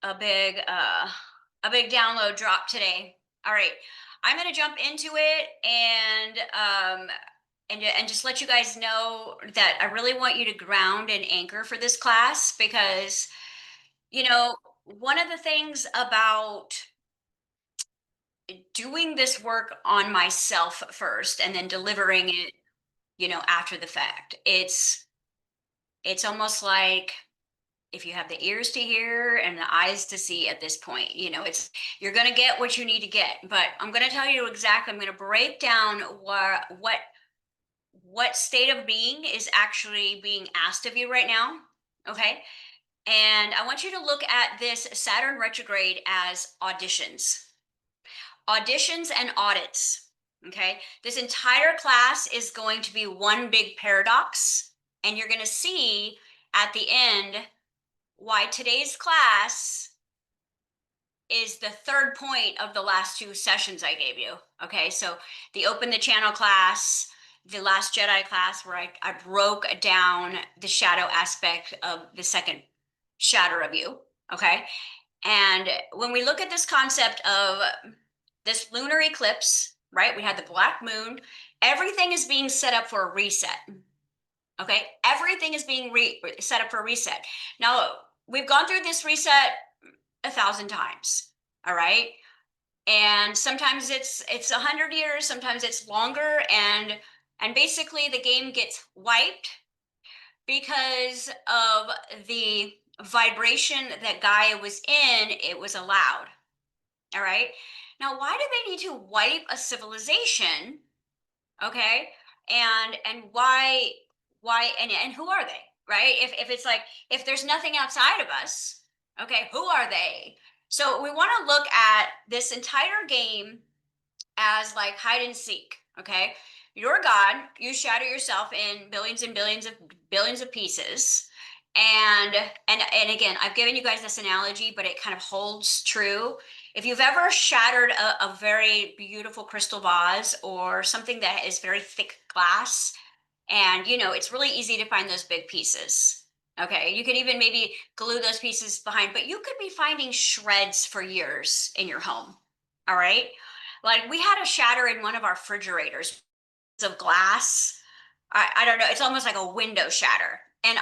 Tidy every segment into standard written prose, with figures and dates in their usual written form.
a big uh a big download drop today. All right. I'm going to jump into it and just let you guys know that I really want you to ground and anchor for this class because one of the things about doing this work on myself first and then delivering it, after the fact. It's almost like if you have the ears to hear and the eyes to see at this point, you're going to get what you need to get. But I'm going to tell you exactly, I'm going to break down what state of being is actually being asked of you right now. Okay. And I want you to look at this Saturn retrograde as auditions and audits. Okay. This entire class is going to be one big paradox. And you're going to see at the end why today's class is the third point of the last two sessions I gave you. Okay, so the Open the Channel class, the Last Jedi class, where I broke down the shadow aspect of the second shatter of you. Okay, and when we look at this concept of this lunar eclipse, right, we had the black moon, everything is being set up for a reset. Okay, everything is being set up for a reset. Now, we've gone through this reset 1,000 times. All right. And sometimes it's 100 years, sometimes it's longer, and basically the game gets wiped because of the vibration that Gaia was in, it was allowed. All right. Now, why do they need to wipe a civilization? Okay. And why and who are they? Right? If it's like if there's nothing outside of us, okay, who are they? So we want to look at this entire game as like hide and seek. Okay. You're God, you shatter yourself in billions and billions of pieces. And again, I've given you guys this analogy, but it kind of holds true. If you've ever shattered a very beautiful crystal vase or something that is very thick glass, and it's really easy to find those big pieces. Okay, you could even maybe glue those pieces behind, but you could be finding shreds for years in your home. All right, like we had a shatter in one of our refrigerators of glass. I don't know, it's almost like a window shatter. And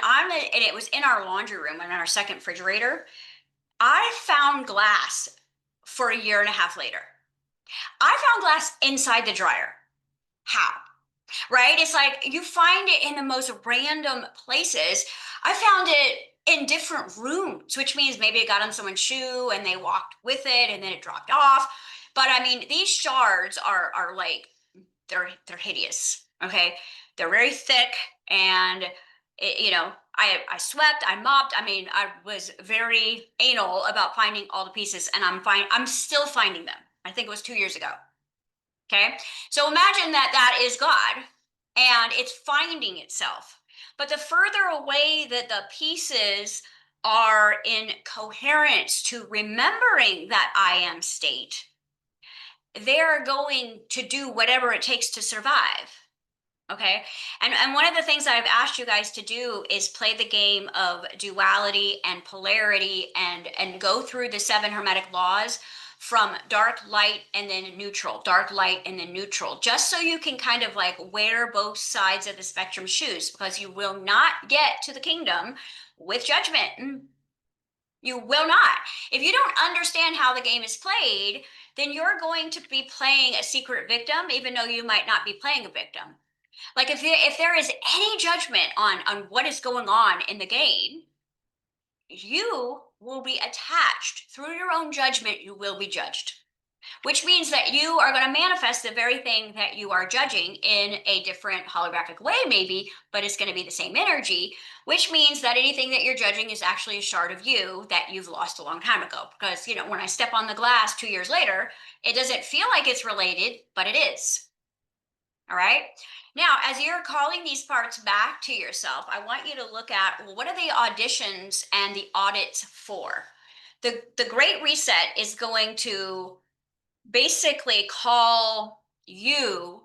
it was in our laundry room in our second refrigerator. I found glass for a year and a half later. I found glass inside the dryer. How? Right? It's like you find it in the most random places. I found it in different rooms, which means maybe it got on someone's shoe and they walked with it and then it dropped off. But I mean, these shards are like they're hideous. Okay, they're very thick, and I swept, I mopped. I mean, I was very anal about finding all the pieces, and I'm still finding them. I think it was 2 years ago. Okay, so imagine that is God, and it's finding itself. But the further away that the pieces are in coherence to remembering that I am state, they're going to do whatever it takes to survive. Okay. And one of the things I've asked you guys to do is play the game of duality and polarity and go through the 7 hermetic laws from dark, light, and then neutral, dark, light, and then neutral, just so you can kind of like wear both sides of the spectrum shoes, because you will not get to the kingdom with judgment. You will not. If you don't understand how the game is played, then you're going to be playing a secret victim, even though you might not be playing a victim. Like if there is any judgment on what is going on in the game, you will be attached through your own judgment. You will be judged, which means that you are going to manifest the very thing that you are judging in a different holographic way, maybe, but it's going to be the same energy, which means that anything that you're judging is actually a shard of you that you've lost a long time ago. Because, when I step on the glass 2 years later, it doesn't feel like it's related, but it is. All right. Now, as you're calling these parts back to yourself, I want you to look at, well, what are the auditions and the audits for? The Great Reset is going to basically call you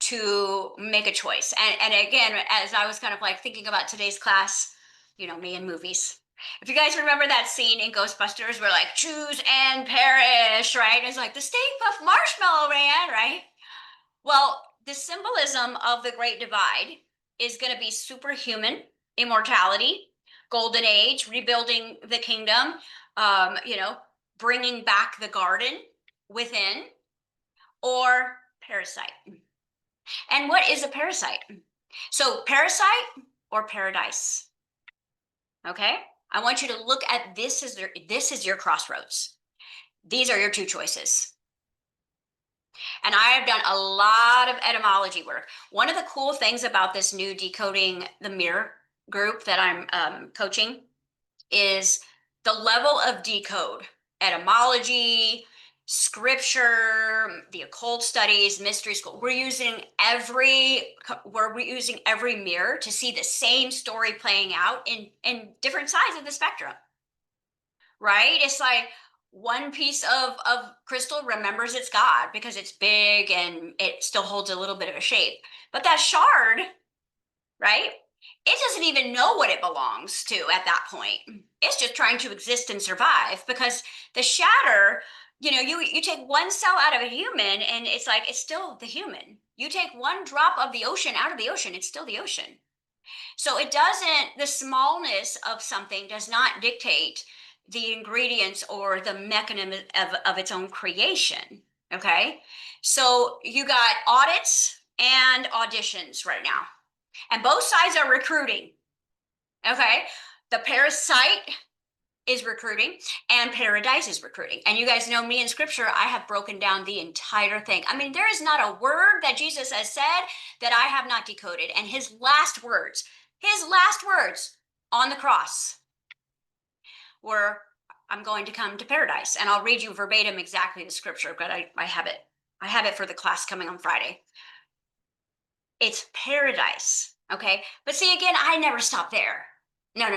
to make a choice. And again, as I was kind of like thinking about today's class, You know, me in movies. If you guys remember that scene in Ghostbusters where like choose and perish, right? It's like the Stay Puft Marshmallow Man, right? Well, the symbolism of the Great Divide is going to be superhuman immortality, golden age, rebuilding the kingdom, you know, bringing back the garden within, or parasite. And what is a parasite? So, parasite or paradise. Okay, I want you to look at this as this is your crossroads. These are your two choices. And I have done a lot of etymology work. One of the cool things about this new Decoding the Mirror group that I'm coaching is the level of decode, etymology, scripture, the occult studies, mystery school. We're using every mirror to see the same story playing out in different sides of the spectrum. Right? It's like one piece of crystal remembers it's God because it's big and it still holds a little bit of a shape. But that shard, right? It doesn't even know what it belongs to at that point. It's just trying to exist and survive because the shatter, you know, you take one cell out of a human and it's like it's still the human. You take one drop of the ocean out of the ocean, it's still the ocean. So it doesn't, the smallness of something does not dictate the ingredients or the mechanism of its own creation. Okay. So you got audits and auditions right now, and both sides are recruiting. Okay. The parasite is recruiting and paradise is recruiting. And you guys know me in scripture, I have broken down the entire thing. I mean, there is not a word that Jesus has said that I have not decoded. And his last words on the cross were, I'm going to come to paradise. And I'll read you verbatim exactly the scripture, but I have it. I have it for the class coming on Friday. It's paradise. Okay. But see, again, I never stop there. No.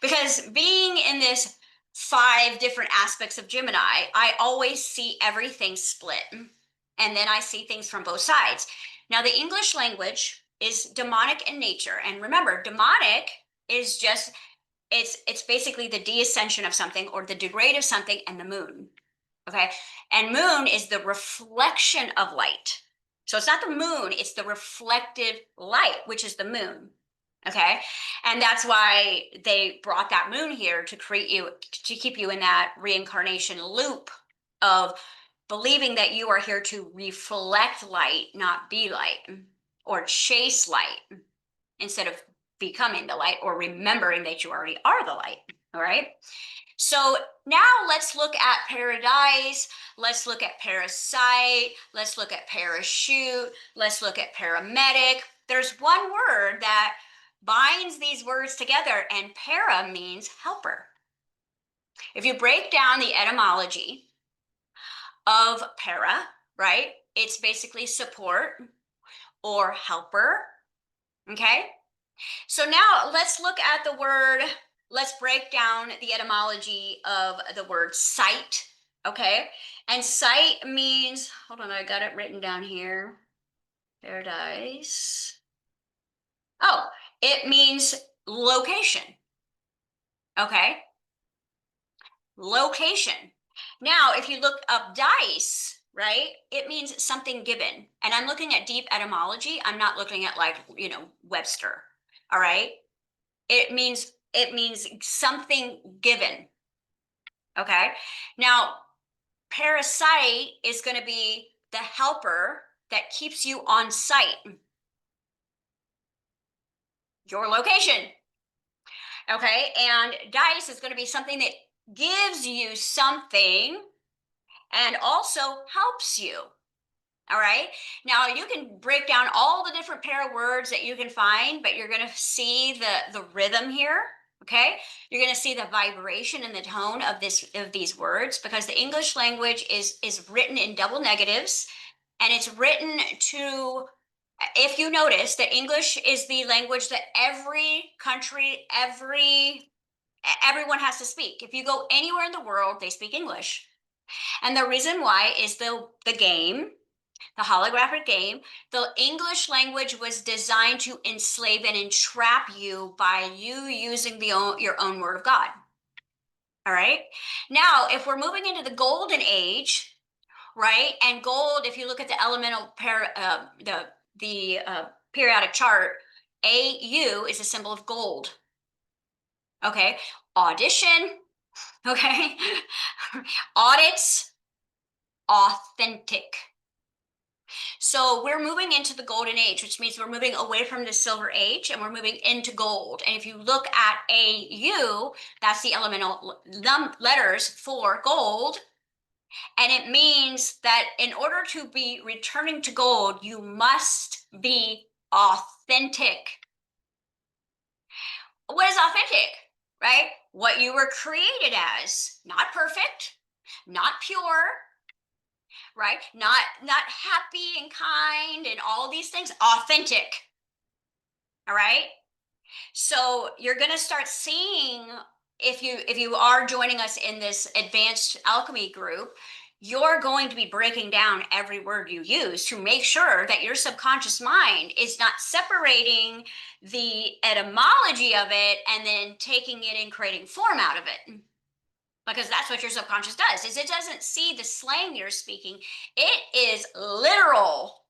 Because being in this 5 different aspects of Gemini, I always see everything split. And then I see things from both sides. Now, the English language is demonic in nature. And remember, demonic is just, it's basically the de-ascension of something or the degrade of something and the moon. Okay. And moon is the reflection of light. So it's not the moon, it's the reflected light, which is the moon. Okay. And that's why they brought that moon here to create you, to keep you in that reincarnation loop of believing that you are here to reflect light, not be light, or chase light instead of becoming the light or remembering that you already are the light. All right. So now let's look at paradise. Let's look at parasite. Let's look at parachute. Let's look at paramedic. There's one word that binds these words together, and para means helper. If you break down the etymology of para, right, it's basically support or helper. Okay. So now let's look at the word, let's break down the etymology of the word sight, okay? And sight means, hold on, I got it written down here. Paradise. Oh, it means location, okay? Location. Now, if you look up dice, right, it means something given. And I'm looking at deep etymology. I'm not looking at like, you know, Webster. All right. It means something given. Okay. Now, parasite is going to be the helper that keeps you on site. Your location. Okay. And dice is going to be something that gives you something and also helps you. All right. Now you can break down all the different pair of words that you can find, but you're going to see the rhythm here. Okay. You're going to see the vibration and the tone of these words, because the English language is written in double negatives, and it's written to, if you notice that English is the language that every country, everyone has to speak. If you go anywhere in the world, they speak English. And the reason why is the game the holographic game. The English language was designed to enslave and entrap you by you using your own word of God. All right. Now, if we're moving into the golden age, right? And gold, if you look at the elemental periodic chart, AU is a symbol of gold. Okay. Audition. Okay. Audits, authentic. So we're moving into the golden age, which means we're moving away from the silver age and we're moving into gold. And if you look at AU, that's the elemental letters for gold. And it means that in order to be returning to gold, you must be authentic. What is authentic, right? What you were created as, not perfect, not pure, right? Not happy and kind and all these things, authentic. All right? So you're going to start seeing, if you are joining us in this advanced alchemy group, you're going to be breaking down every word you use to make sure that your subconscious mind is not separating the etymology of it and then taking it and creating form out of it. Because that's what your subconscious does, is it doesn't see the slang you're speaking. It is literal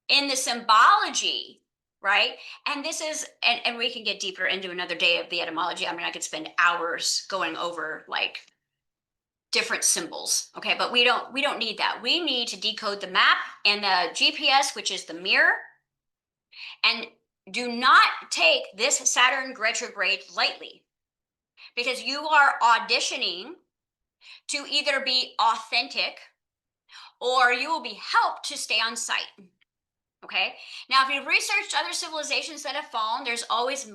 in the symbology, right? And this is, and we can get deeper into another day of the etymology. I mean, I could spend hours going over like different symbols, okay? But we don't need that. We need to decode the map and the GPS, which is the mirror. And do not take this Saturn retrograde lightly, because you are auditioning to either be authentic or you will be helped to stay on site. Okay. Now, if you've researched other civilizations that have fallen, there's always there's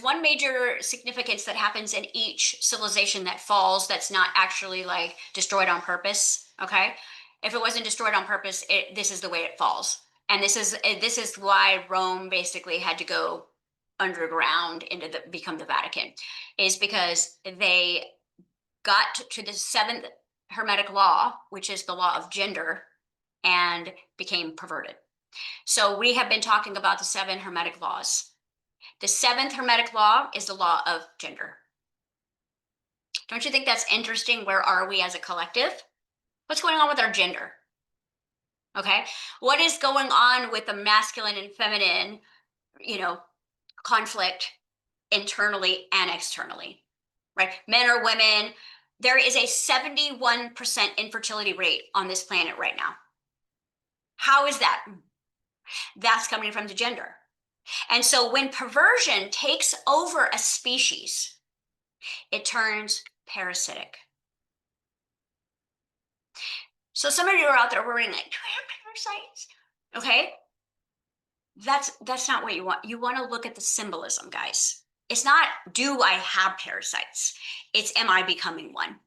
one major significance that happens in each civilization that falls that's not actually like destroyed on purpose. Okay. If it wasn't destroyed on purpose, this is the way it falls. And this is why Rome basically had to go underground into become the Vatican, is because they got to the seventh Hermetic law, which is the law of gender, and became perverted. So we have been talking about the 7 Hermetic laws. The 7th Hermetic law is the law of gender. Don't you think that's interesting? Where are we as a collective? What's going on with our gender? Okay. What is going on with the masculine and feminine, conflict internally and externally, right? Men or women. There is a 71% infertility rate on this planet right now. How is that? That's coming from the gender. And so when perversion takes over a species, it turns parasitic. So some of you are out there worrying, like, do I have parasites? Okay. That's not what you want. You want to look at the symbolism, guys. It's not, do I have parasites? It's, am I becoming one?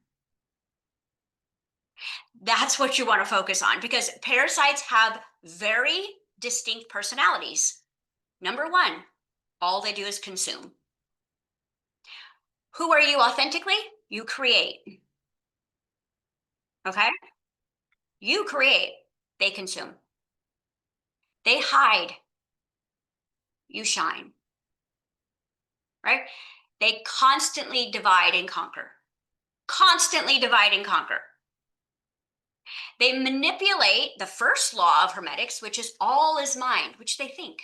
That's what you want to focus on, because parasites have very distinct personalities. Number 1, all they do is consume. Who are you authentically? You create. Okay? You create, they consume. They hide, you shine. Right? They constantly divide and conquer. Constantly divide and conquer. They manipulate the first law of Hermetics, which is all is mind, which they think.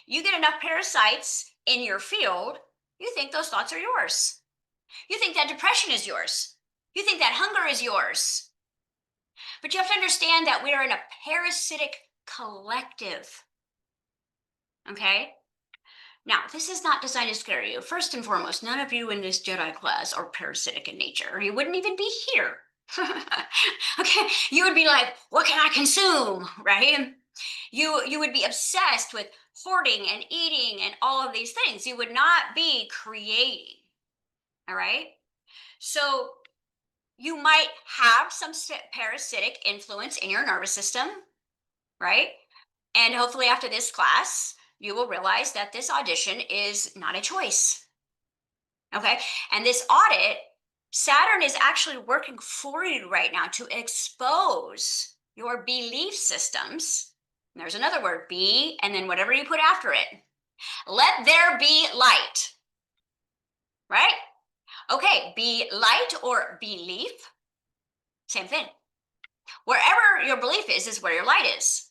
You get enough parasites in your field, you think those thoughts are yours. You think that depression is yours. You think that hunger is yours. But you have to understand that we are in a parasitic collective. Okay? Now, this is not designed to scare you. First and foremost, none of you in this Jedi class are parasitic in nature, or you wouldn't even be here. Okay? You would be like, what can I consume? Right? You would be obsessed with hoarding and eating and all of these things. You would not be creating. All right? So you might have some parasitic influence in your nervous system, right? And hopefully after this class, you will realize that this audition is not a choice. Okay? And this audit Saturn is actually working for you right now to expose your belief systems. And there's another word, be, and then whatever you put after it. Let there be light, right? Okay, be light or belief, same thing. Wherever your belief is where your light is.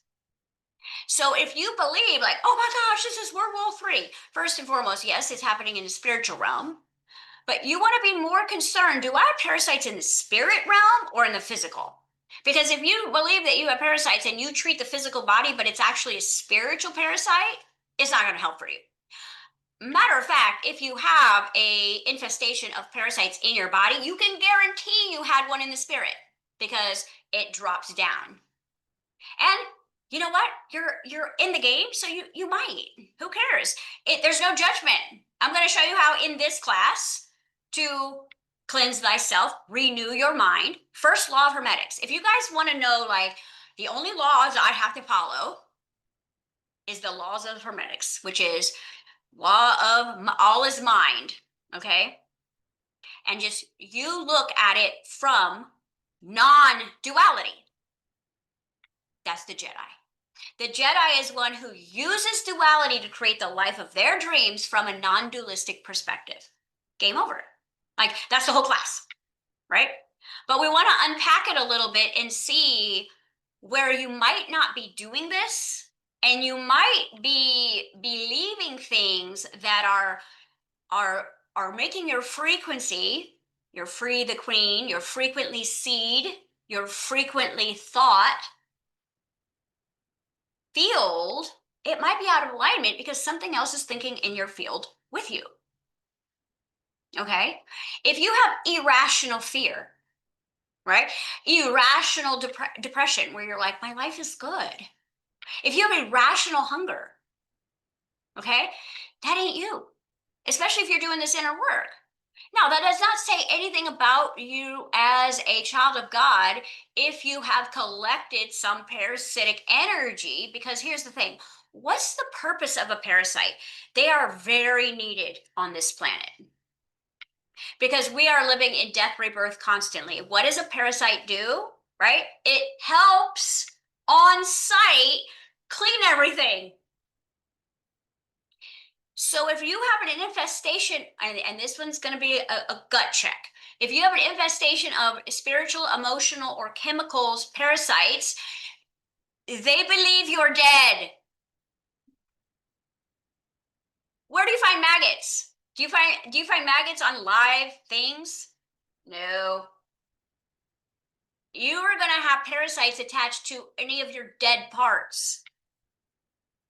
So if you believe like, oh my gosh, this is World War III, first and foremost, yes, it's happening in the spiritual realm, but you want to be more concerned, do I have parasites in the spirit realm or in the physical? Because if you believe that you have parasites and you treat the physical body, but it's actually a spiritual parasite, it's not going to help for you. Matter of fact, if you have a infestation of parasites in your body, you can guarantee you had one in the spirit because it drops down. And you know what? You're in the game, so you might. Who cares? There's no judgment. I'm going to show you how in this class to cleanse thyself, renew your mind. First law of Hermetics. If you guys want to know, like, the only laws I have to follow is the laws of Hermetics, which is law of all is mind, okay? And just you look at it from non-duality. That's the Jedi. The Jedi is one who uses duality to create the life of their dreams from a non-dualistic perspective. Game over. Like, that's the whole class, right? But we want to unpack it a little bit and see where you might not be doing this, and you might be believing things that are making your frequency, your free the queen, your frequently seed, your frequently thought field, it might be out of alignment because something else is thinking in your field with you. Okay? If you have irrational fear, right? Irrational depression, where you're like, my life is good. If you have irrational hunger, okay, that ain't you, especially if you're doing this inner work. Now, that does not say anything about you as a child of God if you have collected some parasitic energy, because here's the thing. What's the purpose of a parasite? They are very needed on this planet because we are living in death, rebirth constantly. What does a parasite do, right? It helps on site clean everything. So if you have an infestation, and this one's going to be a gut check. If you have an infestation of spiritual, emotional, or chemicals, parasites, they believe you're dead. Where do you find maggots? Do you find maggots on live things? No. You are going to have parasites attached to any of your dead parts.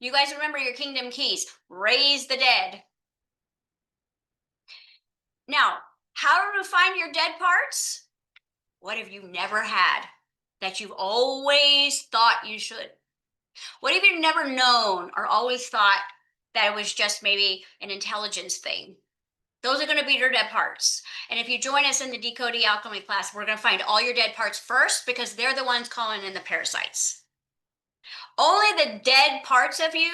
You guys remember your kingdom keys. Raise the dead. Now, how to find your dead parts? What have you never had that you've always thought you should? What have you never known or always thought that it was just maybe an intelligence thing? Those are going to be your dead parts. And if you join us in the Decoding Alchemy class, we're going to find all your dead parts first because they're the ones calling in the parasites. Only the dead parts of you,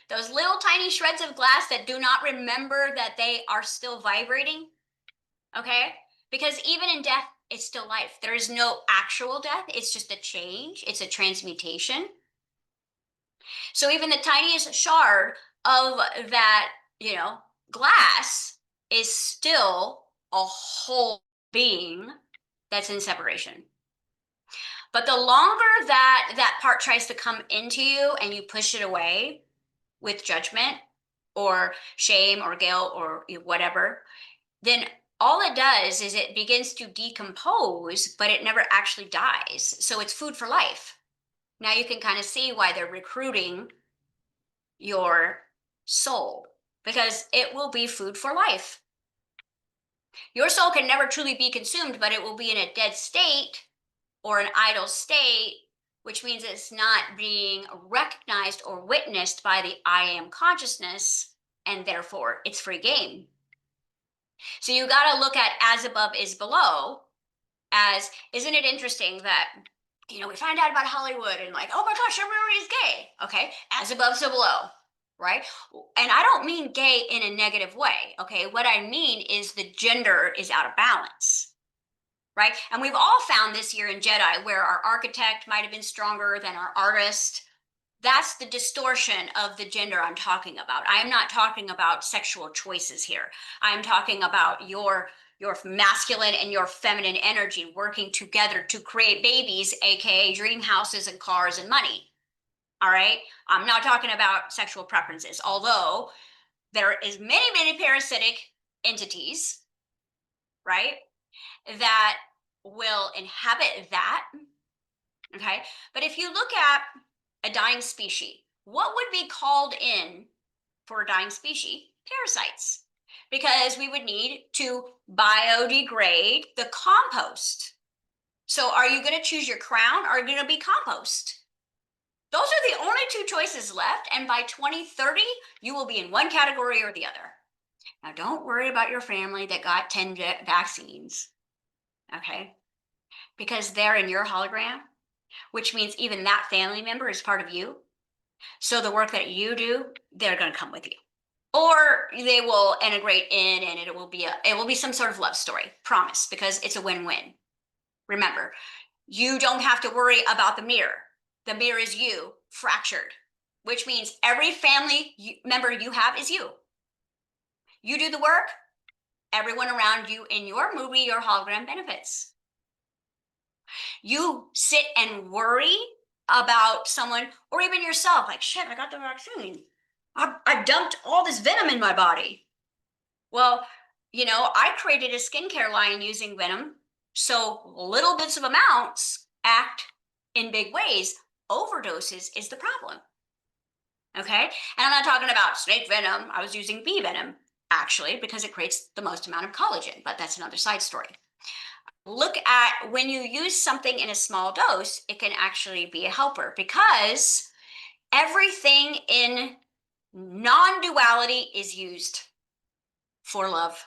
those little tiny shreds of glass that do not remember that they are still vibrating, okay? Because even in death, it's still life. There is no actual death. It's just a change. It's a transmutation. So even the tiniest shard of that, glass is still a whole being that's in separation. But the longer that part tries to come into you and you push it away with judgment or shame or guilt or whatever, then all it does is it begins to decompose, but it never actually dies. So it's food for life. Now you can kind of see why they're recruiting your soul, because it will be food for life. Your soul can never truly be consumed, but it will be in a dead state or an idle state, which means it's not being recognized or witnessed by the I am consciousness, and therefore it's free game. So you got to look at as above is below as, isn't it interesting that, we find out about Hollywood and like, oh my gosh, everybody's gay. Okay, as above, so below, right? And I don't mean gay in a negative way, okay? What I mean is the gender is out of balance. right? And we've all found this year in Jedi where our architect might have been stronger than our artist. That's the distortion of the gender I'm talking about. I am not talking about sexual choices here. I'm talking about your masculine and your feminine energy working together to create babies, aka dream houses and cars and money. All right. I'm not talking about sexual preferences, although there is many parasitic entities, right, that will inhabit that. Okay. But if you look at a dying species, what would be called in for a dying species? Parasites. Because we would need to biodegrade the compost. So are you going to choose your crown or are you going to be compost? Those are the only two choices left. And by 2030, you will be in one category or the other. Now, don't worry about your family that got 10 vaccines, okay? Because they're in your hologram, which means even that family member is part of you. So the work that you do, they're going to come with you. Or they will integrate in and it will be some sort of love story, promise, because it's a win-win. Remember, you don't have to worry about the mirror. The mirror is you, fractured, which means every family member you have is you. You do the work, everyone around you in your movie, your hologram benefits. You sit and worry about someone or even yourself, like, shit, I got the vaccine. I dumped all this venom in my body. Well, I created a skincare line using venom. So little bits of amounts act in big ways. Overdoses is the problem. Okay. And I'm not talking about snake venom. I was using bee venom, actually, because it creates the most amount of collagen, but that's another side story. Look at when you use something in a small dose, it can actually be a helper because everything in non-duality is used for love.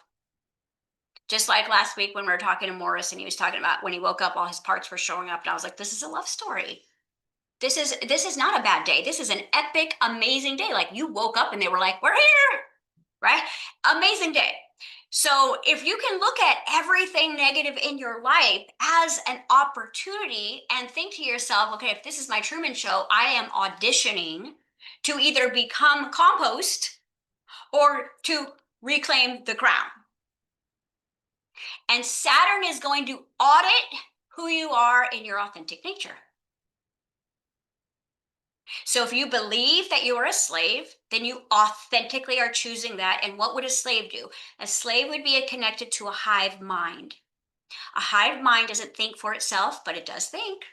Just like last week when we were talking to Morris and he was talking about when he woke up, all his parts were showing up. And I was like, this is a love story. This is not a bad day. This is an epic, amazing day. Like you woke up and they were like, we're here, right? Amazing day. So if you can look at everything negative in your life as an opportunity and think to yourself, okay, if this is my Truman Show, I am auditioning to either become compost or to reclaim the crown. And Saturn is going to audit who you are in your authentic nature. So if you believe that you are a slave, then you authentically are choosing that. And what would a slave do? A slave would be connected to a hive mind. A hive mind doesn't think for itself, but it does think.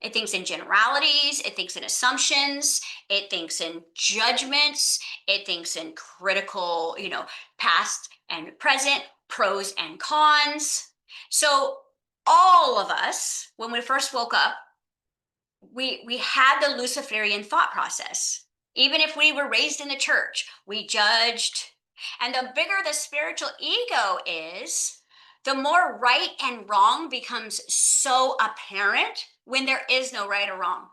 It thinks in generalities, it thinks in assumptions, it thinks in judgments, it thinks in critical, past and present, pros and cons. So all of us, when we first woke up, we had the Luciferian thought process. Even if we were raised in the church, we judged. And the bigger the spiritual ego is, the more right and wrong becomes so apparent when there is no right or wrong.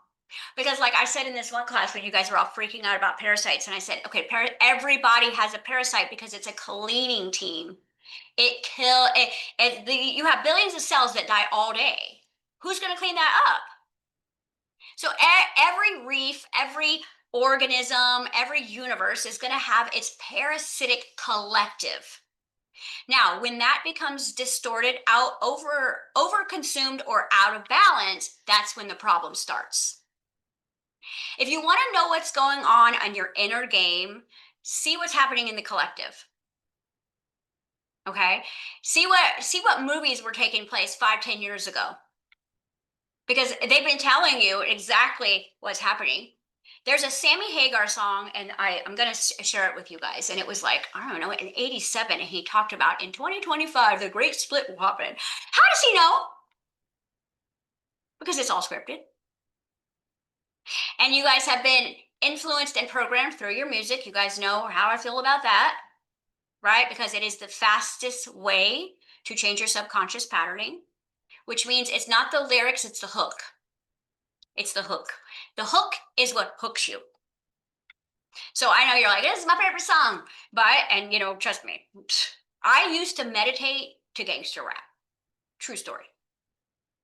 Because like I said in this one class when you guys were all freaking out about parasites, and I said, okay, everybody has a parasite because it's a cleaning team. You have billions of cells that die all day. Who's going to clean that up? So every reef, every organism, every universe is going to have its parasitic collective. Now, when that becomes distorted, over consumed or out of balance, that's when the problem starts. If you want to know what's going on your inner game, see what's happening in the collective. Okay? See what movies were taking place 5-10 years ago. Because they've been telling you exactly what's happening. There's a Sammy Hagar song, and I'm going to share it with you guys. And it was like, I don't know, in 87, and he talked about in 2025, the great split will happen. How does he know? Because it's all scripted. And you guys have been influenced and programmed through your music. You guys know how I feel about that, right? Because it is the fastest way to change your subconscious patterning, which means it's not the lyrics, it's the hook. It's the hook. The hook is what hooks you. So I know you're like, this is my favorite song, and trust me, I used to meditate to gangster rap. True story.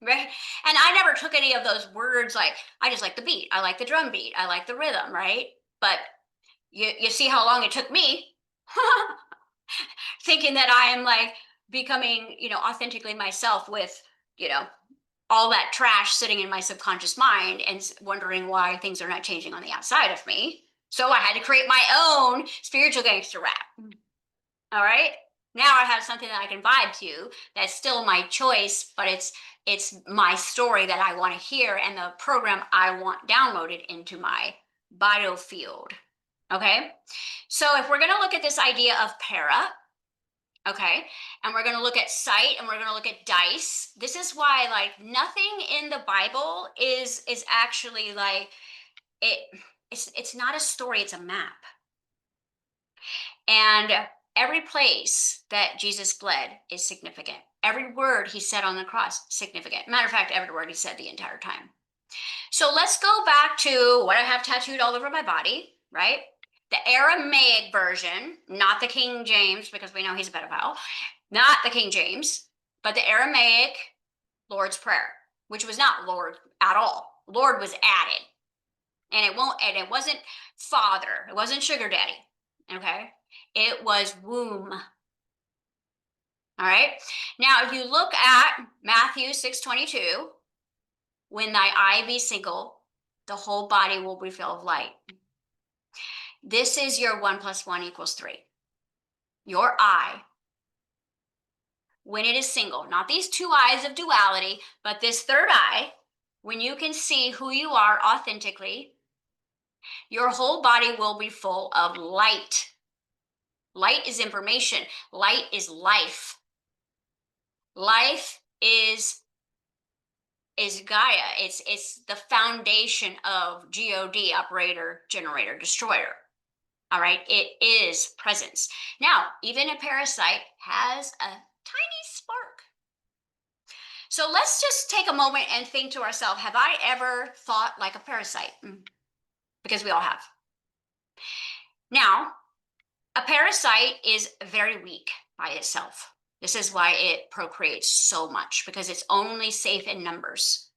Right? And I never took any of those words like, I just like the beat. I like the drum beat. I like the rhythm, right? But you see how long it took me thinking that I am like becoming, authentically myself with, you know, all that trash sitting in my subconscious mind and wondering why things are not changing on the outside of me. So I had to create my own spiritual gangster rap. All right. Now I have something that I can vibe to that's still my choice, but it's my story that I want to hear and the program I want downloaded into my biofield. Okay. So if we're going to look at this idea of para, okay, and we're going to look at sight and we're going to look at dice, this is why like nothing in the Bible is actually like it's not a story, it's a map. And every place that Jesus bled is significant. Every word he said on the cross, significant. Matter of fact, every word he said the entire time. So let's go back to what I have tattooed all over my body, right? The Aramaic version, not the King James, because we know he's a pedophile, not the King James, but the Aramaic Lord's Prayer, which was not Lord at all. Lord was added. And it wasn't father, it wasn't sugar daddy. Okay. It was womb. All right. Now, if you look at Matthew 6:22, when thy eye be single, the whole body will be filled with light. This is your 1 + 1 = 3. Your eye, when it is single, not these two eyes of duality, but this third eye, when you can see who you are authentically, your whole body will be full of light. Light is information. Light is life. Life is Gaia. It's the foundation of God, operator, generator, destroyer. All right, it is presence. Now, even a parasite has a tiny spark. So let's just take a moment and think to ourselves, have I ever thought like a parasite? Because we all have. Now, a parasite is very weak by itself. This is why it procreates so much, because it's only safe in numbers.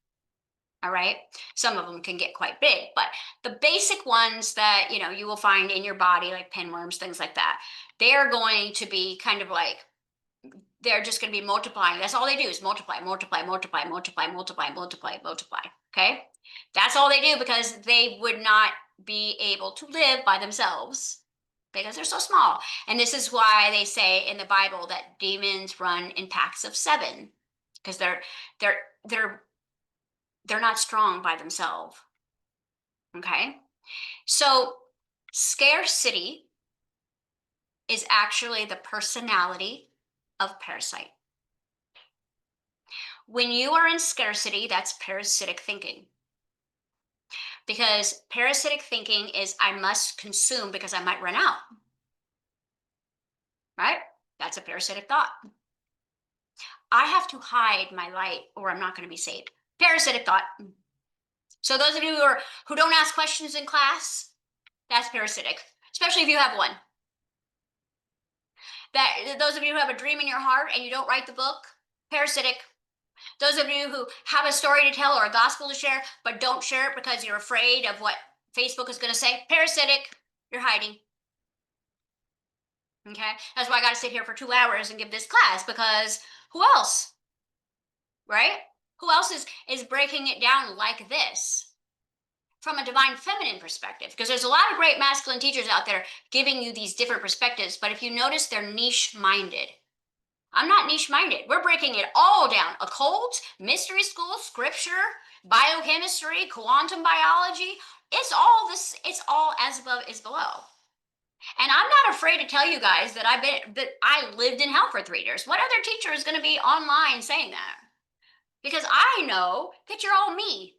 All right. Some of them can get quite big, but the basic ones that, you will find in your body, like pinworms, things like that, they're going to be kind of like, they're just going to be multiplying. That's all they do is multiply, multiply, multiply, multiply, multiply, multiply, multiply. Okay. That's all they do, because they would not be able to live by themselves because they're so small. And this is why they say in the Bible that demons run in packs of 7, because they're not strong by themselves. Okay. So scarcity is actually the personality of parasite. When you are in scarcity, that's parasitic thinking. Because parasitic thinking is, I must consume because I might run out. Right? That's a parasitic thought. I have to hide my light or I'm not going to be saved. Parasitic thought. So those of you who don't ask questions in class, that's parasitic, especially if you have one. Those of you who have a dream in your heart and you don't write the book, parasitic. Those of you who have a story to tell or a gospel to share, but don't share it because you're afraid of what Facebook is going to say, parasitic, you're hiding. Okay, that's why I got to sit here for 2 hours and give this class, because who else, right? Who else is breaking it down like this from a divine feminine perspective? Because there's a lot of great masculine teachers out there giving you these different perspectives, but if you notice, they're niche minded. I'm not niche minded. We're breaking it all down: occult, mystery school, scripture, biochemistry, quantum biology. It's all this. It's all as above is below. And I'm not afraid to tell you guys that I lived in hell for 3 years. What other teacher is going to be online saying that? Because I know that you're all me.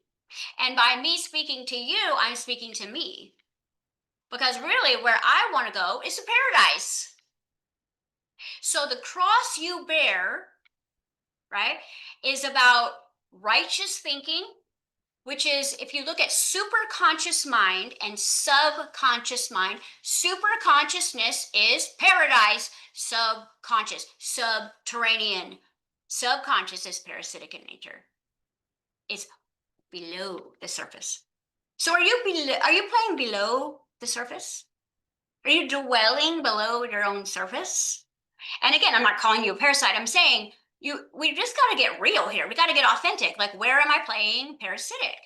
And by me speaking to you, I'm speaking to me. Because really where I want to go is to paradise. So the cross you bear, right, is about righteous thinking, which is, if you look at superconscious mind and subconscious mind, superconsciousness is paradise, subconscious, subterranean, Subconscious is parasitic in nature. It's below the surface. So are you playing below the surface? Are you dwelling below your own surface? And again, I'm not calling you a parasite. I'm saying we just got to get real here. We got to get authentic. Like, where am I playing parasitic?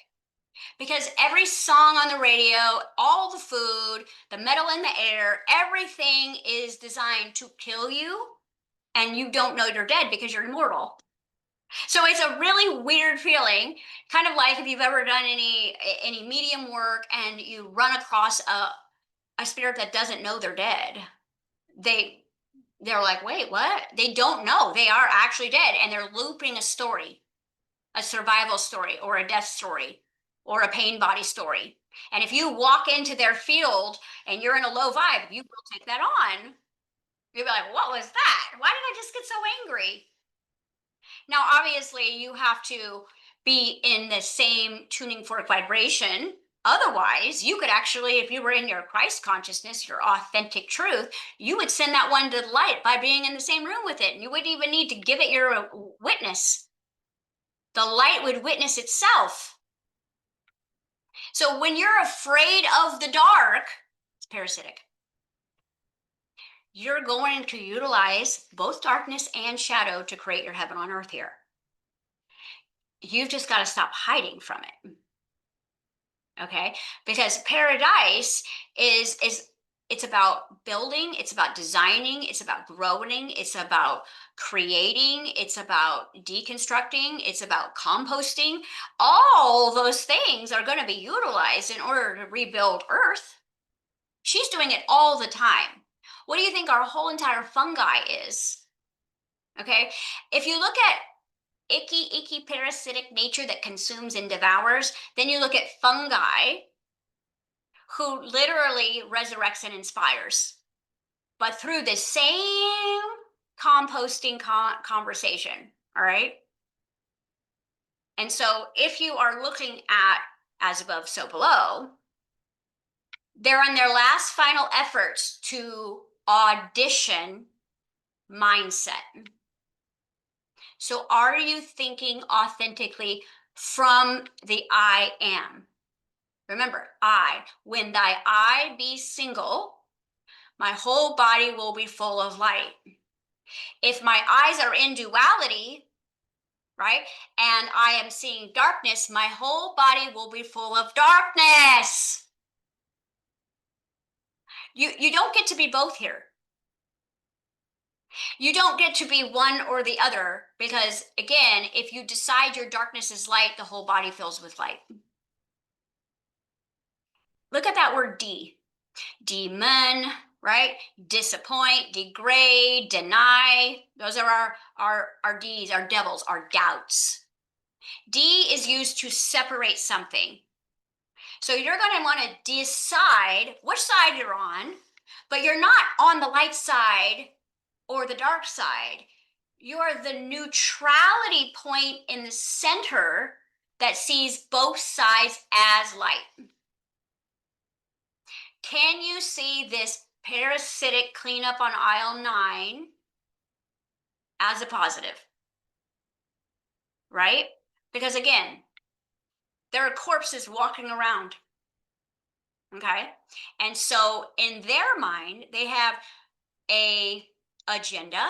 Because every song on the radio, all the food, the metal in the air, everything is designed to kill you, and you don't know you're dead because you're immortal. So it's a really weird feeling, kind of like if you've ever done any medium work and you run across a spirit that doesn't know they're dead. They're like, wait, what? They don't know they are actually dead, and they're looping a story, a survival story, or a death story, or a pain body story. And if you walk into their field and you're in a low vibe, you will take that on. You'll be like, what was that? Why did I just get so angry? Now, obviously, you have to be in the same tuning fork vibration. Otherwise, you could actually, if you were in your Christ consciousness, your authentic truth, you would send that one to the light by being in the same room with it. And you wouldn't even need to give it your witness. The light would witness itself. So when you're afraid of the dark, it's parasitic. You're going to utilize both darkness and shadow to create your heaven on earth here. You've just got to stop hiding from it. Okay? Because paradise is it's about building, it's about designing, it's about growing, it's about creating, it's about deconstructing, it's about composting. All those things are going to be utilized in order to rebuild earth. She's doing it all the time. What do you think our whole entire fungi is? Okay? If you look at icky parasitic nature that consumes and devours, then you look at fungi who literally resurrects and inspires, but through the same composting conversation. All right. And so if you are looking at as above, so below, they're on their last final efforts to audition mindset. So are you thinking authentically from the I am? Remember, when thy eye be single, my whole body will be full of light. If my eyes are in duality, right, and I am seeing darkness, my whole body will be full of darkness. You don't get to be both here. You don't get to be one or the other, because again, if you decide your darkness is light, the whole body fills with light. Look at that word demon, right? Disappoint, degrade, deny. Those are our D's, our devils, our doubts. D is used to separate something. So you're going to want to decide which side you're on, but you're not on the light side or the dark side. You're the neutrality point in the center that sees both sides as light. Can you see this parasitic cleanup on aisle 9 as a positive? Right? Because again, there are corpses walking around. Okay? And so in their mind, they have a agenda.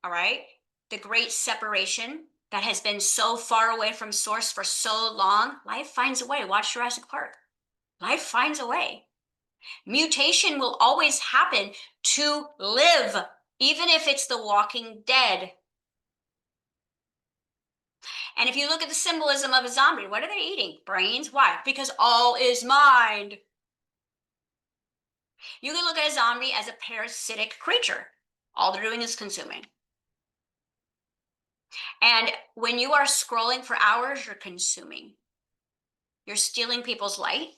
All right? The great separation that has been so far away from source for so long. Life finds a way. Watch Jurassic Park. Life finds a way. Mutation will always happen to live, even if it's the walking dead. And if you look at the symbolism of a zombie, what are they eating? Brains. Why? Because all is mind. You can look at a zombie as a parasitic creature. All they're doing is consuming. And when you are scrolling for hours, you're consuming. You're stealing people's light,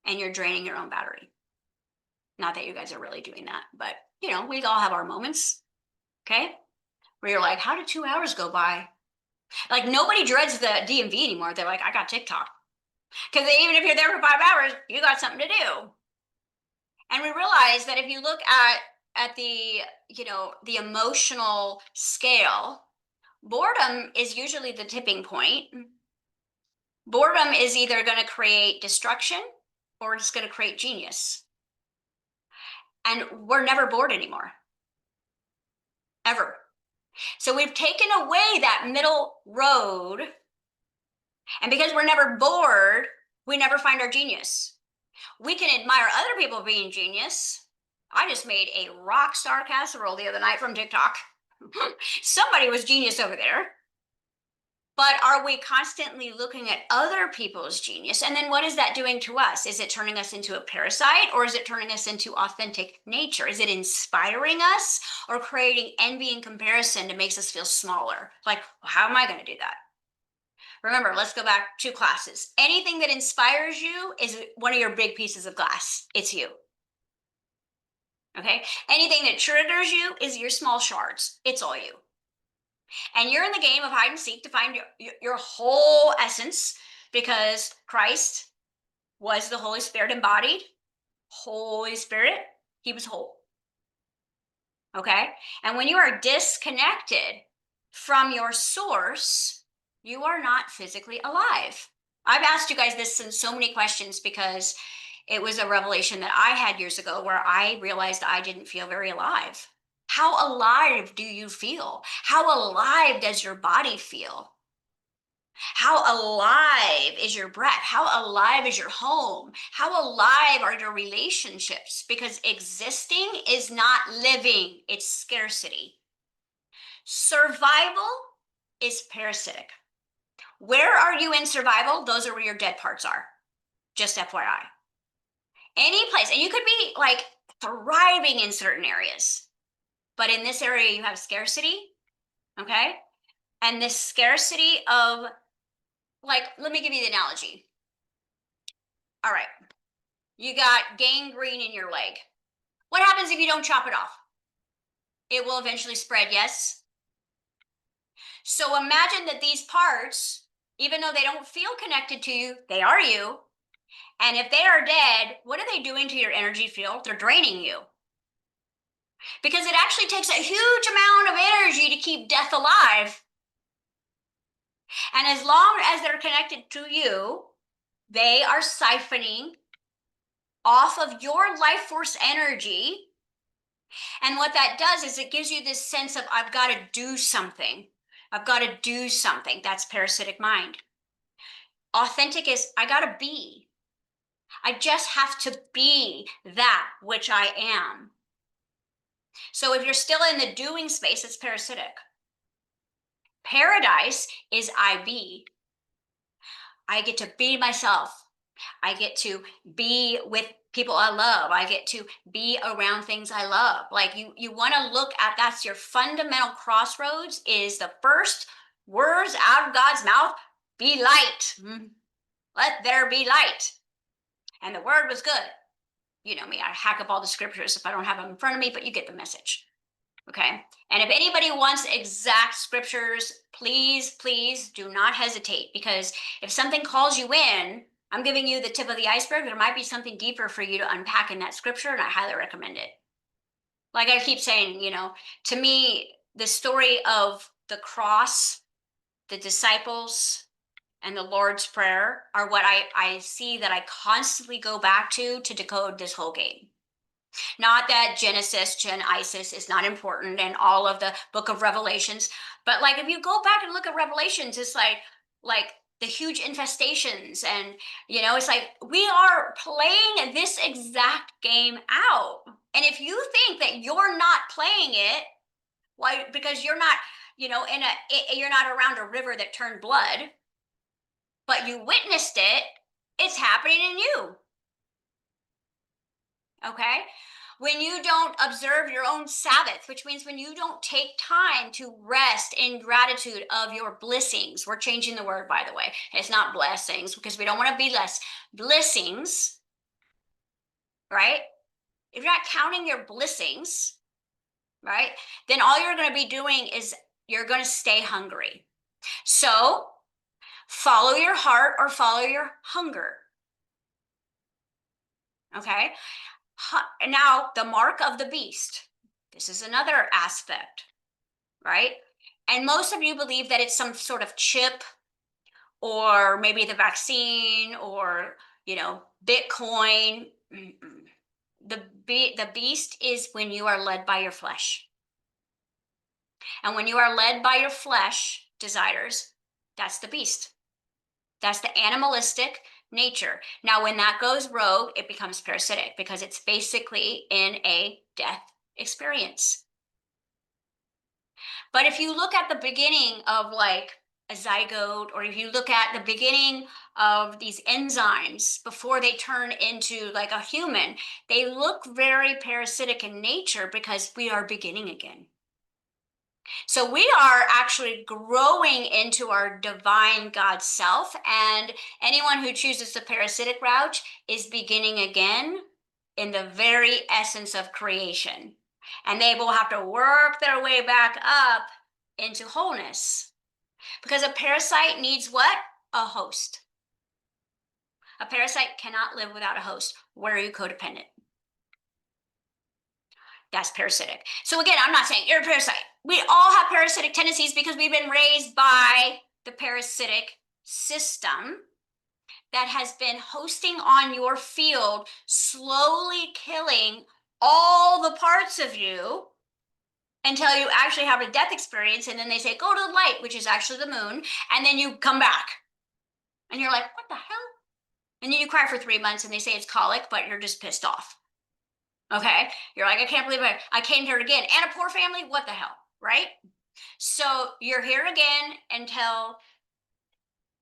and you're draining your own battery. Not that you guys are really doing that, but we all have our moments, okay? Where you're like, how did 2 hours go by? Like, nobody dreads the DMV anymore. They're like, I got TikTok. Because even if you're there for 5 hours, you got something to do. And we realize that if you look at the, the emotional scale, Boredom is usually the tipping point. Boredom is either going to create destruction or it's going to create genius. And we're never bored anymore, ever. So we've taken away that middle road. And because we're never bored, we never find our genius. We can admire other people being genius. I just made a rock star casserole the other night from TikTok. Somebody was genius over there. But are we constantly looking at other people's genius? And then what is that doing to us? Is it turning us into a parasite, or is it turning us into authentic nature? Is it inspiring us or creating envy and comparison that makes us feel smaller? Like, well, how am I going to do that? Remember, let's go back 2 classes. Anything that inspires you is one of your big pieces of glass. It's you. Okay? Anything that triggers you is your small shards. It's all you. And you're in the game of hide and seek to find your whole essence, because Christ was the Holy Spirit embodied. Holy Spirit, he was whole. Okay? And when you are disconnected from your source, you are not physically alive. I've asked you guys this in so many questions because it was a revelation that I had years ago where I realized I didn't feel very alive. How alive do you feel? How alive does your body feel? How alive is your breath? How alive is your home? How alive are your relationships? Because existing is not living, it's scarcity. Survival is parasitic. Where are you in survival? Those are where your dead parts are. Just FYI. Any place, and you could be like thriving in certain areas, but in this area you have scarcity, okay? And this scarcity of, like, let me give you the analogy. All right, you got gangrene in your leg. What happens if you don't chop it off? It will eventually spread, yes? So imagine that these parts, even though they don't feel connected to you, they are you. And if they are dead, what are they doing to your energy field? They're draining you. Because it actually takes a huge amount of energy to keep death alive. And as long as they're connected to you, they are siphoning off of your life force energy. And what that does is it gives you this sense of, I've got to do something. I've got to do something. That's parasitic mind. Authentic is, I got to be. I just have to be that which I am. So if you're still in the doing space, it's parasitic. Paradise is I be. I get to be myself. I get to be with people I love. I get to be around things I love. Like you want to look at, that's your fundamental crossroads, is the first words out of God's mouth, be light. Let there be light. And the word was good. You know me, I hack up all the scriptures if I don't have them in front of me, but you get the message. Okay. And if anybody wants exact scriptures, please do not hesitate, because if something calls you in, I'm giving you the tip of the iceberg. There might be something deeper for you to unpack in that scripture, and I highly recommend it. Like I keep saying, you know, to me, the story of the cross, the disciples, and the Lord's Prayer are what I see that I constantly go back to decode this whole game. Not that Genesis, Isis is not important, and all of the book of Revelations, but like if you go back and look at Revelations, it's like the huge infestations, and you know, it's like we are playing this exact game out. And if you think that you're not playing it, why? Because you're not, you know, you're not around a river that turned blood, but you witnessed it, it's happening in you. Okay? When you don't observe your own Sabbath, which means when you don't take time to rest in gratitude of your blessings. We're changing the word, by the way. It's not blessings, because we don't want to be less. Blessings, right? If you're not counting your blessings, right, then all you're going to be doing is you're going to stay hungry. So follow your heart or follow your hunger. Okay? Now, the mark of the beast. This is another aspect, right? And most of you believe that it's some sort of chip, or maybe the vaccine, or, Bitcoin. The beast is when you are led by your flesh. And when you are led by your flesh desires, that's the beast. That's the animalistic nature. Now, when that goes rogue, it becomes parasitic because it's basically in a death experience. But if you look at the beginning of like a zygote, or if you look at the beginning of these enzymes before they turn into like a human, they look very parasitic in nature because we are beginning again. So we are actually growing into our divine God self, and anyone who chooses the parasitic route is beginning again in the very essence of creation. And they will have to work their way back up into wholeness. Because a parasite needs what? A host. A parasite cannot live without a host. Where are you codependent? That's parasitic. So again, I'm not saying you're a parasite. We all have parasitic tendencies because we've been raised by the parasitic system that has been hosting on your field, slowly killing all the parts of you until you actually have a death experience. And then they say, go to the light, which is actually the moon. And then you come back and you're like, what the hell? And then you cry for 3 months and they say it's colic, but you're just pissed off. Okay. You're like, I can't believe I came here again. And a poor family. What the hell? Right? So you're here again until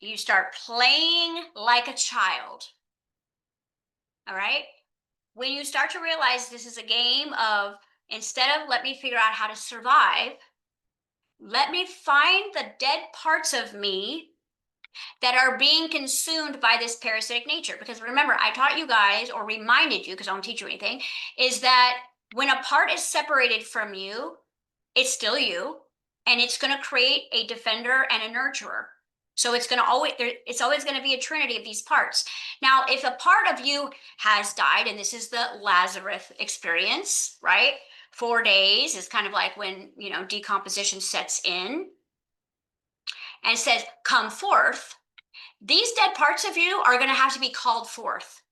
you start playing like a child. All right. When you start to realize this is a game of, instead of let me figure out how to survive, let me find the dead parts of me that are being consumed by this parasitic nature. Because remember, I taught you guys, or reminded you, because I don't teach you anything, is that when a part is separated from you, it's still you, and it's going to create a defender and a nurturer. So it's always going to be a trinity of these parts. Now, if a part of you has died, and this is the Lazarus experience, right? 4 days is kind of like when, decomposition sets in and says, come forth. These dead parts of you are going to have to be called forth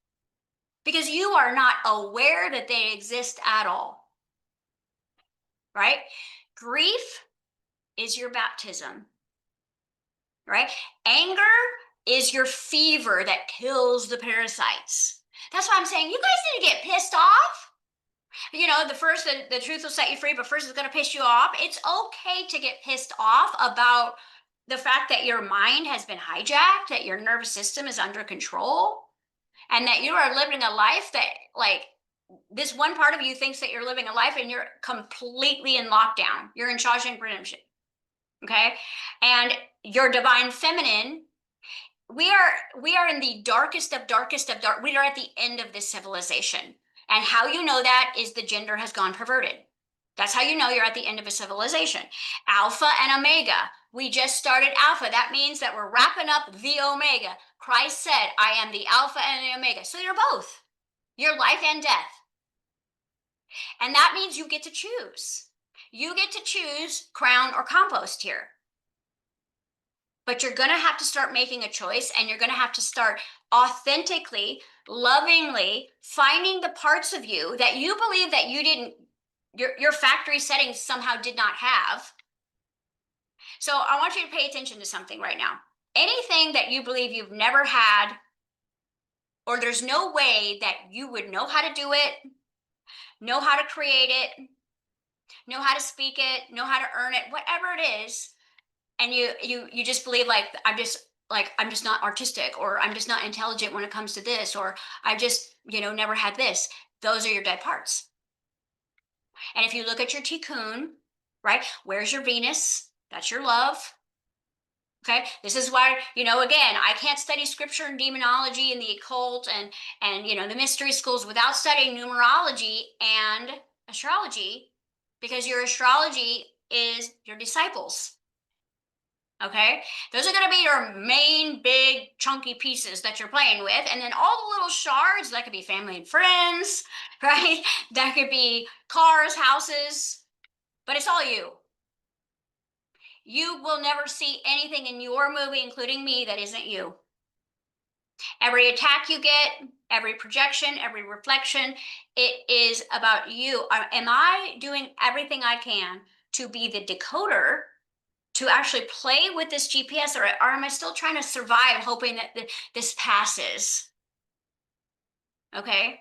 because you are not aware that they exist at all, right? Grief is your baptism, right? Anger is your fever that kills the parasites. That's why I'm saying you guys need to get pissed off. The truth will set you free, but first it's going to piss you off. It's okay to get pissed off about the fact that your mind has been hijacked, that your nervous system is under control, and that you are living a life that, like, this one part of you thinks that you're living a life and you're completely in lockdown. You're in Shawshank Redemption. Okay. And your divine feminine, we are in the darkest of dark. We are at the end of this civilization. And how you know that is the gender has gone perverted. That's how you know you're at the end of a civilization. Alpha and Omega. We just started Alpha. That means that we're wrapping up the Omega. Christ said, I am the Alpha and the Omega. So you're both. You're life and death. And that means you get to choose. You get to choose crown or compost here. But you're going to have to start making a choice, and you're going to have to start authentically, lovingly finding the parts of you that you believe that you didn't, your factory settings somehow did not have. So I want you to pay attention to something right now. Anything that you believe you've never had, or there's no way that you would know how to do it, know how to create it, know how to speak it, know how to earn it, whatever it is, and you just believe I'm just not artistic, or I'm just not intelligent when it comes to this, or I've just never had this. Those are your dead parts. And if you look at your tikkun, right, where's your Venus? That's your love. Okay, this is why, again, I can't study scripture and demonology and the occult and the mystery schools without studying numerology and astrology, because your astrology is your disciples. Okay, those are going to be your main big chunky pieces that you're playing with. And then all the little shards, that could be family and friends, right? That could be cars, houses, but it's all you. You will never see anything in your movie, including me, that isn't you. Every attack you get, every projection, every reflection, it is about you. Am I doing everything I can to be the decoder to actually play with this GPS, or am I still trying to survive hoping that this passes? Okay.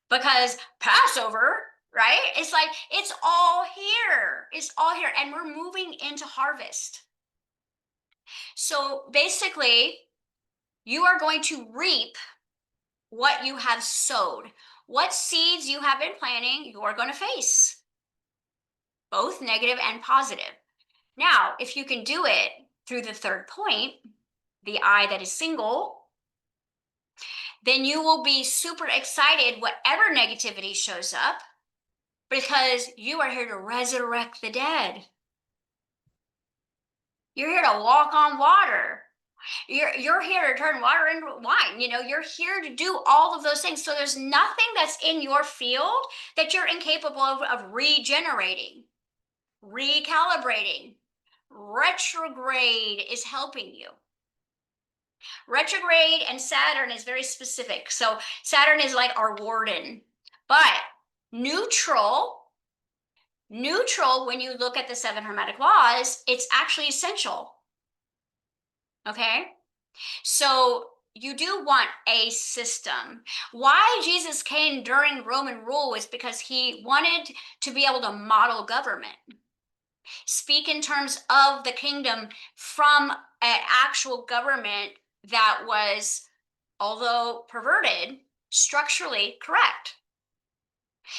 Because Passover, right? It's like, it's all here. It's all here. And we're moving into harvest. So basically, you are going to reap what you have sowed. What seeds you have been planting, you are going to face, both negative and positive. Now, if you can do it through the third point, the eye that is single, then you will be super excited whatever negativity shows up, because you are here to resurrect the dead. You're here to walk on water. You're here to turn water into wine. You know, you're here to do all of those things. So there's nothing that's in your field that you're incapable of regenerating, recalibrating. Retrograde is helping you. Retrograde and Saturn is very specific. So Saturn is like our warden, but neutral, when you look at the 7 Hermetic laws, it's actually essential. Okay? So you do want a system. Why Jesus came during Roman rule is because he wanted to be able to model government, speak in terms of the kingdom from an actual government that was, although perverted, structurally correct.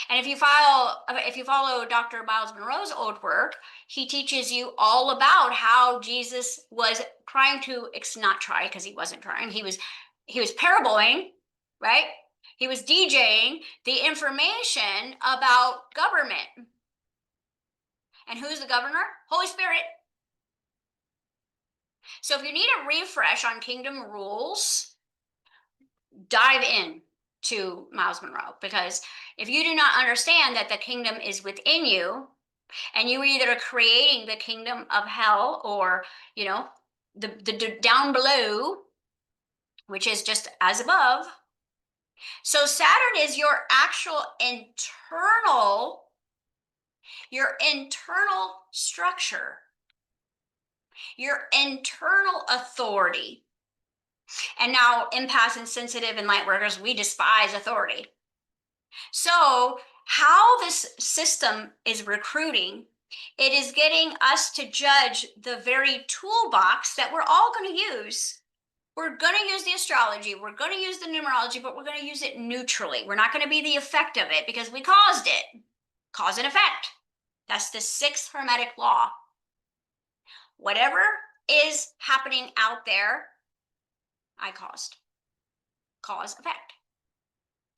And if you follow Dr. Miles Monroe's old work, he teaches you all about how Jesus was trying to, not try, because he wasn't trying, he was paraboling, right? He was DJing the information about government. And who's the governor? Holy Spirit. So if you need a refresh on kingdom rules, dive in to Miles Monroe, because if you do not understand that the kingdom is within you, and you either are creating the kingdom of hell, or, you know, the down below, which is just as above. So Saturn is your actual internal structure, your internal authority. And now empaths and sensitive and light workers, we despise authority. So how this system is recruiting, it is getting us to judge the very toolbox that we're all going to use. We're going to use the astrology, we're going to use the numerology, but we're going to use it neutrally. We're not going to be the effect of it, because we caused it. Cause and effect. That's the 6th Hermetic law. Whatever is happening out there, I caused. Cause, effect.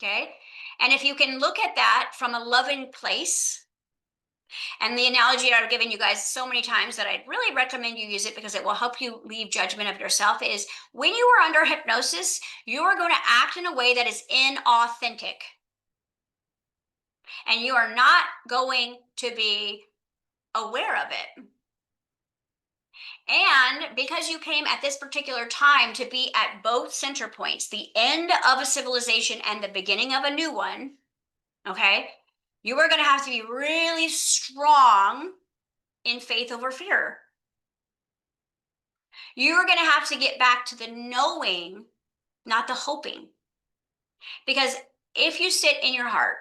Okay? And if you can look at that from a loving place, and the analogy I've given you guys so many times that I'd really recommend you use it because it will help you leave judgment of yourself, is when you are under hypnosis, you are going to act in a way that is inauthentic. And you are not going to be aware of it. And because you came at this particular time to be at both center points, the end of a civilization and the beginning of a new one, okay, you are going to have to be really strong in faith over fear. You're going to have to get back to the knowing, not the hoping. Because if you sit in your heart,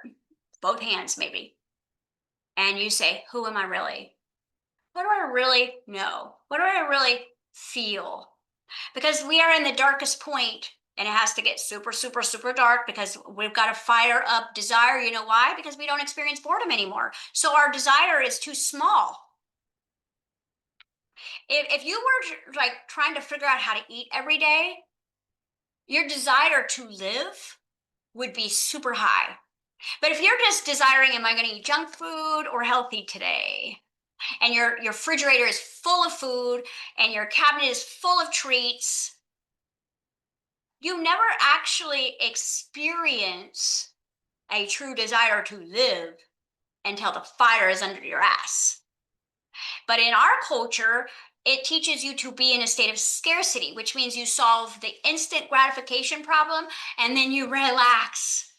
both hands maybe, and you say, who am I really? What do I really know? What do I really feel? Because we are in the darkest point, and it has to get super, super, super dark, because we've got to fire up desire. You know why? Because we don't experience boredom anymore. So our desire is too small. If you were like trying to figure out how to eat every day, your desire to live would be super high. But if you're just desiring, am I going to eat junk food or healthy today? And your refrigerator is full of food and your cabinet is full of treats, you never actually experience a true desire to live until the fire is under your ass. But in our culture, it teaches you to be in a state of scarcity, which means you solve the instant gratification problem and then you relax.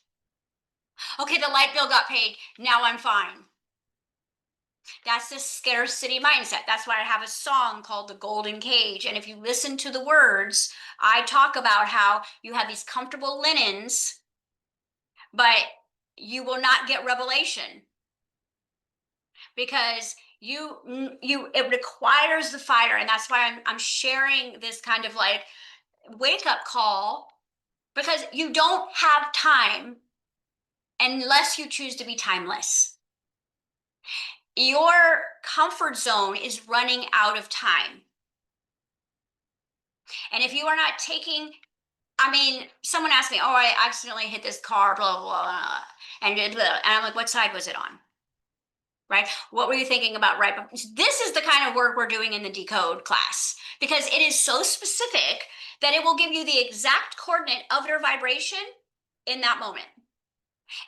Okay, the light bill got paid. Now I'm fine. That's the scarcity mindset. That's why I have a song called The Golden Cage. And if you listen to the words, I talk about how you have these comfortable linens, but you will not get revelation because it requires the fire. And that's why I'm sharing this kind of like wake up call, because you don't have time unless you choose to be timeless. Your comfort zone is running out of time. And if you are not taking, I mean, someone asked me, oh, I accidentally hit this car, blah, blah, blah, and I'm like, what side was it on? Right? What were you thinking about? Right? This is the kind of work we're doing in the decode class, because it is so specific that it will give you the exact coordinate of your vibration in that moment.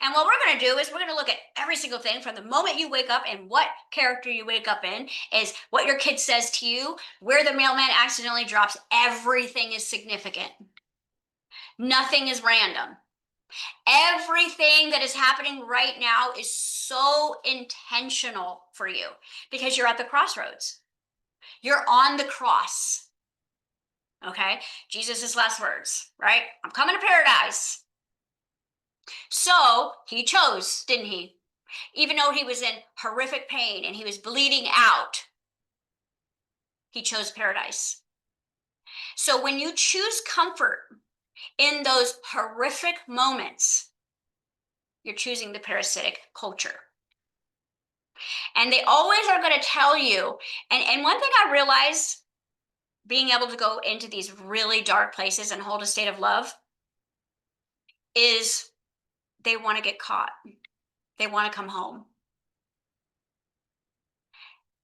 And what we're going to do is we're going to look at every single thing from the moment you wake up, and what character you wake up in is what your kid says to you, where the mailman accidentally drops. Everything is significant. Nothing is random. Everything that is happening right now is so intentional for you because you're at the crossroads. You're on the cross. Okay? Jesus' last words, right? I'm coming to paradise. So he chose, didn't he? Even though he was in horrific pain and he was bleeding out, he chose paradise. So when you choose comfort in those horrific moments, you're choosing the parasitic culture. And they always are going to tell you, and one thing I realized being able to go into these really dark places and hold a state of love is they want to get caught. They want to come home.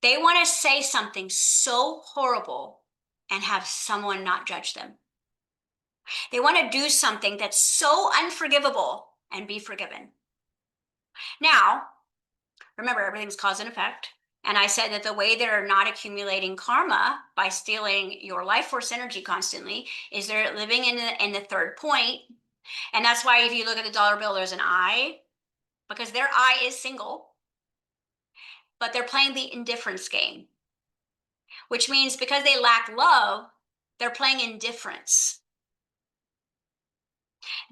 They want to say something so horrible and have someone not judge them. They want to do something that's so unforgivable and be forgiven. Now, remember, everything's cause and effect. And I said that the way they're not accumulating karma by stealing your life force energy constantly is they're living in the third point. And that's why if you look at the dollar bill, there's an eye, because their eye is single, but they're playing the indifference game, which means because they lack love, they're playing indifference.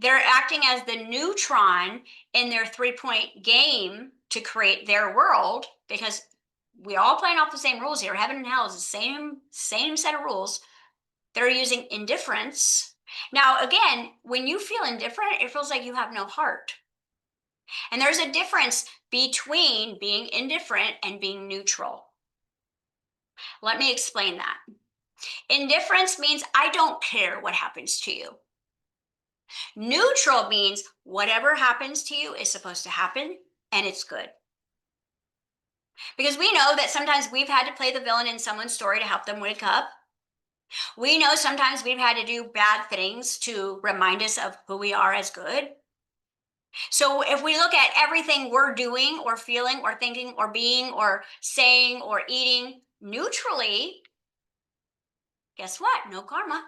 They're acting as the neutron in their 3-point game to create their world, because we're all playing off the same rules here. Heaven and hell is the same set of rules. They're using indifference. Now, again, when you feel indifferent, it feels like you have no heart. And there's a difference between being indifferent and being neutral. Let me explain that. Indifference means I don't care what happens to you. Neutral means whatever happens to you is supposed to happen and it's good. Because we know that sometimes we've had to play the villain in someone's story to help them wake up. We know sometimes we've had to do bad things to remind us of who we are as good. So if we look at everything we're doing or feeling or thinking or being or saying or eating neutrally, guess what? No karma.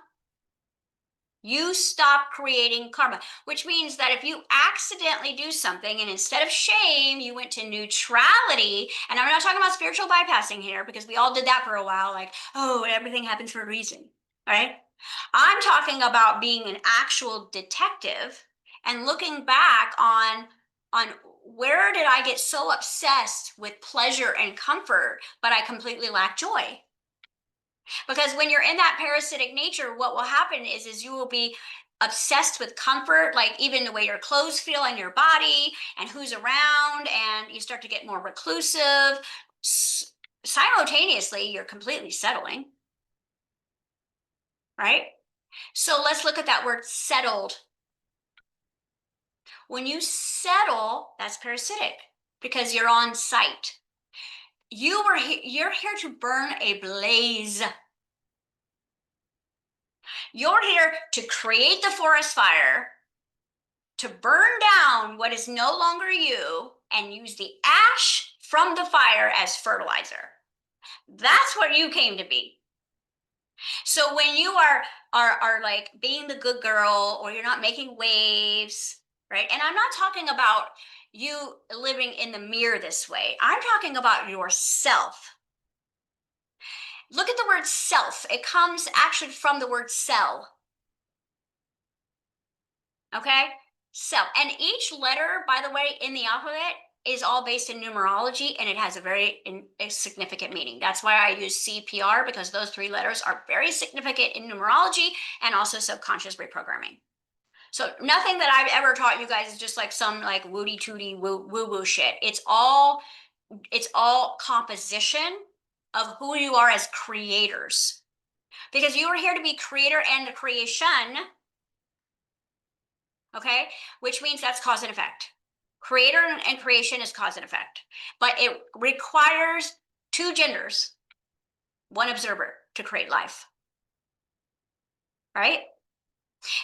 You stop creating karma, which means that if you accidentally do something and instead of shame, you went to neutrality, and I'm not talking about spiritual bypassing here because we all did that for a while, like, oh, everything happens for a reason, right? I'm talking about being an actual detective and looking back on where did I get so obsessed with pleasure and comfort, but I completely lack joy. Because when you're in that parasitic nature, what will happen is you will be obsessed with comfort, like even the way your clothes feel on your body and who's around, and you start to get more reclusive. Simultaneously, you're completely settling, right? So let's look at that word settled. When you settle, that's parasitic because you're on site. You're here to burn a blaze. You're here to create the forest fire, to burn down what is no longer you, and use the ash from the fire as fertilizer. That's what you came to be. So when you are like being the good girl, or you're not making waves, right? And I'm not talking about you living in the mirror this way. I'm talking about yourself. Look at the word self. It comes actually from the word cell. Okay? Self. And each letter, by the way, in the alphabet is all based in numerology, and it has a very significant meaning. That's why I use CPR, because those 3 letters are very significant in numerology and also subconscious reprogramming. So nothing that I've ever taught you guys is just like some like woody tooty woo shit. It's all composition of who you are as creators. Because you are here to be creator and creation, okay? Which means that's cause and effect. Creator and creation is cause and effect. But it requires 2 genders, 1 observer to create life. Right?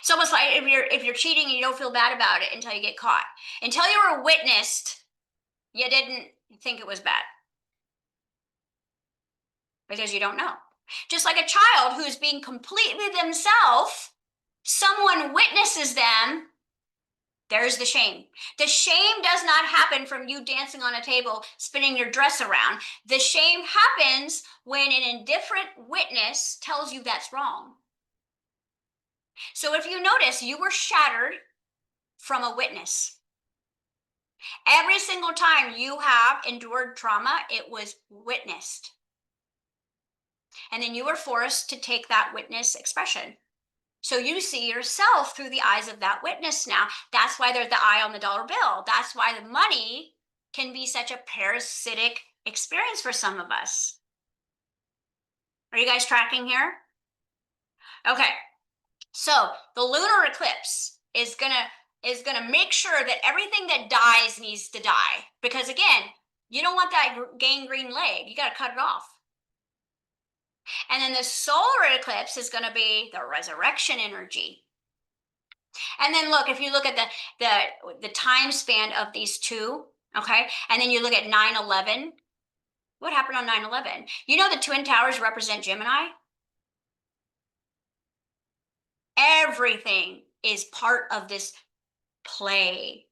It's almost like if you're cheating and you don't feel bad about it until you get caught. Until you were witnessed, you didn't think it was bad. Because you don't know. Just like a child who's being completely themselves, someone witnesses them, there's the shame. The shame does not happen from you dancing on a table, spinning your dress around. The shame happens when an indifferent witness tells you that's wrong. So if you notice, you were shattered from a witness. Every single time you have endured trauma, it was witnessed. And then you were forced to take that witness expression. So you see yourself through the eyes of that witness now. That's why there's the eye on the dollar bill. That's why the money can be such a parasitic experience for some of us. Are you guys tracking here? Okay. So the lunar eclipse is gonna make sure that everything that dies needs to die. Because again, you don't want that gangrene leg. You got to cut it off. And then the solar eclipse is going to be the resurrection energy. And then look, if you look at the time span of these 2, okay, and then you look at 9/11, what happened on 9/11? You know the Twin Towers represent Gemini? Everything is part of this play.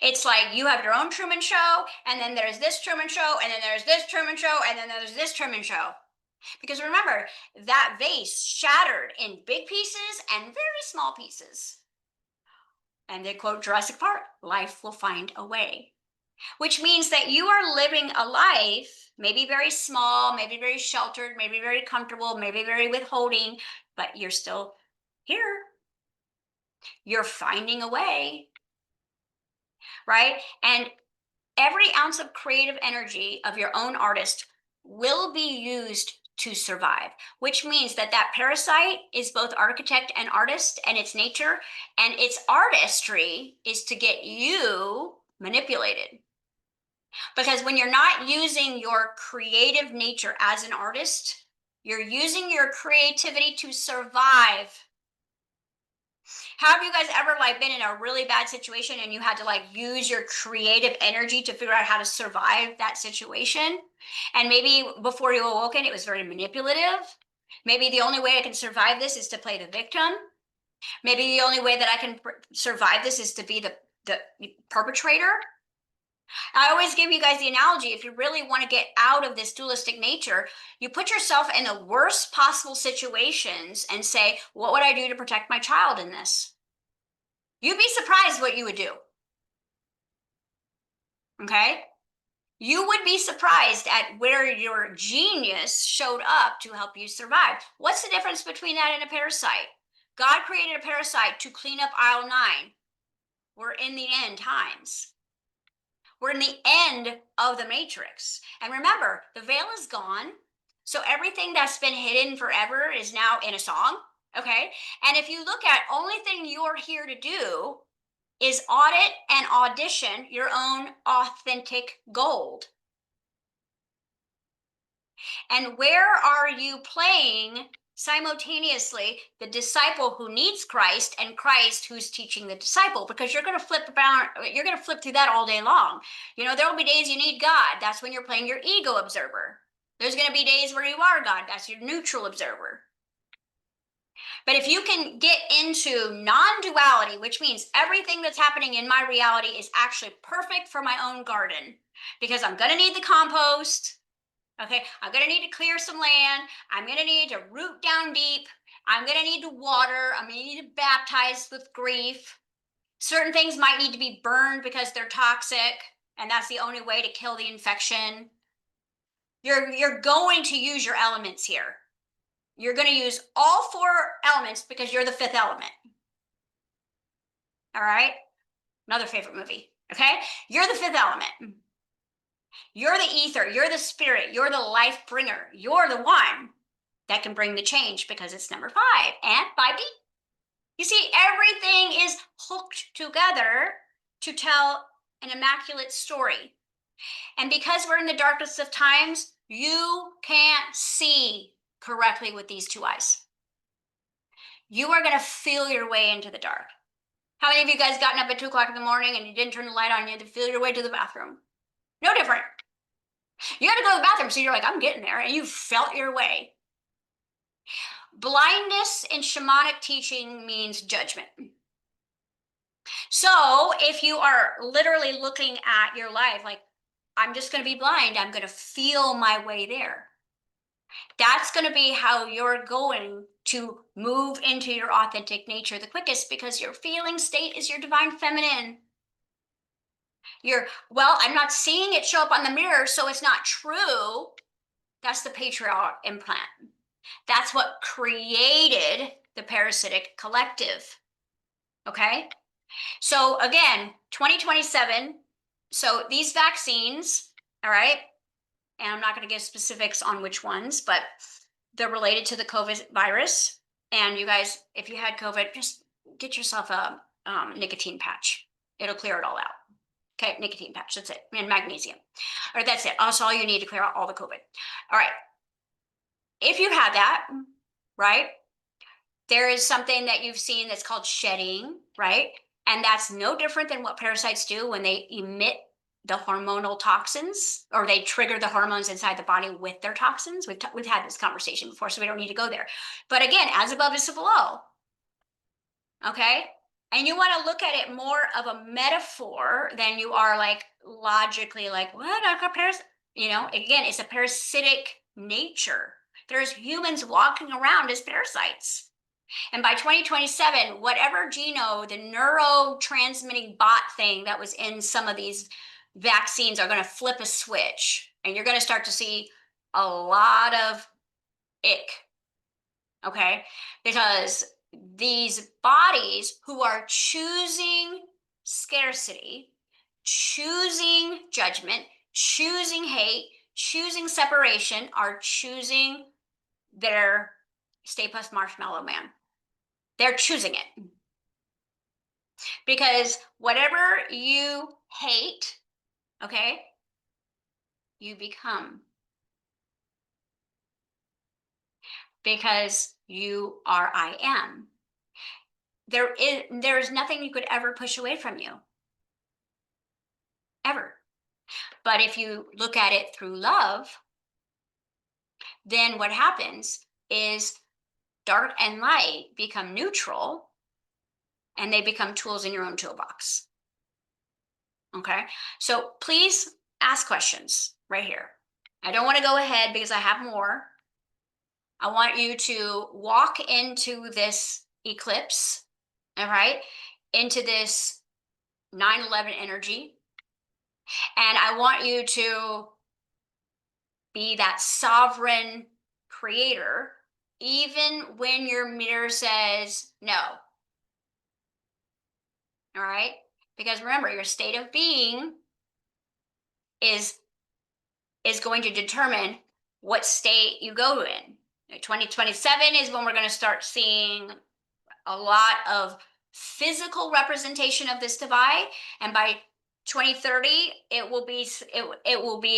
It's like you have your own Truman Show, and then there's this Truman Show, and then there's this Truman Show, and then there's this Truman Show. Because remember, that vase shattered in big pieces and very small pieces. And they quote Jurassic Park, life will find a way. Which means that you are living a life, maybe very small, maybe very sheltered, maybe very comfortable, maybe very withholding, but you're still here. You're finding a way, right? And every ounce of creative energy of your own artist will be used to survive, which means that that parasite is both architect and artist, and its nature, and its artistry is to get you manipulated. Because when you're not using your creative nature as an artist, you're using your creativity to survive. Have you guys ever like been in a really bad situation and you had to like use your creative energy to figure out how to survive that situation? And maybe before you awoken, it was very manipulative. Maybe the only way I can survive this is to play the victim. Maybe the only way that I can survive this is to be the perpetrator. I always give you guys the analogy, if you really want to get out of this dualistic nature, you put yourself in the worst possible situations and say, what would I do to protect my child in this? You'd be surprised what you would do. Okay? You would be surprised at where your genius showed up to help you survive. What's the difference between that and a parasite? God created a parasite to clean up aisle 9. We're in the end times. We're in the end of the matrix. And remember, the veil is gone. So everything that's been hidden forever is now in a song. Okay. And if you look at only thing you're here to do is audit and audition your own authentic gold. And where are you playing simultaneously the disciple who needs Christ and Christ who's teaching the disciple? Because you're going to flip around, you're going to flip through that all day long. You know, there will be days you need God. That's when you're playing your ego observer. There's going to be days where you are God. That's your neutral observer. But if you can get into non-duality, which means everything that's happening in my reality is actually perfect for my own garden, because I'm going to need the compost. Okay, I'm going to need to clear some land. I'm going to need to root down deep. I'm going to need to water. I'm going to need to baptize with grief. Certain things might need to be burned because they're toxic, and that's the only way to kill the infection. You're going to use your elements here. You're going to use all 4 elements because you're the 5th element. All right? Another favorite movie. Okay? You're the 5th element. You're the ether. You're the spirit. You're the life bringer. You're the one that can bring the change because it's number 5 and 5D. You see, everything is hooked together to tell an immaculate story. And because we're in the darkest of times, you can't see correctly with these 2 eyes. You are going to feel your way into the dark. How many of you guys gotten up at 2 o'clock in the morning and you didn't turn the light on, you had to feel your way to the bathroom? No different. You had to go to the bathroom, so you're like, I'm getting there, and you felt your way. Blindness in shamanic teaching means judgment. So if you are literally looking at your life like, I'm just going to be blind, I'm going to feel my way there. That's going to be how you're going to move into your authentic nature the quickest, because your feeling state is your divine feminine. Well, I'm not seeing it show up on the mirror, so it's not true. That's the patriarchal implant. That's what created the parasitic collective. Okay? So again, 2027. So these vaccines, all right, and I'm not going to give specifics on which ones, but they're related to the COVID virus. And you guys, if you had COVID, just get yourself a nicotine patch. It'll clear it all out. Okay, nicotine patch, that's it, and magnesium. Or that's it, that's all you need to clear out all the COVID. All right, if you had that, right, there is something that you've seen that's called shedding, right? And that's no different than what parasites do when they emit the hormonal toxins, or they trigger the hormones inside the body with their toxins. We've had this conversation before, so we don't need to go there. But again, as above is below, okay? And you want to look at it more of a metaphor than you are like logically like, what are parasites? You know, again, it's a parasitic nature. There's humans walking around as parasites. And by 2027, whatever geno, the neurotransmitting bot thing that was in some of these vaccines are going to flip a switch. And you're going to start to see a lot of ick. Okay? Because these bodies who are choosing scarcity, choosing judgment, choosing hate, choosing separation, are choosing their Stay Puft Marshmallow Man. They're choosing it. Because whatever you hate, okay, you become. Because you are I am. There is nothing you could ever push away from you. Ever. But if you look at it through love, then what happens is dark and light become neutral, and they become tools in your own toolbox. Okay? So please ask questions right here. I don't want to go ahead because I have more. I want you to walk into this eclipse, all right, into this 9/11 energy. And I want you to be that sovereign creator, even when your mirror says no. All right? Because remember, your state of being is going to determine what state you go in. 2027 is when we're going to start seeing a lot of physical representation of this divide, and by 2030 it will be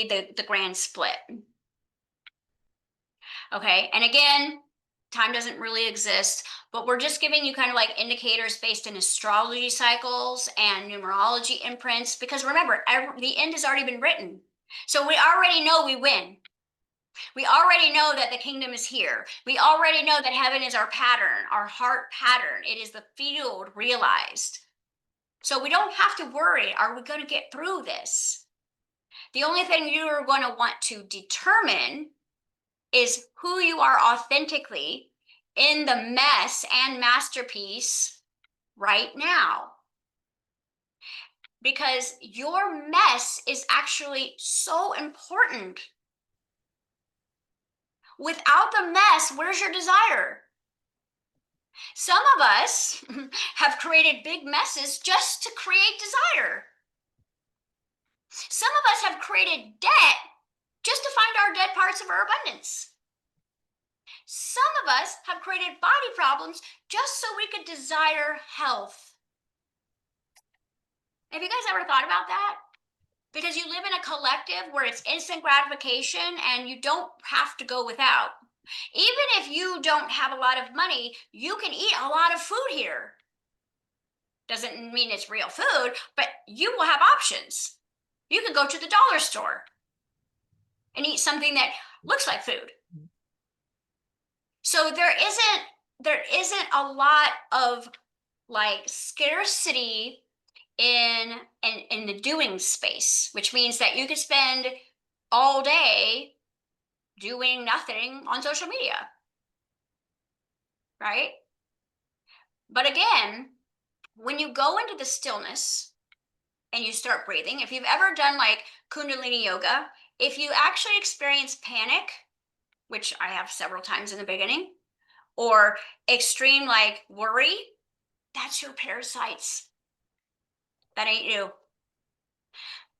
the grand split. Okay, and again, time doesn't really exist, but we're just giving you kind of like indicators based in astrology cycles and numerology imprints, because remember, the end has already been written, so we already know we win. We already know that the kingdom is here. We already know that heaven is our pattern, our heart pattern. It is the field realized. So we don't have to worry, are we going to get through this? The only thing you're going to want to determine is who you are authentically in the mess and masterpiece right now. Because your mess is actually so important. Without the mess, where's your desire? Some of us have created big messes just to create desire. Some of us have created debt just to find our dead parts of our abundance. Some of us have created body problems just so we could desire health. Have you guys ever thought about that? Because you live in a collective where it's instant gratification and you don't have to go without. Even if you don't have a lot of money, you can eat a lot of food here. Doesn't mean it's real food, but you will have options. You could go to the dollar store and eat something that looks like food. So there isn't a lot of like scarcity in the doing space, which means that you could spend all day doing nothing on social media, right? But again, when you go into the stillness and you start breathing, if you've ever done like Kundalini yoga, if you actually experience panic, which I have several times in the beginning, or extreme like worry, that's your parasites. That ain't you.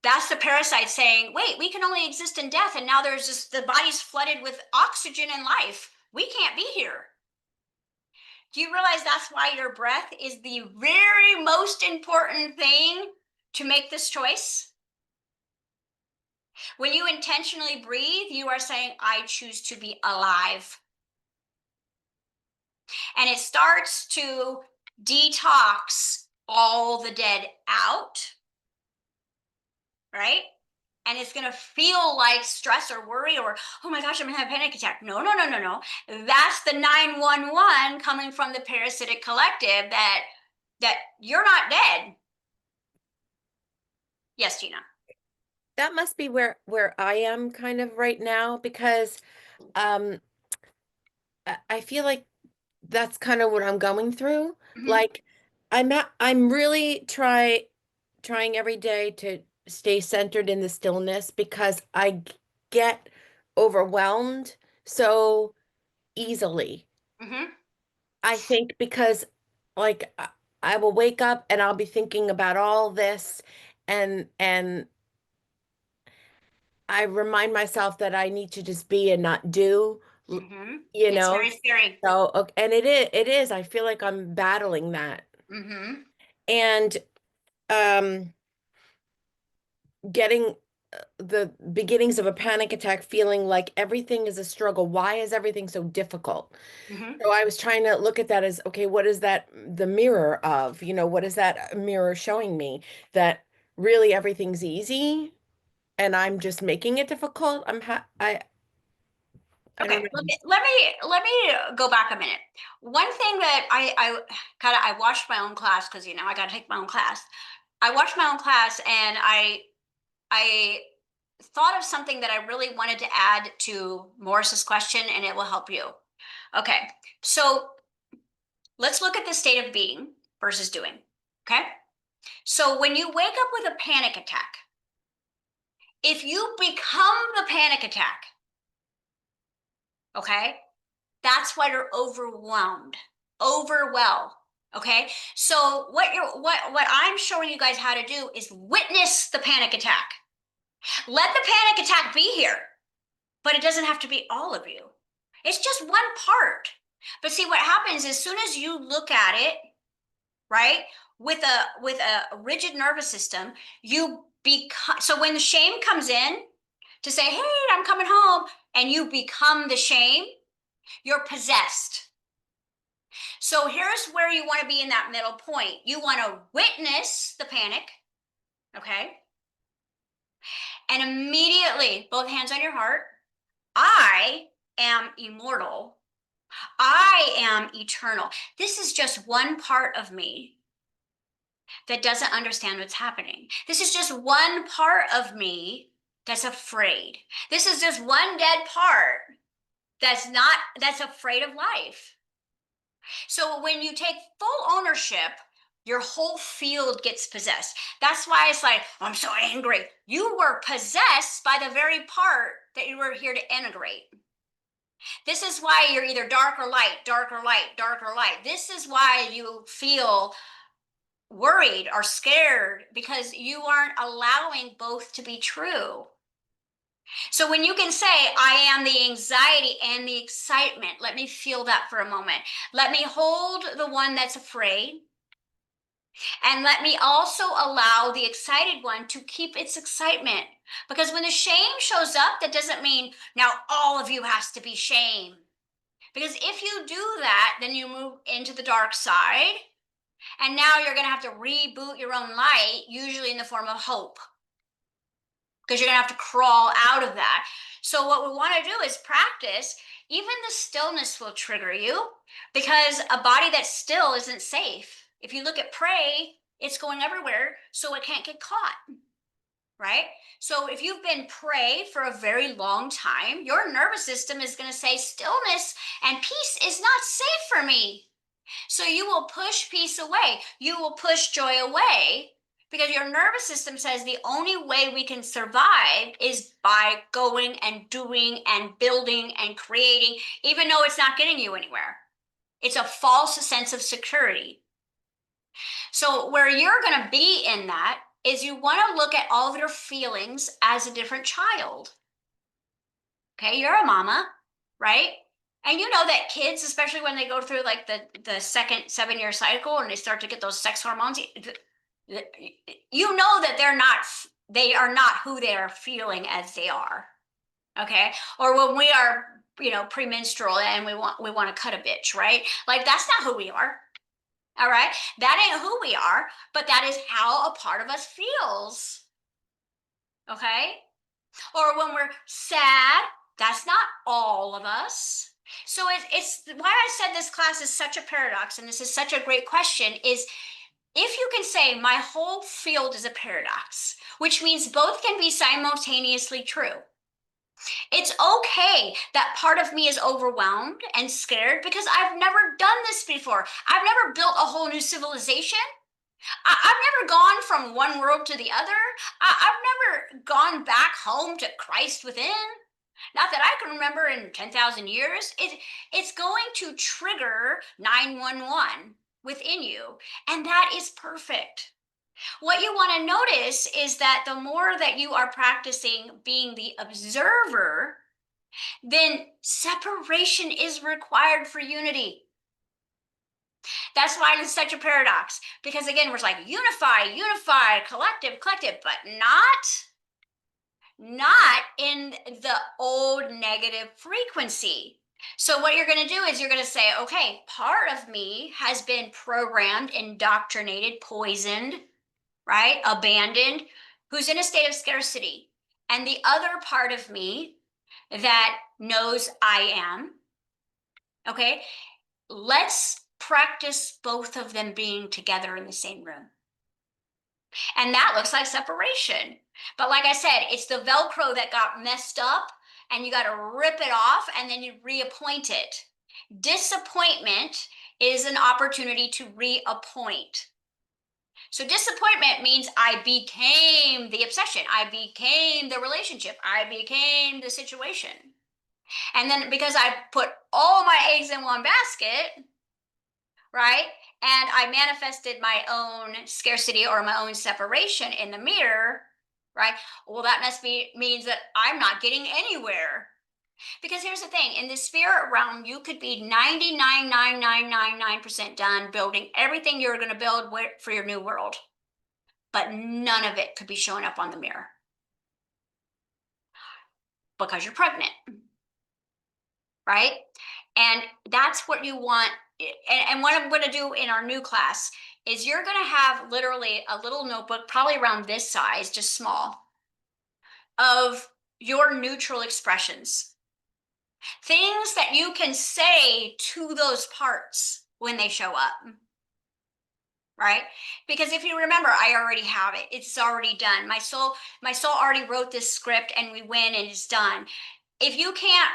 That's the parasite saying, wait, we can only exist in death, and now there's just the body's flooded with oxygen and life. We can't be here. Do you realize that's why your breath is the very most important thing to make this choice? When you intentionally breathe, you are saying, I choose to be alive. And it starts to detox all the dead out, right? And it's going to feel like stress or worry or, oh my gosh, I'm going to have a panic attack. No. That's the 911 coming from the parasitic collective that you're not dead. Yes, Gina. That must be where I am kind of right now, because I feel like that's kind of what I'm going through. Mm-hmm. Like I'm really trying every day to stay centered in the stillness, because get overwhelmed so easily. Mm-hmm. I think because like I will wake up and I'll be thinking about all this, and I remind myself that I need to just be and not do, Mm-hmm. you It's know. very scary. So, okay, and it is. I feel like I'm battling that. Mm-hmm. And um getting the beginnings of a panic attack, feeling like everything is a struggle. Why is everything so difficult? Mm-hmm. So I was trying to look at that as, okay, what is that the mirror of? What is that mirror showing me? That really everything's easy and I'm just making it difficult. I don't Okay, know. let me go back a minute. One thing that I watched my own class because I got to take my own class. I watched my own class and I thought of something that I really wanted to add to Morris's question, and it will help you. Okay, so let's look at the state of being versus doing. Okay, so when you wake up with a panic attack, if you become the panic attack, okay, that's why you're overwhelmed. Okay, so what I'm showing you guys how to do is witness the panic attack. Let the panic attack be here, but it doesn't have to be all of you. It's just one part. But see, what happens as soon as you look at it, right, with a rigid nervous system, you become. So when the shame comes in to say, "Hey, I'm coming home," and you become the shame, you're possessed. So here's where you want to be in that middle point. You want to witness the panic, okay? And immediately, both hands on your heart, I am immortal. I am eternal. This is just one part of me that doesn't understand what's happening. This is just one part of me that's afraid. This is just one dead part that's afraid of life. So when you take full ownership, your whole field gets possessed. That's why it's like, I'm so angry. You were possessed by the very part that you were here to integrate. This is why you're either dark or light, dark or light, dark or light. This is why you feel worried or scared, because you aren't allowing both to be true. So when you can say, I am the anxiety and the excitement, let me feel that for a moment. Let me hold the one that's afraid. And let me also allow the excited one to keep its excitement. Because when the shame shows up, that doesn't mean now all of you has to be shame. Because if you do that, then you move into the dark side. And now you're going to have to reboot your own light, usually in the form of hope, because you're going to have to crawl out of that. So what we want to do is practice. Even the stillness will trigger you, because a body that's still isn't safe. If you look at prey, it's going everywhere, so it can't get caught, right? So if you've been prey for a very long time, your nervous system is going to say stillness and peace is not safe for me. So you will push peace away. You will push joy away, because your nervous system says the only way we can survive is by going and doing and building and creating, even though it's not getting you anywhere. It's a false sense of security. So where you're going to be in that is you want to look at all of your feelings as a different child. Okay, you're a mama, right? And you know that kids, especially when they go through like the second 7-year cycle and they start to get those sex hormones, you know that they are not who they are feeling as they are. Okay. Or when we are, premenstrual and we want to cut a bitch, right? Like that's not who we are. All right. That ain't who we are, but that is how a part of us feels. Okay. Or when we're sad, that's not all of us. So it's why I said this class is such a paradox, and this is such a great question, is if you can say my whole field is a paradox, which means both can be simultaneously true. It's okay that part of me is overwhelmed and scared because I've never done this before. I've never built a whole new civilization. I've never gone from one world to the other. I've never gone back home to Christ within. Not that I can remember in 10,000 years. It's going to trigger 911 within you, and that is perfect. What you want to notice is that the more that you are practicing being the observer, then separation is required for unity. That's why it's such a paradox, because again, we're like unify, collective, but not in the old negative frequency. So what you're going to do is you're going to say, okay, part of me has been programmed, indoctrinated, poisoned, right? Abandoned, who's in a state of scarcity. And the other part of me that knows I am, okay? Let's practice both of them being together in the same room. And that looks like separation. But like I said, it's the Velcro that got messed up, and you got to rip it off and then you reappoint it. Disappointment is an opportunity to reappoint. So disappointment means I became the obsession, I became the relationship, I became the situation. And then because I put all my eggs in one basket, right? And I manifested my own scarcity or my own separation in the mirror, right? Well, that means that I'm not getting anywhere. Because here's the thing, in the spirit realm, you could be 99.9999% done building everything you're going to build for your new world, but none of it could be showing up on the mirror because you're pregnant, right? And that's what you want. And what I'm going to do in our new class is you're going to have literally a little notebook, probably around this size, just small, of your neutral expressions. Things that you can say to those parts when they show up. Right? Because if you remember, I already have it. It's already done. My soul already wrote this script and we win and it's done. If you can't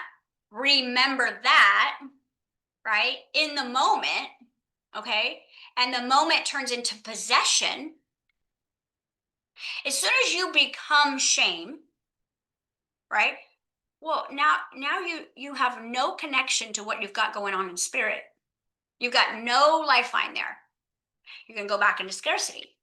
remember that, right, in the moment, okay, and the moment turns into possession, as soon as you become shame, right? Well, now you have no connection to what you've got going on in spirit. You've got no lifeline there. You're going to go back into scarcity.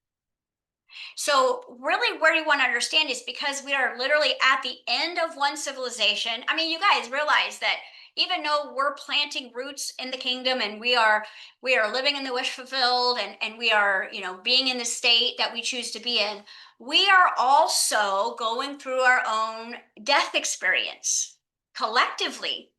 So, really, where you want to understand is because we are literally at the end of one civilization. I mean, you guys realize that even though we're planting roots in the kingdom and we are living in the wish fulfilled and we are, being in the state that we choose to be in, we are also going through our own death experience collectively.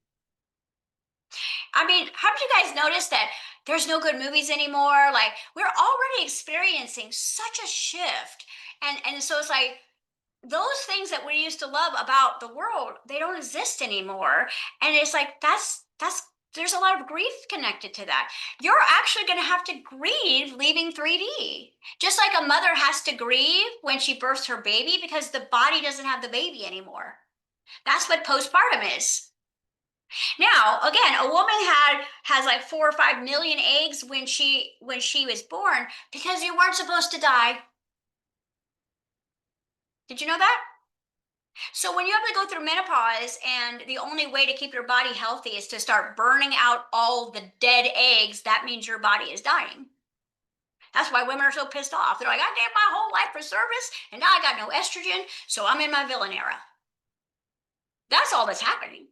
I mean, haven't you guys noticed that there's no good movies anymore? Like we're already experiencing such a shift. And so it's like those things that we used to love about the world, they don't exist anymore. And it's like that's there's a lot of grief connected to that. You're actually going to have to grieve leaving 3D. Just like a mother has to grieve when she births her baby because the body doesn't have the baby anymore. That's what postpartum is. Now, again, a woman has like 4 or 5 million eggs when she was born because you weren't supposed to die. Did you know that? So when you have to go through menopause and the only way to keep your body healthy is to start burning out all the dead eggs, that means your body is dying. That's why women are so pissed off. They're like, I gave my whole life for service and now I got no estrogen, so I'm in my villain era. That's all that's happening.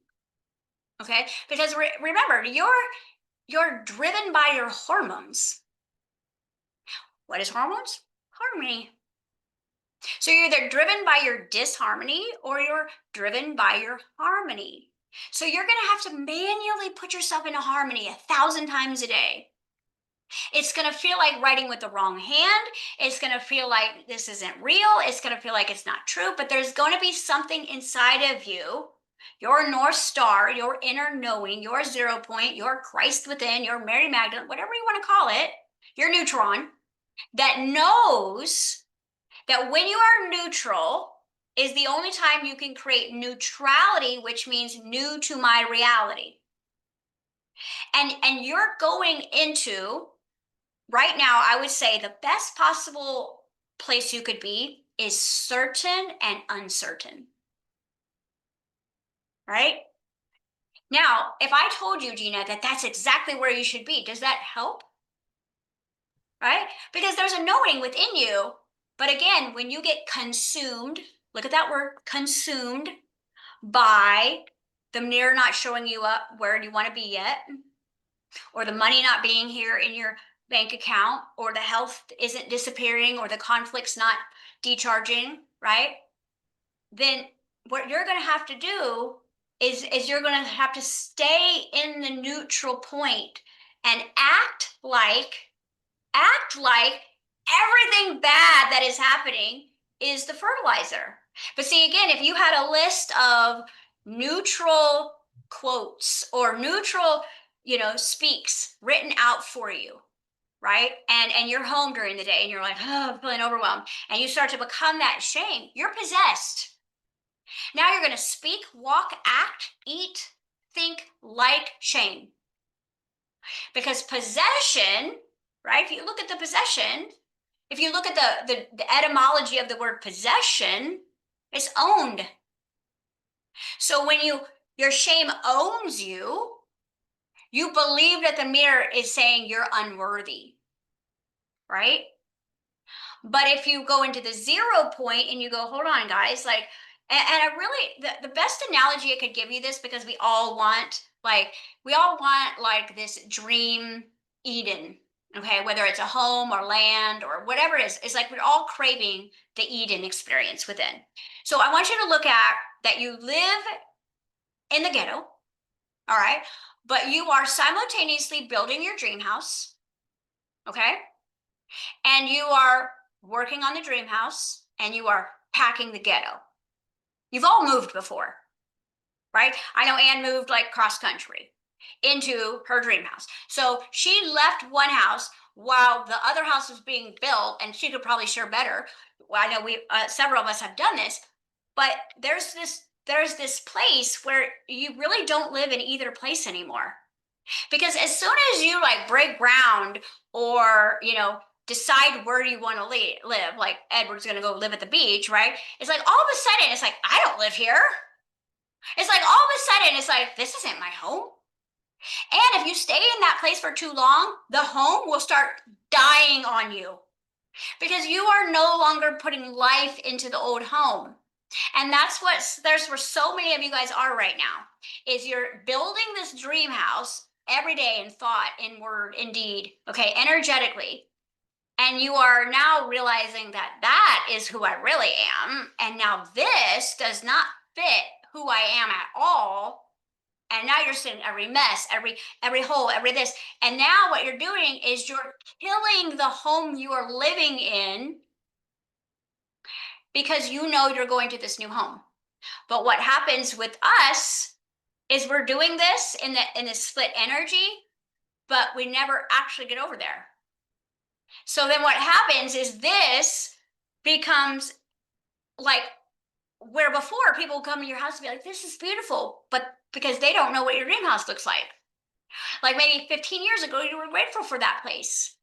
Okay? Because remember, you're driven by your hormones. What is hormones? Harmony. So you're either driven by your disharmony or you're driven by your harmony. So you're going to have to manually put yourself into harmony 1,000 times a day. It's going to feel like writing with the wrong hand. It's going to feel like this isn't real. It's going to feel like it's not true, but there's going to be something inside of you, your North Star, your inner knowing, your 0 point, your Christ within, your Mary Magdalene, whatever you want to call it, your neutron, that knows that when you are neutral is the only time you can create neutrality, which means new to my reality. And you're going into right now, I would say the best possible place you could be is certain and uncertain. Right? Now, if I told you, Gina, that that's exactly where you should be, does that help? Right? Because there's a knowing within you. But again, when you get consumed, look at that word, consumed by the mirror not showing you up where you want to be yet, or the money not being here in your bank account, or the health isn't disappearing, or the conflict's not decharging, right? Then what you're going to have to do is you're going to have to stay in the neutral point and act like everything bad that is happening is the fertilizer. But see, again, if you had a list of neutral quotes or neutral, speaks written out for you, right? And you're home during the day and you're like, oh, I'm feeling overwhelmed. And you start to become that shame, you're possessed. Now you're going to speak, walk, act, eat, think like shame. Because possession, right? If you look at the possession, if you look at the etymology of the word possession, it's owned. So when your shame owns you, you believe that the mirror is saying you're unworthy, right? But if you go into the 0 point and you go, hold on, guys, like, and I really, the best analogy I could give you this, because we all want like this dream Eden, okay? Whether it's a home or land or whatever it is, it's like we're all craving the Eden experience within. So I want you to look at that you live in the ghetto, all right? But you are simultaneously building your dream house, okay? And you are working on the dream house and you are packing the ghetto. You've all moved before. right? I know Anne moved like cross country into her dream house. So she left one house while the other house was being built, and she could probably share better. Well, I know we several of us have done this, but there's this place where you really don't live in either place anymore. Because as soon as you like break ground or, decide where you want to live, like Edward's going to go live at the beach, right? It's like all of a sudden, it's like, I don't live here. It's like all of a sudden, it's like, this isn't my home. And if you stay in that place for too long, the home will start dying on you because you are no longer putting life into the old home. And there's where so many of you guys are right now is you're building this dream house every day in thought, in word, in deed, okay, energetically. And you are now realizing that that is who I really am. And now this does not fit who I am at all. And now you're seeing every mess, every hole, every this. And now what you're doing is you're killing the home you are living in because you know you're going to this new home. But what happens with us is we're doing this in this split energy, but we never actually get over there. So then what happens is this becomes like where before people come to your house and be like, this is beautiful, but because they don't know what your dream house looks like. Like maybe 15 years ago, you were grateful for that place.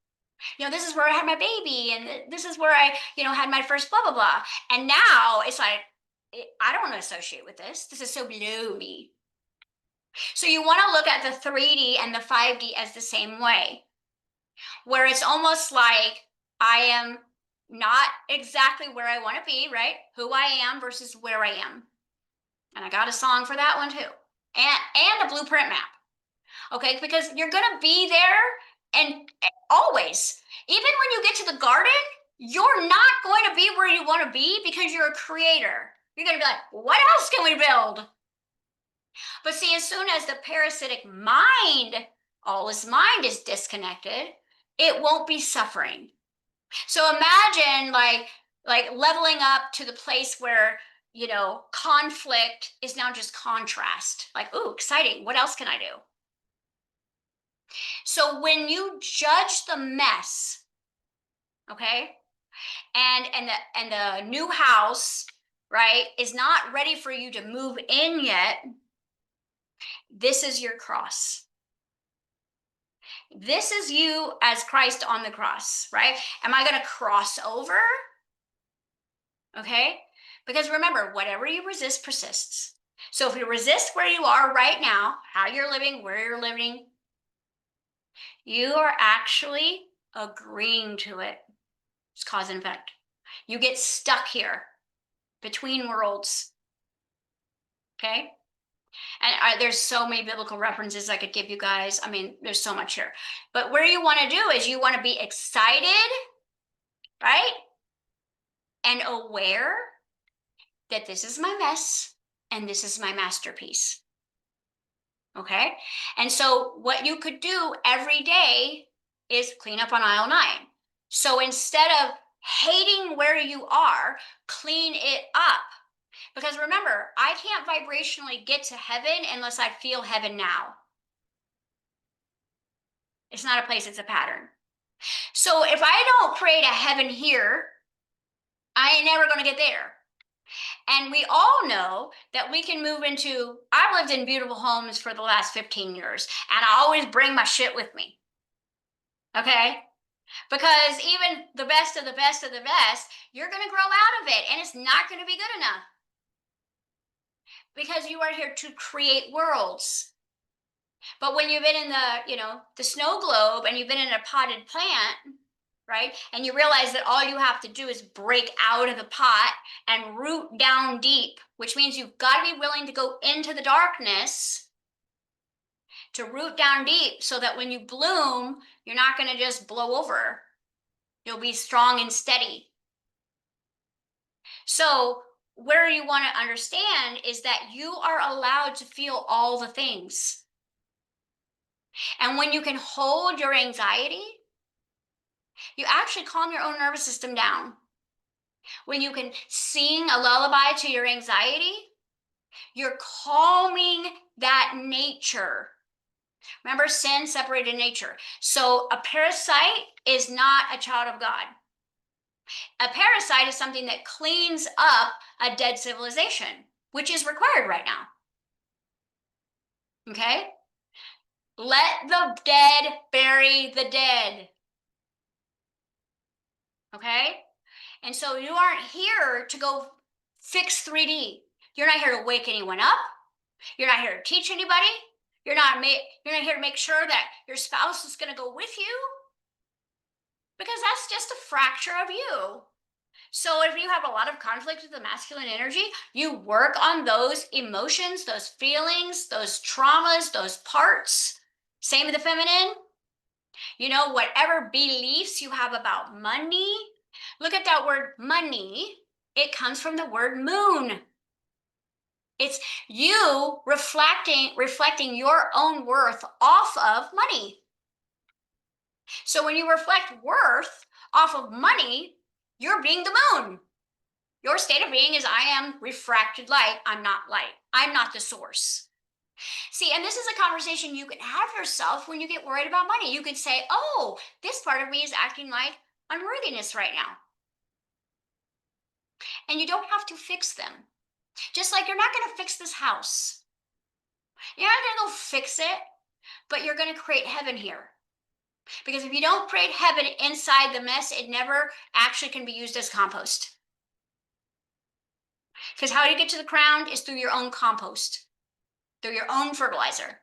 This is where I had my baby, and this is where I, had my first blah, blah, blah. And now it's like, I don't want to associate with this. This is so below me. So you want to look at the 3D and the 5D as the same way, where it's almost like I am not exactly where I want to be, right? Who I am versus where I am. And I got a song for that one too. And a blueprint map. Okay, because you're gonna be there and always. Even when you get to the garden, you're not going to be where you want to be because you're a creator. You're gonna be like, what else can we build? But see, as soon as the parasitic mind, all his mind is disconnected, it won't be suffering. So imagine like leveling up to the place where conflict is now just contrast. Like, ooh, exciting. What else can I do? So when you judge the mess, okay, and the new house, right, is not ready for you to move in yet, this is your cross. This is you as Christ on the cross, right? Am I going to cross over? Okay? Because remember, whatever you resist persists. So if you resist where you are right now, how you're living, where you're living, you are actually agreeing to it. It's cause and effect. You get stuck here between worlds. Okay? And there's so many biblical references I could give you guys. I mean, there's so much here. But where you want to do is you want to be excited, right? And aware that this is my mess and this is my masterpiece. Okay? And so what you could do every day is clean up on aisle 9. So instead of hating where you are, clean it up. Because remember, I can't vibrationally get to heaven unless I feel heaven now. It's not a place, it's a pattern. So if I don't create a heaven here, I ain't never going to get there. And we all know that we can move into, I've lived in beautiful homes for the last 15 years, and I always bring my shit with me. Okay? Because even the best of the best of the best, you're going to grow out of it, and it's not going to be good enough. Because you are here to create worlds. But when you've been in the snow globe and you've been in a potted plant, right? And you realize that all you have to do is break out of the pot and root down deep, which means you've got to be willing to go into the darkness to root down deep so that when you bloom, you're not going to just blow over. You'll be strong and steady. So where you want to understand is that you are allowed to feel all the things. And when you can hold your anxiety, you actually calm your own nervous system down. When you can sing a lullaby to your anxiety, You're calming that nature. Remember, sin separated nature. So a parasite is not a child of God. A parasite is something that cleans up a dead civilization, which is required right now. Okay? Let the dead bury the dead. Okay? And so you aren't here to go fix 3D. You're not here to wake anyone up. You're not here to teach anybody. You're not here to make sure that your spouse is going to go with you, because that's just a fracture of you. So if you have a lot of conflict with the masculine energy, you work on those emotions, those feelings, those traumas, those parts. Same with the feminine. You know, whatever beliefs you have about money, look at that word money. It comes from the word moon. It's you reflecting your own worth off of money. So when you reflect worth off of money, you're being the moon. Your state of being is, I am refracted light. I'm not light. I'm not the source. See, and this is a conversation you can have yourself when you get worried about money. You could say, oh, this part of me is acting like unworthiness right now. And you don't have to fix them. Just like you're not going to fix this house. You're not going to go fix it, but you're going to create heaven here. Because if you don't create heaven inside the mess, it never actually can be used as compost. Because how you get to the ground is through your own compost, through your own fertilizer,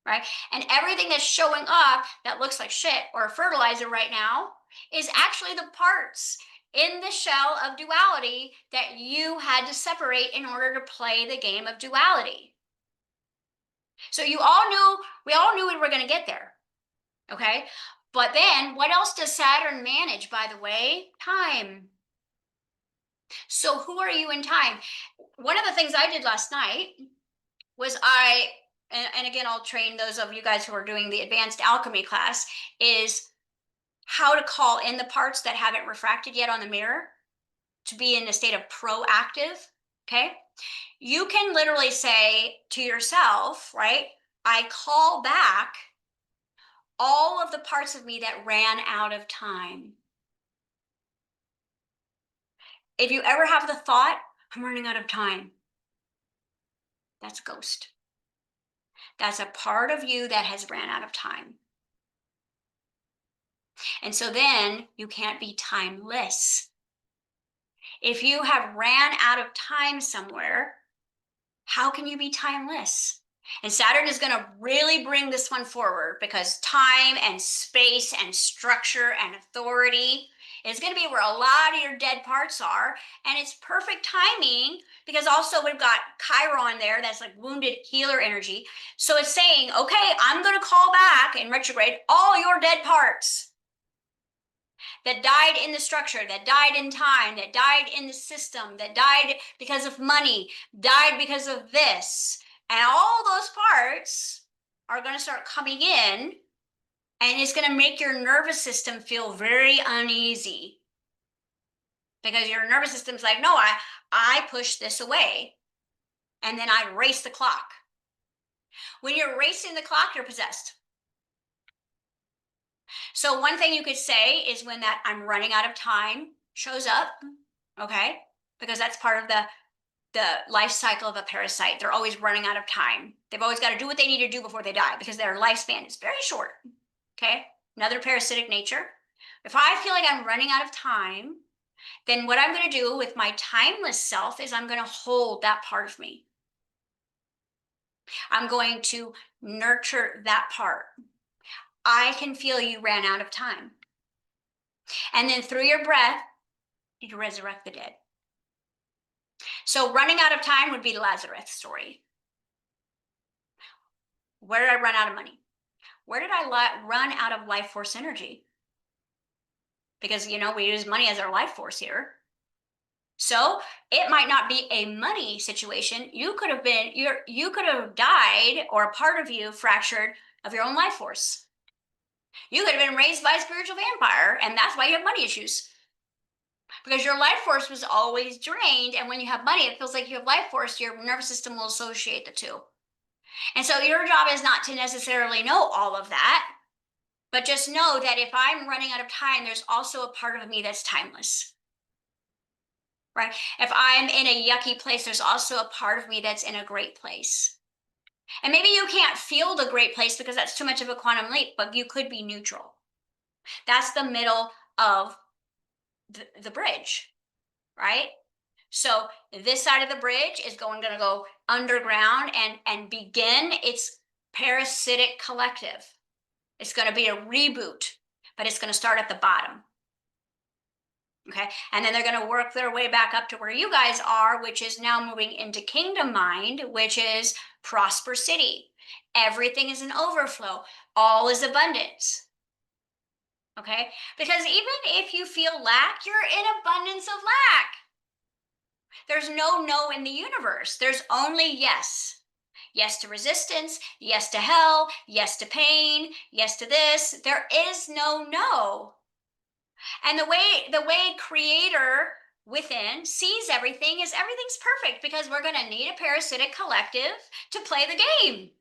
right? And everything that's showing up that looks like shit or a fertilizer right now is actually the parts in the shell of duality that you had to separate in order to play the game of duality. So we all knew we were going to get there, okay? But then what else does Saturn manage, by the way? Time. So who are you in time? One of the things I did last night was and again, I'll train those of you guys who are doing the advanced alchemy class, is how to call in the parts that haven't refracted yet on the mirror to be in a state of proactive, okay? You can literally say to yourself, right? I call back all of the parts of me that ran out of time. If you ever have the thought, I'm running out of time, that's a ghost. That's a part of you that has ran out of time. And so then you can't be timeless. If you have ran out of time somewhere, how can you be timeless? And Saturn is going to really bring this one forward, because time and space and structure and authority is going to be where a lot of your dead parts are. And it's perfect timing, because also we've got Chiron there, that's like wounded healer energy. So it's saying, okay, I'm going to call back in retrograde all your dead parts that died in the structure, that died in time, that died in the system, that died because of money, died because of this. And all those parts are going to start coming in, and it's going to make your nervous system feel very uneasy, because your nervous system's like, no, I push this away, and then I race the clock. When you're racing the clock, you're possessed. So one thing you could say is, when that I'm running out of time shows up, okay, because that's part of the life cycle of a parasite. They're always running out of time. They've always got to do what they need to do before they die, because their lifespan is very short, okay? Another parasitic nature. If I feel like I'm running out of time, then what I'm going to do with my timeless self is I'm going to hold that part of me. I'm going to nurture that part. I can feel you ran out of time. And then through your breath, you resurrect the dead. So running out of time would be the Lazarus story. Where did I run out of money? Where did I run out of life force energy? Because, we use money as our life force here. So it might not be a money situation. You could have died, or a part of you fractured of your own life force. You could have been raised by a spiritual vampire, and that's why you have money issues. because your life force was always drained. And when you have money, it feels like you have life force. Your nervous system will associate the two. And so your job is not to necessarily know all of that, but just know that if I'm running out of time, there's also a part of me that's timeless. Right? If I'm in a yucky place, there's also a part of me that's in a great place. And maybe you can't feel the great place because that's too much of a quantum leap, but you could be neutral. That's the middle of the bridge, right? So this side of the bridge is going to go underground and begin its parasitic collective. It's going to be a reboot, but it's going to start at the bottom. Okay. And then they're going to work their way back up to where you guys are, which is now moving into kingdom mind, which is prosper city. Everything is an overflow. All is abundance. Okay. Because even if you feel lack, you're in abundance of lack. There's no in the universe. There's only yes. Yes to resistance, yes to hell, yes to pain, yes to this. There is no. And the way creator within sees everything is everything's perfect because we're going to need a parasitic collective to play the game.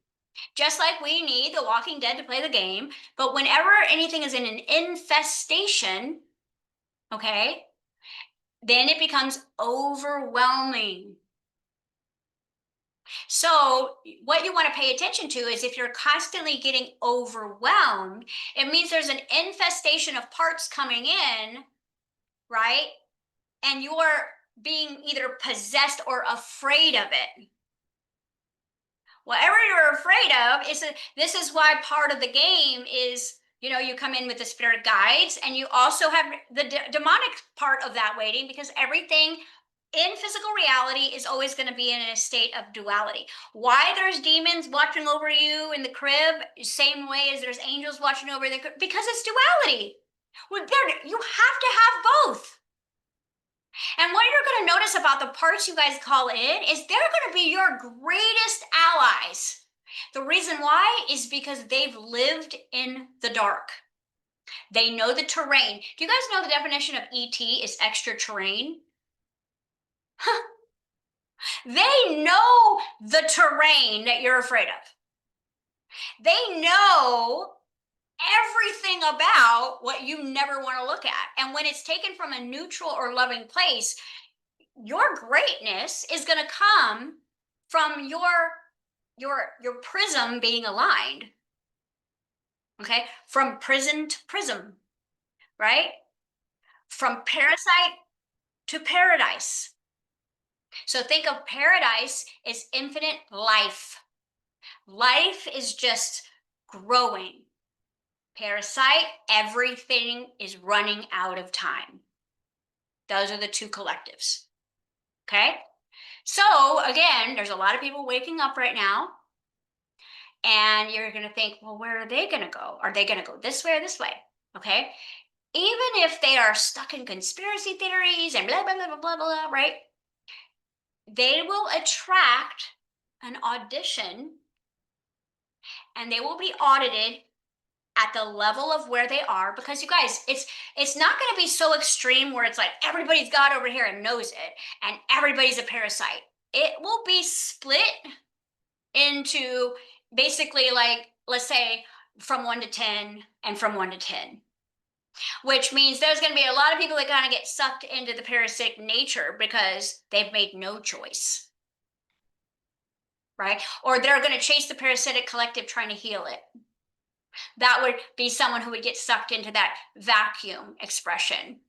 Just like we need the Walking Dead to play the game, but whenever anything is in an infestation, okay, then it becomes overwhelming. So what you want to pay attention to is if you're constantly getting overwhelmed, it means there's an infestation of parts coming in, right? And you're being either possessed or afraid of it. Whatever you're afraid of this is why part of the game is, you come in with the spirit guides, and you also have the demonic part of that waiting, because everything in physical reality is always going to be in a state of duality. Why there's demons watching over you in the crib, same way as there's angels watching over the crib, because it's duality. Well, you have to have both. And what you're going to notice about the parts you guys call in is they're going to be your greatest allies. The reason why is because they've lived in the dark. They know the terrain. Do you guys know the definition of ET is extra terrain? They know the terrain that you're afraid of. They know everything about what you never want to look at. And when it's taken from a neutral or loving place, your greatness is going to come from your prism being aligned. Okay? From prison to prism, right? From parasite to paradise. So think of paradise as infinite life. Life is just growing. Parasite, everything is running out of time. Those are the two collectives. Okay? So again, there's a lot of people waking up right now, and you're going to think, well, where are they going to go? Are they going to go this way or this way? Okay? Even if they are stuck in conspiracy theories and blah, blah, blah, blah, blah, blah, right? They will attract an audition, and they will be audited at the level of where they are, because you guys, it's not going to be so extreme where it's like everybody's God over here and knows it and everybody's a parasite. It will be split into basically, like, let's say from 1 to 10 and from 1 to 10, which means there's going to be a lot of people that kind of get sucked into the parasitic nature because they've made no choice, right? Or they're going to chase the parasitic collective trying to heal it. That would be someone who would get sucked into that vacuum expression.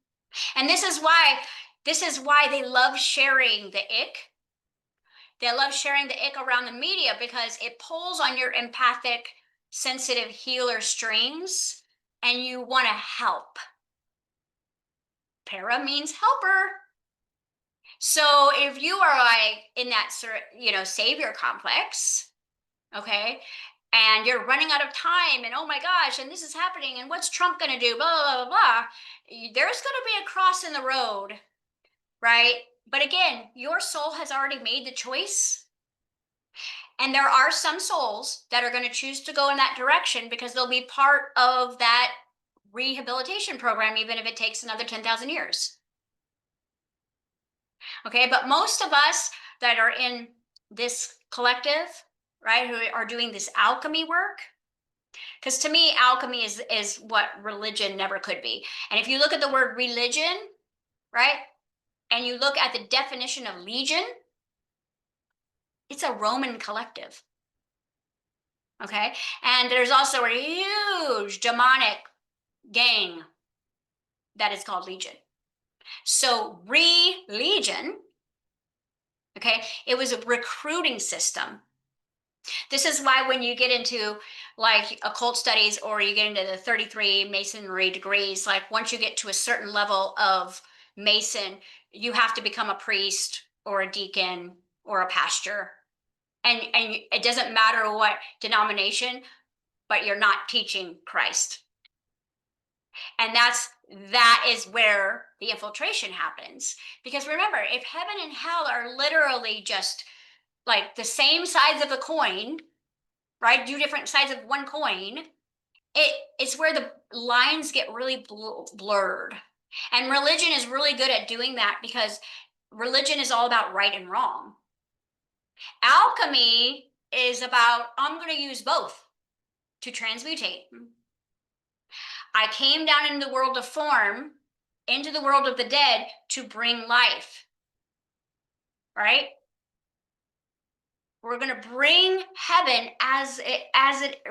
And this is why they love sharing the ick. They love sharing the ick around the media because it pulls on your empathic, sensitive healer strings, and you want to help. Para means helper. So if you are like in that savior complex, okay, and you're running out of time, and oh my gosh, and this is happening, and what's Trump going to do, blah, blah, blah, blah, there's going to be a cross in the road, right? But again, your soul has already made the choice. And there are some souls that are going to choose to go in that direction because they'll be part of that rehabilitation program, even if it takes another 10,000 years. Okay, but most of us that are in this collective, right, who are doing this alchemy work, because to me, alchemy is what religion never could be. And if you look at the word religion, right, and you look at the definition of legion, it's a Roman collective. Okay, and there's also a huge demonic gang that is called legion. So religion, okay, it was a recruiting system. This is why when you get into like occult studies or you get into the 33 masonry degrees, like once you get to a certain level of mason, you have to become a priest or a deacon or a pastor. And it doesn't matter what denomination, but you're not teaching Christ. And that is where the infiltration happens. Because remember, if heaven and hell are literally just like the same sides of a coin, right? Two different sides of one coin. It's where the lines get really blurred. And religion is really good at doing that because religion is all about right and wrong. Alchemy is about, I'm going to use both to transmutate. I came down into the world of form, into the world of the dead to bring life, right? We're going to bring heaven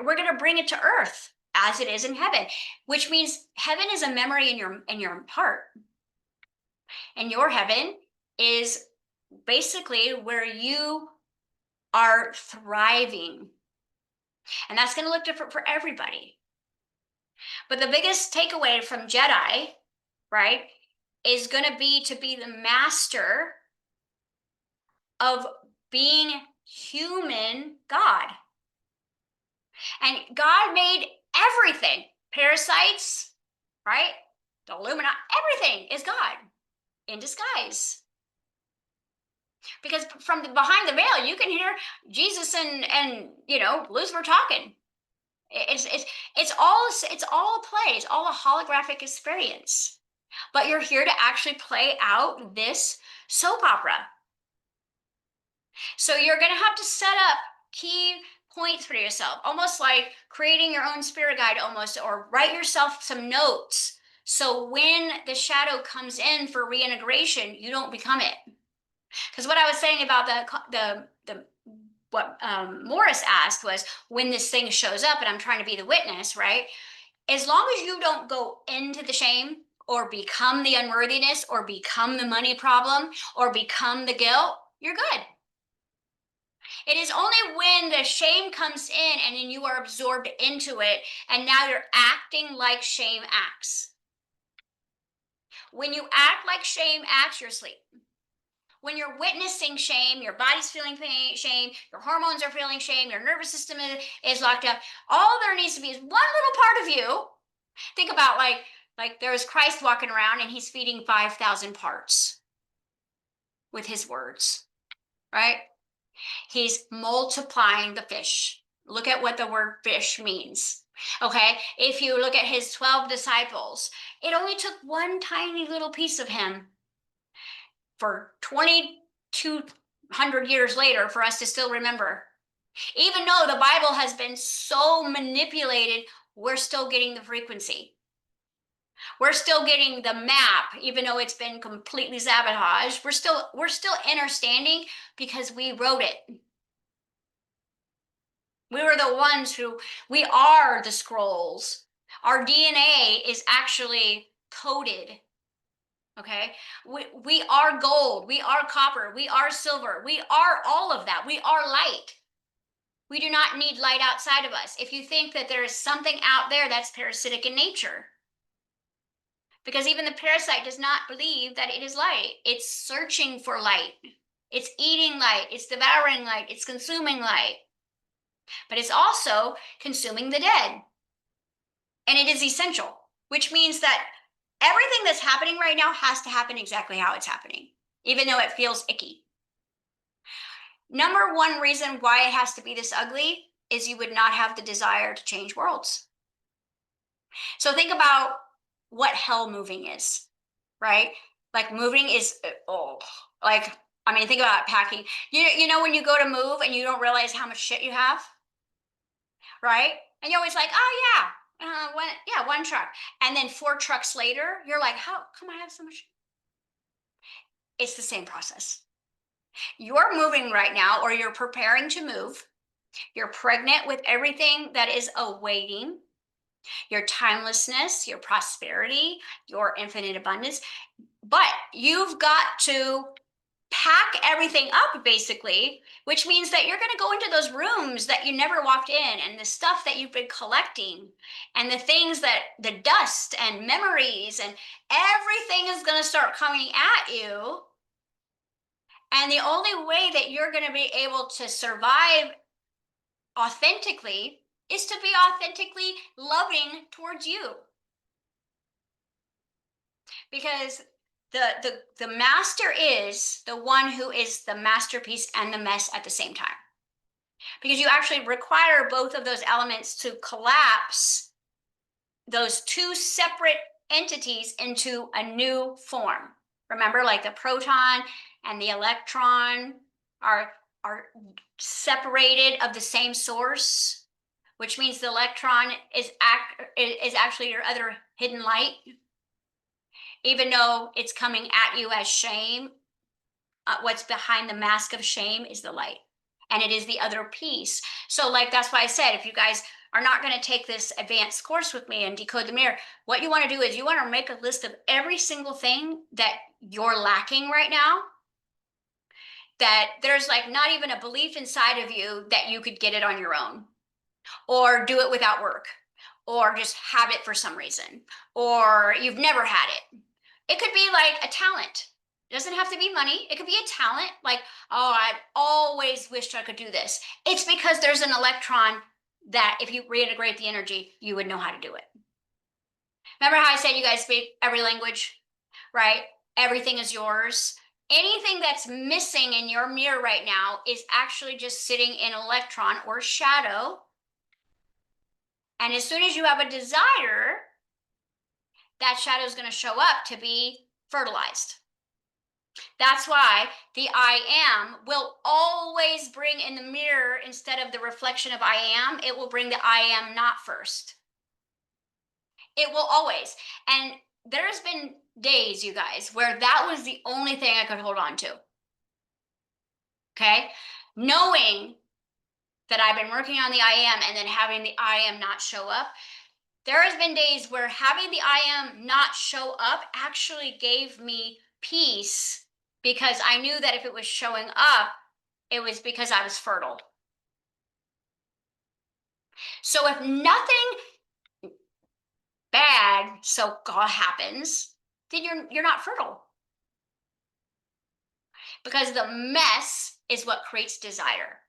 we're going to bring it to earth as it is in heaven, which means heaven is a memory in your heart. And your heaven is basically where you are thriving. And that's going to look different for everybody. But the biggest takeaway from Jedi, right, is going to be the master of being human God. And God made everything. Parasites, right? The LUNAR, everything is God in disguise. Because from behind the veil, you can hear Jesus and Lucifer talking. It's all a play. It's all a holographic experience. But you're here to actually play out this soap opera. So you're going to have to set up key points for yourself, almost like creating your own spirit guide almost, or write yourself some notes. So when the shadow comes in for reintegration, you don't become it. Because what I was saying about the what Morris asked was when this thing shows up and I'm trying to be the witness, right? As long as you don't go into the shame or become the unworthiness or become the money problem or become the guilt, you're good. It is only when the shame comes in and then you are absorbed into it and now you're acting like shame acts. When you act like shame acts, you're asleep. When you're witnessing shame, your body's feeling pain, shame, your hormones are feeling shame, your nervous system is locked up. All there needs to be is one little part of you. Think about like there was Christ walking around and he's feeding 5,000 parts with his words, right? He's multiplying the fish. Look at what the word fish means. Okay, if you look at his 12 disciples, it only took one tiny little piece of him for 2,200 years later for us to still remember. Even though the Bible has been so manipulated, we're still getting the frequency. We're still getting the map, even though it's been completely sabotaged. We're still understanding because we wrote it. We were the ones we are the scrolls. Our DNA is actually coded. Okay. We are gold. We are copper. We are silver. We are all of that. We are light. We do not need light outside of us. If you think that there is something out there, that's parasitic in nature. Because even the parasite does not believe that it is light. It's searching for light. It's eating light. It's devouring light. It's consuming light. But it's also consuming the dead. And it is essential, which means that everything that's happening right now has to happen exactly how it's happening, even though it feels icky. Number one reason why it has to be this ugly is you would not have the desire to change worlds. So think about what hell moving is, right? Like moving is, oh, Like, I mean, think about packing. You know when you go to move and you don't realize how much shit you have, right? And you're always like, oh yeah, one truck. And then 4 trucks later, you're like, how come I have so much? It's the same process. You're moving right now, or you're preparing to move. You're pregnant with everything that is awaiting your timelessness, your prosperity, your infinite abundance. But you've got to pack everything up basically, which means that you're going to go into those rooms that you never walked in, and the stuff that you've been collecting, and the things that the dust and memories and everything is going to start coming at you. And the only way that you're going to be able to survive authentically is to be authentically loving towards you. Because the master is the one who is the masterpiece and the mess at the same time. Because you actually require both of those elements to collapse those two separate entities into a new form. Remember, like the proton and the electron are separated of the same source, which means the electron is actually your other hidden light. Even though it's coming at you as shame, what's behind the mask of shame is the light, and it is the other piece. So like, that's why I said, if you guys are not going to take this advanced course with me and decode the mirror, what you want to do is you want to make a list of every single thing that you're lacking right now, that there's like not even a belief inside of you that you could get it on your own, or do it without work, or just have it for some reason, or you've never had it. It could be like a talent. It doesn't have to be money. It could be a talent. Like, oh, I've always wished I could do this. It's because there's an electron that if you reintegrate the energy, you would know how to do it. Remember how I said you guys speak every language, right? Everything is yours. Anything that's missing in your mirror right now is actually just sitting in electron or shadow. And as soon as you have a desire, that shadow is going to show up to be fertilized. That's why the I am will always bring in the mirror, instead of the reflection of I am, it will bring the I am not first. It will always. And there's been days, you guys, where that was the only thing I could hold on to. Okay? Knowing that I've been working on the I am and then having the I am not show up, there has been days where having the I am not show up actually gave me peace, because I knew that if it was showing up, it was because I was fertile. So if nothing bad so-called happens, then you're not fertile. Because the mess is what creates desire.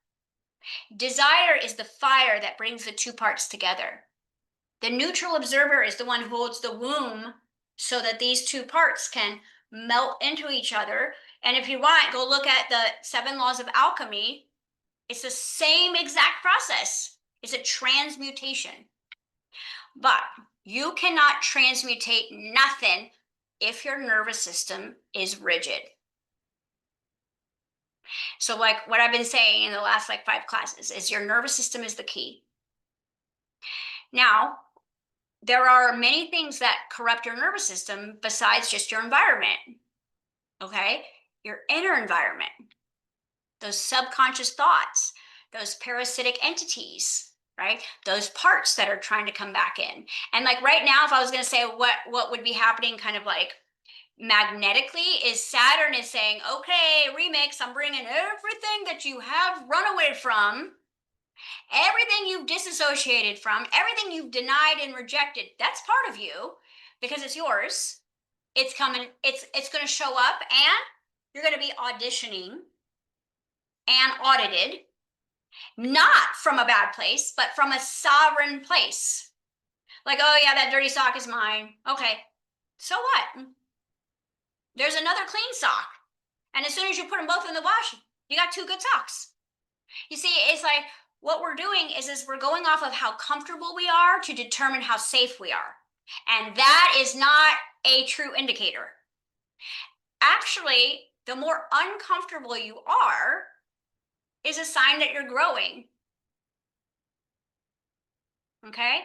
Desire is the fire that brings the two parts together. The neutral observer is the one who holds the womb so that these two parts can melt into each other. And if you want, go look at the 7 laws of alchemy. It's the same exact process. It's a transmutation. But you cannot transmutate nothing if your nervous system is rigid. So like what I've been saying in the last like 5 classes is your nervous system is the key. Now, there are many things that corrupt your nervous system besides just your environment. Okay? Your inner environment, those subconscious thoughts, those parasitic entities, right? Those parts that are trying to come back in. And like right now, if I was going to say what would be happening kind of like magnetically, is Saturn is saying, okay, remix, I'm bringing everything that you have run away from, everything you've disassociated from, everything you've denied and rejected, that's part of you because it's yours. It's coming, it's going to show up, and you're going to be auditioning and audited, not from a bad place, but from a sovereign place. Like, oh yeah, that dirty sock is mine. Okay, so what? There's another clean sock. And as soon as you put them both in the wash, you got 2 good socks. You see, it's like what we're doing is we're going off of how comfortable we are to determine how safe we are. And that is not a true indicator. Actually, the more uncomfortable you are is a sign that you're growing. Okay?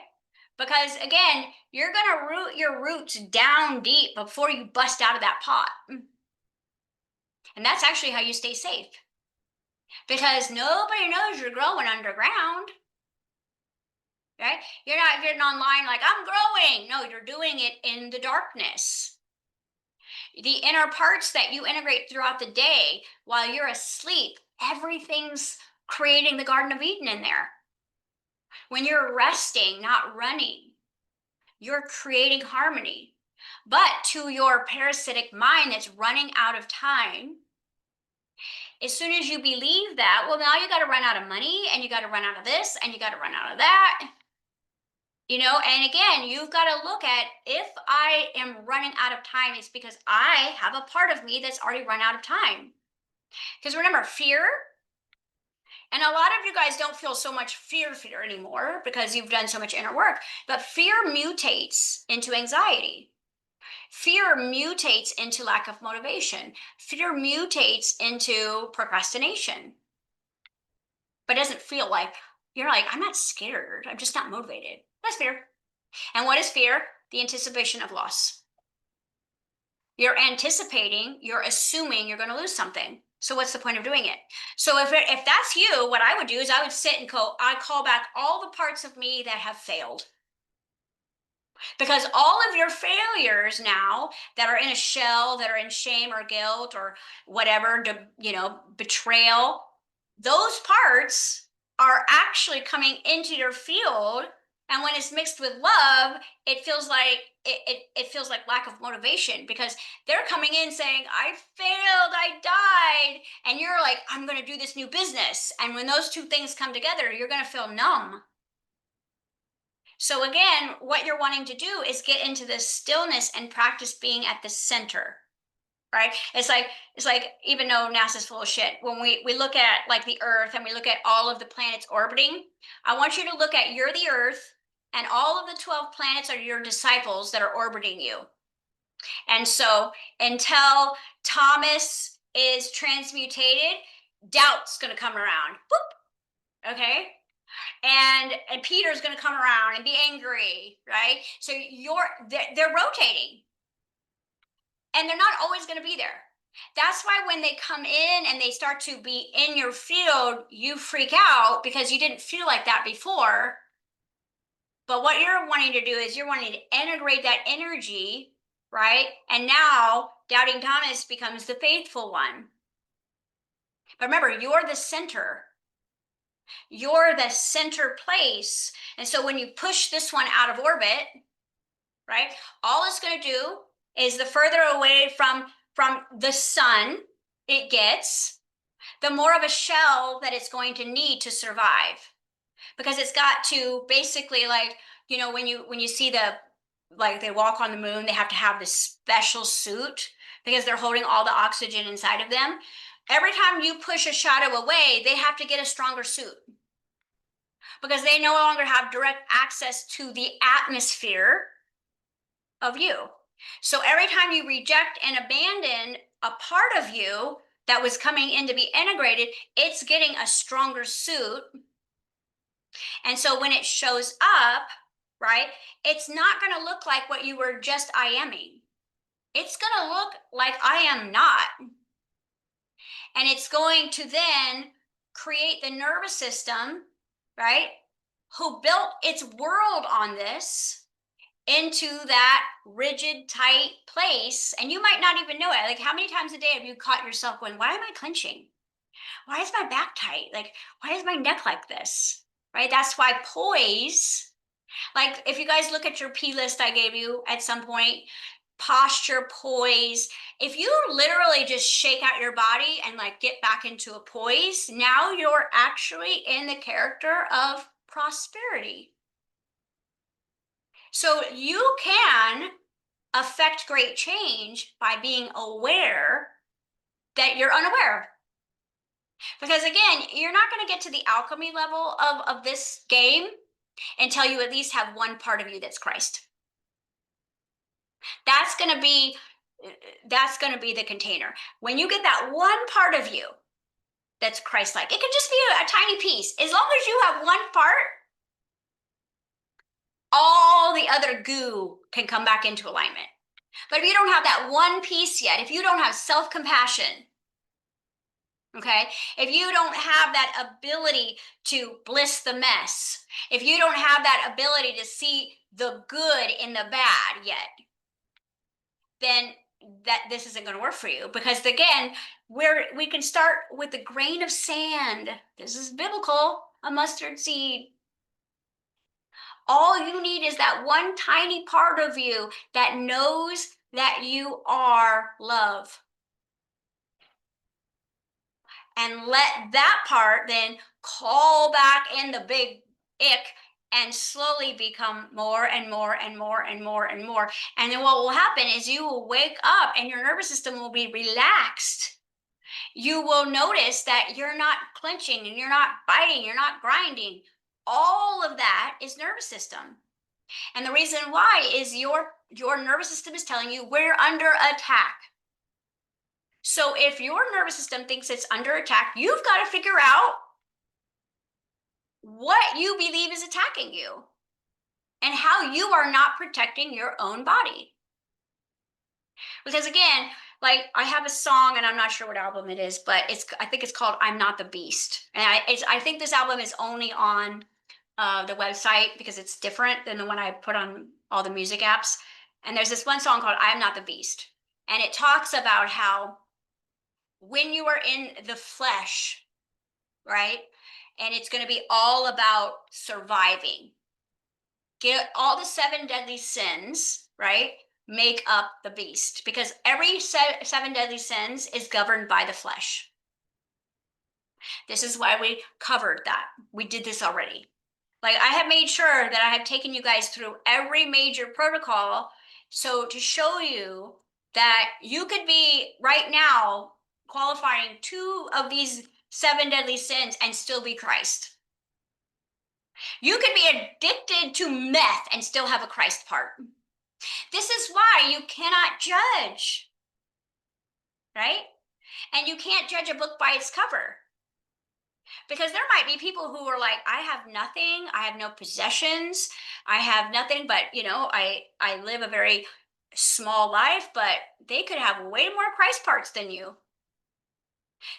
Because again, you're going to root your roots down deep before you bust out of that pot. And that's actually how you stay safe. Because nobody knows you're growing underground. Right? You're not getting online like, I'm growing. No, you're doing it in the darkness. The inner parts that you integrate throughout the day while you're asleep, everything's creating the Garden of Eden in there. When you're resting, not running, you're creating harmony. But to your parasitic mind that's running out of time, as soon as you believe that, well, now you got to run out of money and you got to run out of this and you got to run out of that. You know, and again, you've got to look at, if I am running out of time, it's because I have a part of me that's already run out of time. Because remember, fear, and a lot of you guys don't feel so much fear anymore because you've done so much inner work, but fear mutates into anxiety. Fear mutates into lack of motivation. Fear mutates into procrastination. But doesn't feel like, you're like, I'm not scared, I'm just not motivated. That's fear. And what is fear? The anticipation of loss. You're anticipating, you're assuming you're going to lose something. So what's the point of doing it? So if that's you, what I would do is I would sit and go, I call back all the parts of me that have failed. Because all of your failures now that are in a shell, that are in shame or guilt or whatever, betrayal, those parts are actually coming into your field. And when it's mixed with love, it feels like it feels like lack of motivation, because they're coming in saying, I failed, I died. And you're like, I'm going to do this new business. And when those two things come together, you're going to feel numb. So again, what you're wanting to do is get into this stillness and practice being at the center, right? It's like even though NASA's full of shit, when we look at like the Earth and we look at all of the planets orbiting, I want you to look at, you're the Earth, and all of the 12 planets are your disciples that are orbiting you. And so until Thomas is transmutated, doubt's going to come around. Boop. Okay? And Peter's going to come around and be angry, right? So they're rotating, and they're not always going to be there. That's why when they come in and they start to be in your field, you freak out because you didn't feel like that before. But what you're wanting to do is you're wanting to integrate that energy, right? And now doubting Thomas becomes the faithful one. But remember, you're the center. You're the center place. And so when you push this one out of orbit, right, all it's going to do is the further away from the sun it gets, the more of a shell that it's going to need to survive. Because it's got to basically, like, you know, when you see like they walk on the moon, they have to have this special suit because they're holding all the oxygen inside of them. Every time you push a shadow away, they have to get a stronger suit because they no longer have direct access to the atmosphere of you. So every time you reject and abandon a part of you that was coming in to be integrated, it's getting a stronger suit. And so when it shows up, right, it's not going to look like what you were just I aming. It's going to look like I am not. And it's going to then create the nervous system, right, who built its world on this, into that rigid, tight place. And you might not even know it. Like, how many times a day have you caught yourself going, why am I clenching? Why is my back tight? Like, why is my neck like this? Right? That's why poise, like if you guys look at your P list I gave you at some point, posture, poise, if you literally just shake out your body and like get back into a poise, now you're actually in the character of prosperity. So you can affect great change by being aware that you're unaware. Because again, you're not going to get to the alchemy level of this game until you at least have one part of you that's Christ. That's going to be That's going to be the container. When you get that one part of you that's Christ-like, it can just be a tiny piece. As long as you have one part, all the other goo can come back into alignment. But if you don't have that one piece yet, if you don't have self-compassion, okay, if you don't have that ability to bliss the mess, if you don't have that ability to see the good in the bad yet, then that this isn't going to work for you. Because again, we can start with a grain of sand. This is biblical, a mustard seed. All you need is that one tiny part of you that knows that you are love. And let that part then call back in the big ick and slowly become more and more and more and more and more. And then what will happen is you will wake up and your nervous system will be relaxed. You will notice that you're not clenching and you're not biting, you're not grinding. All of that is nervous system. And the reason why is your nervous system is telling you we're under attack. So if your nervous system thinks it's under attack, you've got to figure out what you believe is attacking you and how you are not protecting your own body. Because again, like I have a song and I'm not sure what album it is, but I think it's called I'm Not the Beast. And I think this album is only on the website because it's different than the one I put on all the music apps. And there's this one song called I'm Not the Beast. And it talks about how when you are in the flesh, right? And it's going to be all about surviving. Get all the 7 deadly sins, right? Make up the beast because every 7 deadly sins is governed by the flesh. This is why we covered that. We did this already. Like I have made sure that I have taken you guys through every major protocol. So to show you that you could be right now qualifying 2 of these 7 deadly sins and still be Christ. You could be addicted to meth and still have a Christ part. This is why you cannot judge, right? And you can't judge a book by its cover. Because there might be people who are like, I have nothing, I have no possessions, I have nothing, but I live a very small life, but they could have way more Christ parts than you.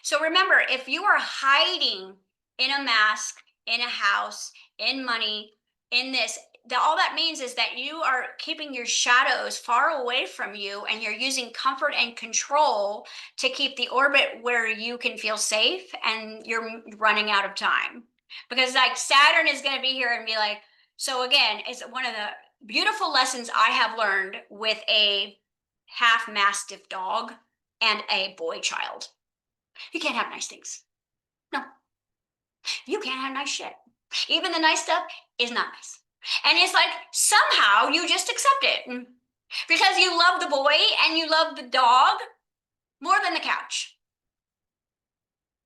So remember, if you are hiding in a mask, in a house, in money, in this, all that means is that you are keeping your shadows far away from you and you're using comfort and control to keep the orbit where you can feel safe and you're running out of time. Because like Saturn is going to be here and be like, so again, it's one of the beautiful lessons I have learned with a half mastiff dog and a boy child. You can't have nice things. No, you can't have nice shit. Even the nice stuff is not nice. And it's like somehow you just accept it because you love the boy and you love the dog more than the couch.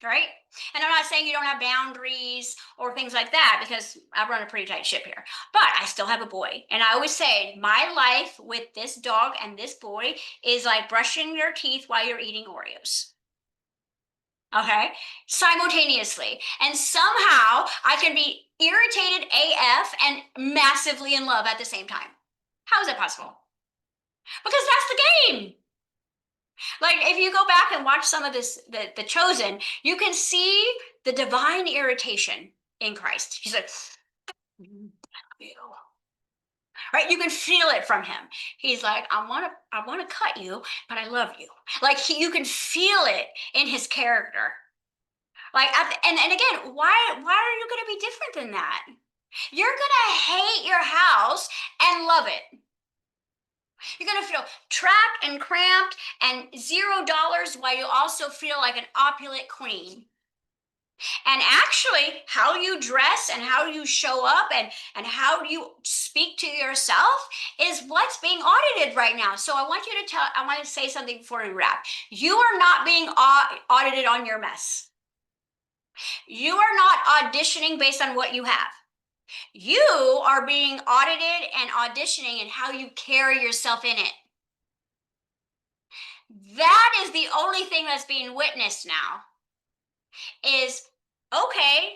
Right? And I'm not saying you don't have boundaries or things like that because I run a pretty tight ship here, but I still have a boy. And I always say my life with this dog and this boy is like brushing your teeth while you're eating Oreos. Okay, simultaneously. And somehow I can be irritated AF and massively in love at the same time. How is that possible? Because that's the game. Like if you go back and watch some of this, the Chosen, you can see the divine irritation in Christ. He's like, I love you. Right? You can feel it from him. He's like, I want to cut you, but I love you. Like you can feel it in his character. Like, and again, why are you going to be different than that? You're going to hate your house and love it. You're going to feel trapped and cramped and $0 while you also feel like an opulent queen. And actually, how you dress and how you show up and how you speak to yourself is what's being audited right now. So I want to say something before we wrap. You are not being audited on your mess. You are not auditioning based on what you have. You are being audited and auditioning and how you carry yourself in it. That is the only thing that's being witnessed now is, okay,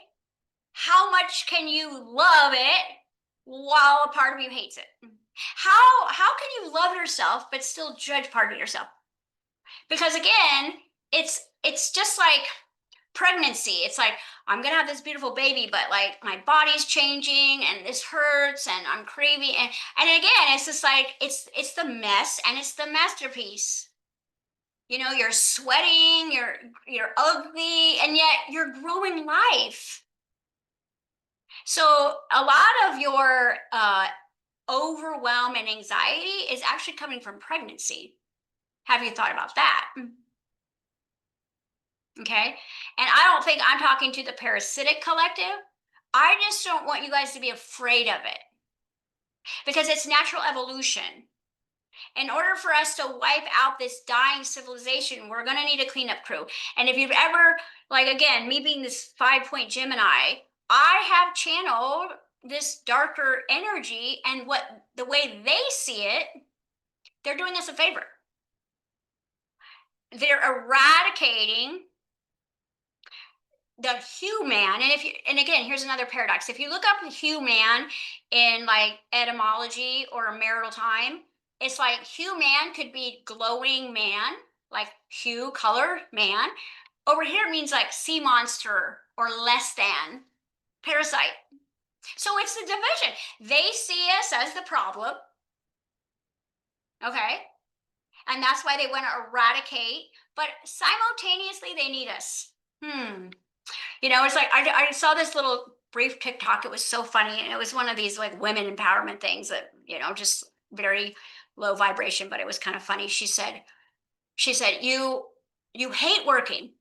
how much can you love it while a part of you hates it? How can you love yourself but still judge part of yourself? Because again, it's just like pregnancy. It's like, I'm gonna have this beautiful baby, but like my body's changing and this hurts and I'm craving, and again, it's just like it's the mess and it's the masterpiece. You know, you're sweating, you're ugly, and yet you're growing life. So a lot of your overwhelm and anxiety is actually coming from pregnancy. Have you thought about that? Okay. And I don't think I'm talking to the parasitic collective. I just don't want you guys to be afraid of it because it's natural evolution. In order for us to wipe out this dying civilization, we're going to need a cleanup crew. And if you've ever, like, again, me being this 5-point Gemini, I have channeled this darker energy, and what the way they see it, they're doing us a favor. They're eradicating the human. And if you, and again, here's another paradox. If you look up human in like etymology or a marital time, it's like human could be glowing man, like hue, color, man. Over here it means like sea monster or less than, parasite. So it's the division. They see us as the problem, okay? And that's why they want to eradicate, but simultaneously they need us. You know, it's like I saw this little brief TikTok. It was so funny. And it was one of these like women empowerment things that, you know, just very low vibration, but it was kind of funny. She said, you hate working.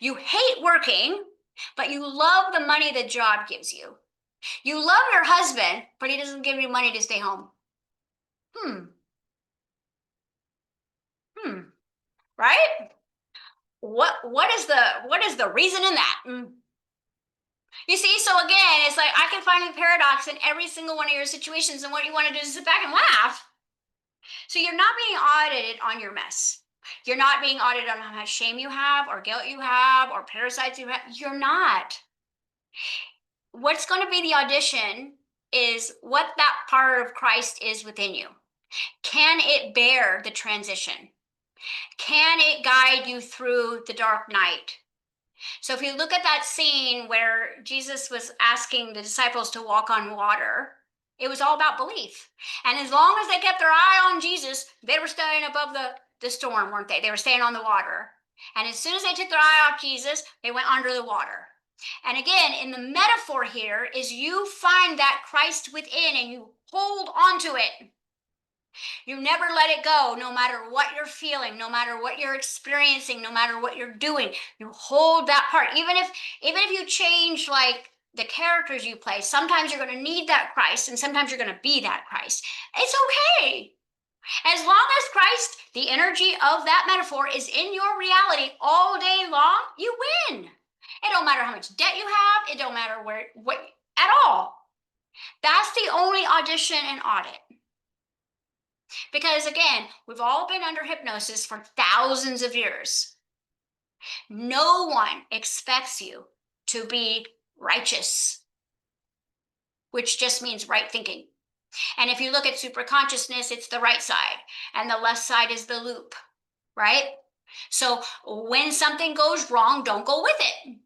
You hate working, but you love the money the job gives you. You love your husband, but he doesn't give you money to stay home. Hmm. Hmm. Right? What is the reason in that? You see, so again, it's like I can find the paradox in every single one of your situations, and what you want to do is sit back and laugh. So you're not being audited on your mess. You're not being audited on how much shame you have, or guilt you have, or parasites you have. You're not. What's going to be the audition is what that part of Christ is within you. Can it bear the transition? Can it guide you through the dark night? So if you look at that scene where Jesus was asking the disciples to walk on water, it was all about belief. And as long as they kept their eye on Jesus, they were staying above the storm, weren't they? They were staying on the water. And as soon as they took their eye off Jesus, they went under the water. And again, in the metaphor here is you find that Christ within and you hold on to it. You never let it go, no matter what you're feeling, no matter what you're experiencing, no matter what you're doing. You hold that part. Even if you change like the characters you play, sometimes you're going to need that Christ and sometimes you're going to be that Christ. It's okay. As long as Christ, the energy of that metaphor, is in your reality all day long, you win. It don't matter how much debt you have, it don't matter what at all. That's the only audition and audit. Because again, we've all been under hypnosis for thousands of years. No one expects you to be righteous, which just means right thinking. And if you look at superconsciousness, it's the right side, and the left side is the loop, right? So when something goes wrong, don't go with it.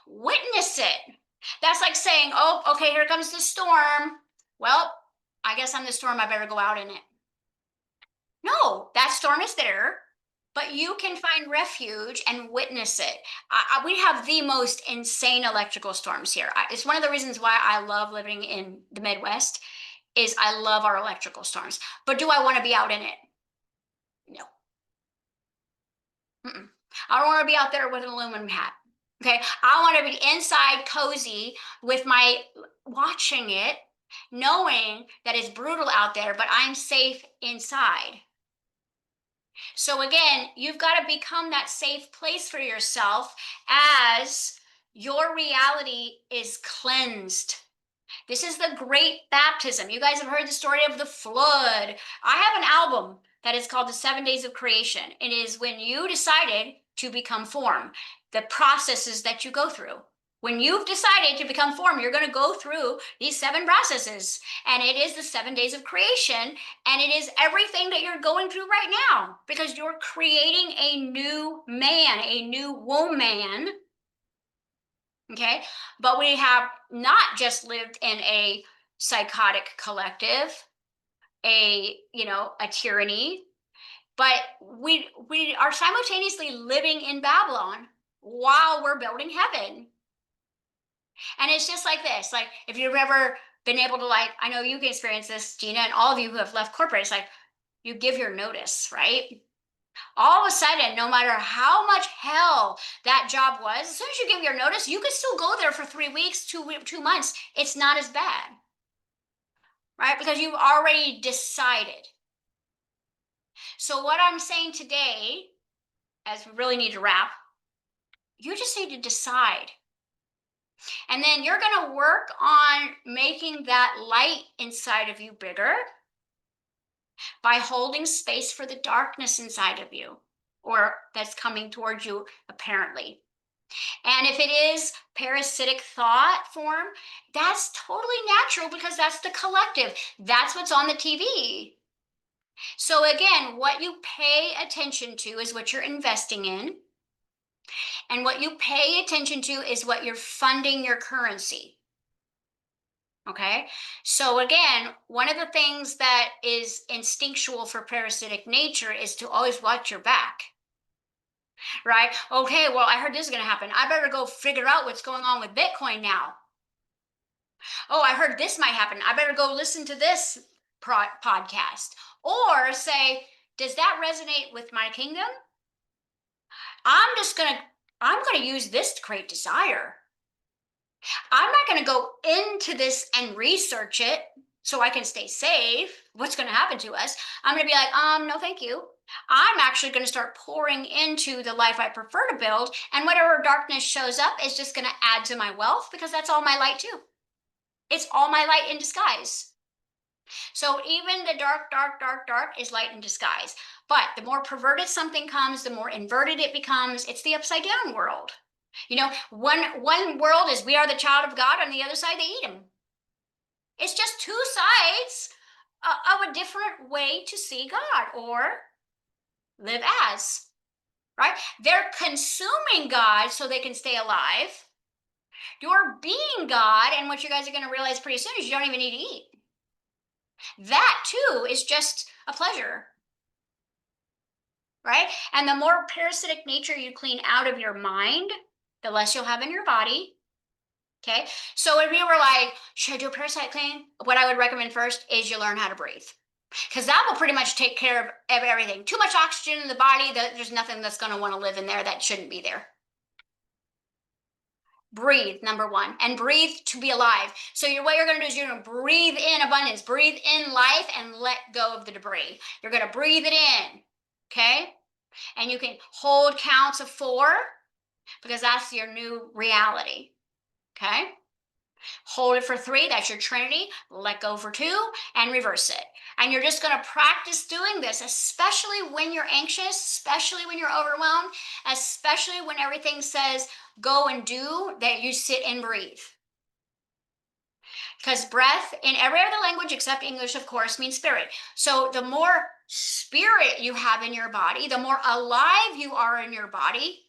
Witness it. That's like saying, oh, okay, here comes the storm. Well, I guess I'm the storm. I better go out in it. No, that storm is there, but you can find refuge and witness it. We have the most insane electrical storms here. It's one of the reasons why I love living in the Midwest is I love our electrical storms. But do I want to be out in it? No. I don't want to be out there with an aluminum hat. Okay. I want to be inside cozy with my watching it, knowing that it's brutal out there, but I'm safe inside. So again, you've got to become that safe place for yourself as your reality is cleansed. This is the great baptism. You guys have heard the story of the flood. I have an album that is called the 7 days of creation. It is when you decided to become form, the processes that you go through. When you've decided to become form, you're going to go through these 7 processes. And it is the 7 days of creation. And it is everything that you're going through right now, because you're creating a new man, a new woman. Okay. But we have not just lived in a psychotic collective, a tyranny, but we are simultaneously living in Babylon while we're building heaven. And it's just like this. Like, if you've ever been able to, like, I know you can experience this, Gina, and all of you who have left corporate, it's like you give your notice, right? All of a sudden, no matter how much hell that job was, as soon as you give your notice, you can still go there for 3 weeks, 2 months. It's not as bad, right? Because you've already decided. So what I'm saying today, as we really need to wrap, you just need to decide. And then you're going to work on making that light inside of you bigger by holding space for the darkness inside of you, or that's coming towards you, apparently. And if it is parasitic thought form, that's totally natural, because that's the collective. That's what's on the TV. So again, what you pay attention to is what you're investing in. And what you pay attention to is what you're funding your currency. Okay. So again, one of the things that is instinctual for parasitic nature is to always watch your back. Right? Okay, well, I heard this is going to happen. I better go figure out what's going on with Bitcoin now. Oh, I heard this might happen. I better go listen to this podcast. Or say, does that resonate with my kingdom? I'm going to use this to create desire. I'm not going to go into this and research it so I can stay safe. What's going to happen to us? I'm going to be like, no, thank you. I'm actually going to start pouring into the life I prefer to build. And whatever darkness shows up is just going to add to my wealth, because that's all my light too. It's all my light in disguise. So even the dark, dark, dark, dark is light in disguise. But the more perverted something comes, the more inverted it becomes. It's the upside down world. One world is we are the child of God, on the other side they eat him. It's just two sides of a different way to see God or live as, right? They're consuming God so they can stay alive. You're being God, and what you guys are going to realize pretty soon is you don't even need to eat. That too is just a pleasure, right? And the more parasitic nature you clean out of your mind, the less you'll have in your body. Okay. So if you were like, should I do a parasite clean? What I would recommend first is you learn how to breathe, because that will pretty much take care of everything. Too much oxygen in the body, there's nothing that's going to want to live in there that shouldn't be there. Breathe, number one, and breathe to be alive. So what you're going to do is you're going to breathe in abundance, breathe in life, and let go of the debris. You're going to breathe it in. Okay. And you can hold counts of 4, because that's your new reality. Okay. Hold it for 3, that's your trinity. Let go for 2 and reverse it. And you're just going to practice doing this, especially when you're anxious, especially when you're overwhelmed, especially when everything says go and do, that you sit and breathe. Because breath in every other language except English, of course, means spirit. So the more spirit you have in your body, the more alive you are in your body.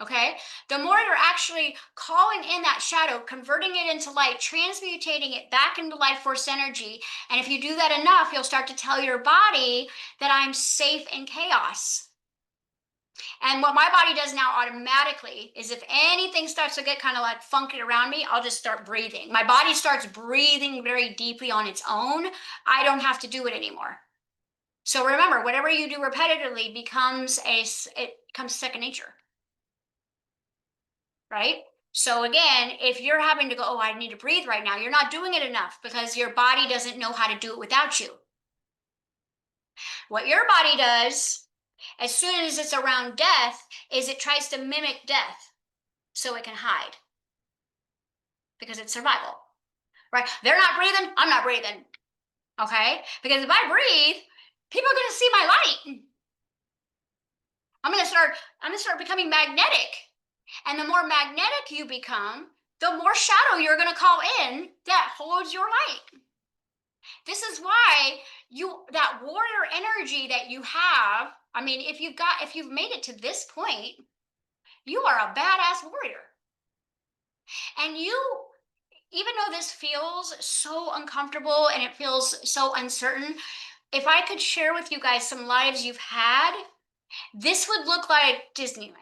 Okay, the more you're actually calling in that shadow, converting it into light, transmutating it back into life force energy. And if you do that enough, you'll start to tell your body that I'm safe in chaos. And what my body does now automatically is, if anything starts to get kind of like funky around me, I'll just start breathing. My body starts breathing very deeply on its own. I don't have to do it anymore. So remember, whatever you do repetitively becomes second nature. Right? So again, if you're having to go, oh, I need to breathe right now, you're not doing it enough, because your body doesn't know how to do it without you. What your body does, as soon as it's around death, is it tries to mimic death so it can hide, because it's survival, right? They're not breathing, I'm not breathing, okay? Because if I breathe, People are going to see my light. I'm going to start becoming magnetic. And the more magnetic you become, the more shadow you're going to call in that holds your light. This is why that warrior energy that you have, I mean, if you've made it to this point, you are a badass warrior. And even though this feels so uncomfortable and it feels so uncertain, if I could share with you guys some lives you've had, this would look like Disneyland.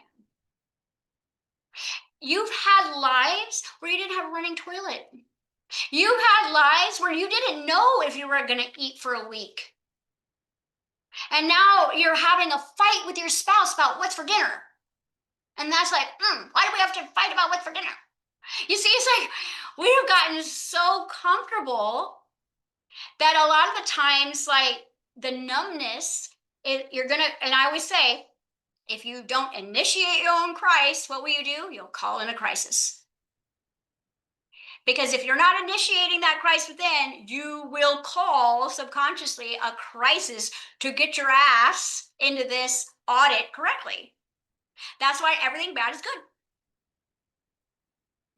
You've had lives where you didn't have a running toilet. You've had lives where you didn't know if you were going to eat for a week. And now you're having a fight with your spouse about what's for dinner. And that's like, why do we have to fight about what's for dinner? You see, it's like we have gotten so comfortable that a lot of the times, like the numbness, you're going to, and I always say, if you don't initiate your own Christ, what will you do? You'll call in a crisis. Because if you're not initiating that Christ within, you will call subconsciously a crisis to get your ass into this audit correctly. That's why everything bad is good.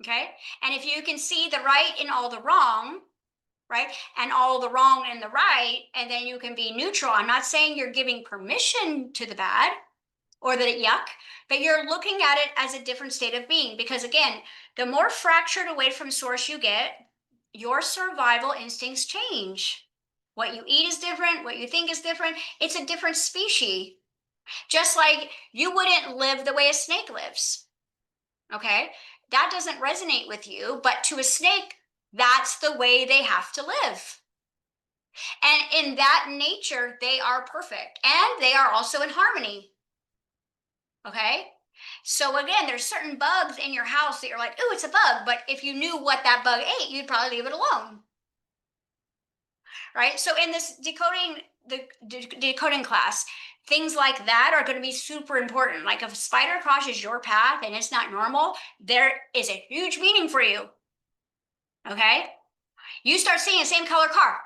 Okay? And if you can see the right in all the wrong, right? And all the wrong and the right, and then you can be neutral. I'm not saying you're giving permission to the bad or that it yuck, but you're looking at it as a different state of being. Because again, the more fractured away from source you get, your survival instincts change. What you eat is different, what you think is different. It's a different species. Just like you wouldn't live the way a snake lives. Okay? That doesn't resonate with you, but to a snake, that's the way they have to live. And in that nature, they are perfect. And they are also in harmony. Okay? So again, there's certain bugs in your house that you're like, oh, it's a bug. But if you knew what that bug ate, you'd probably leave it alone. Right? So in this decoding class, things like that are going to be super important. Like if a spider crosses your path and it's not normal, there is a huge meaning for you. Okay? You start seeing the same color car.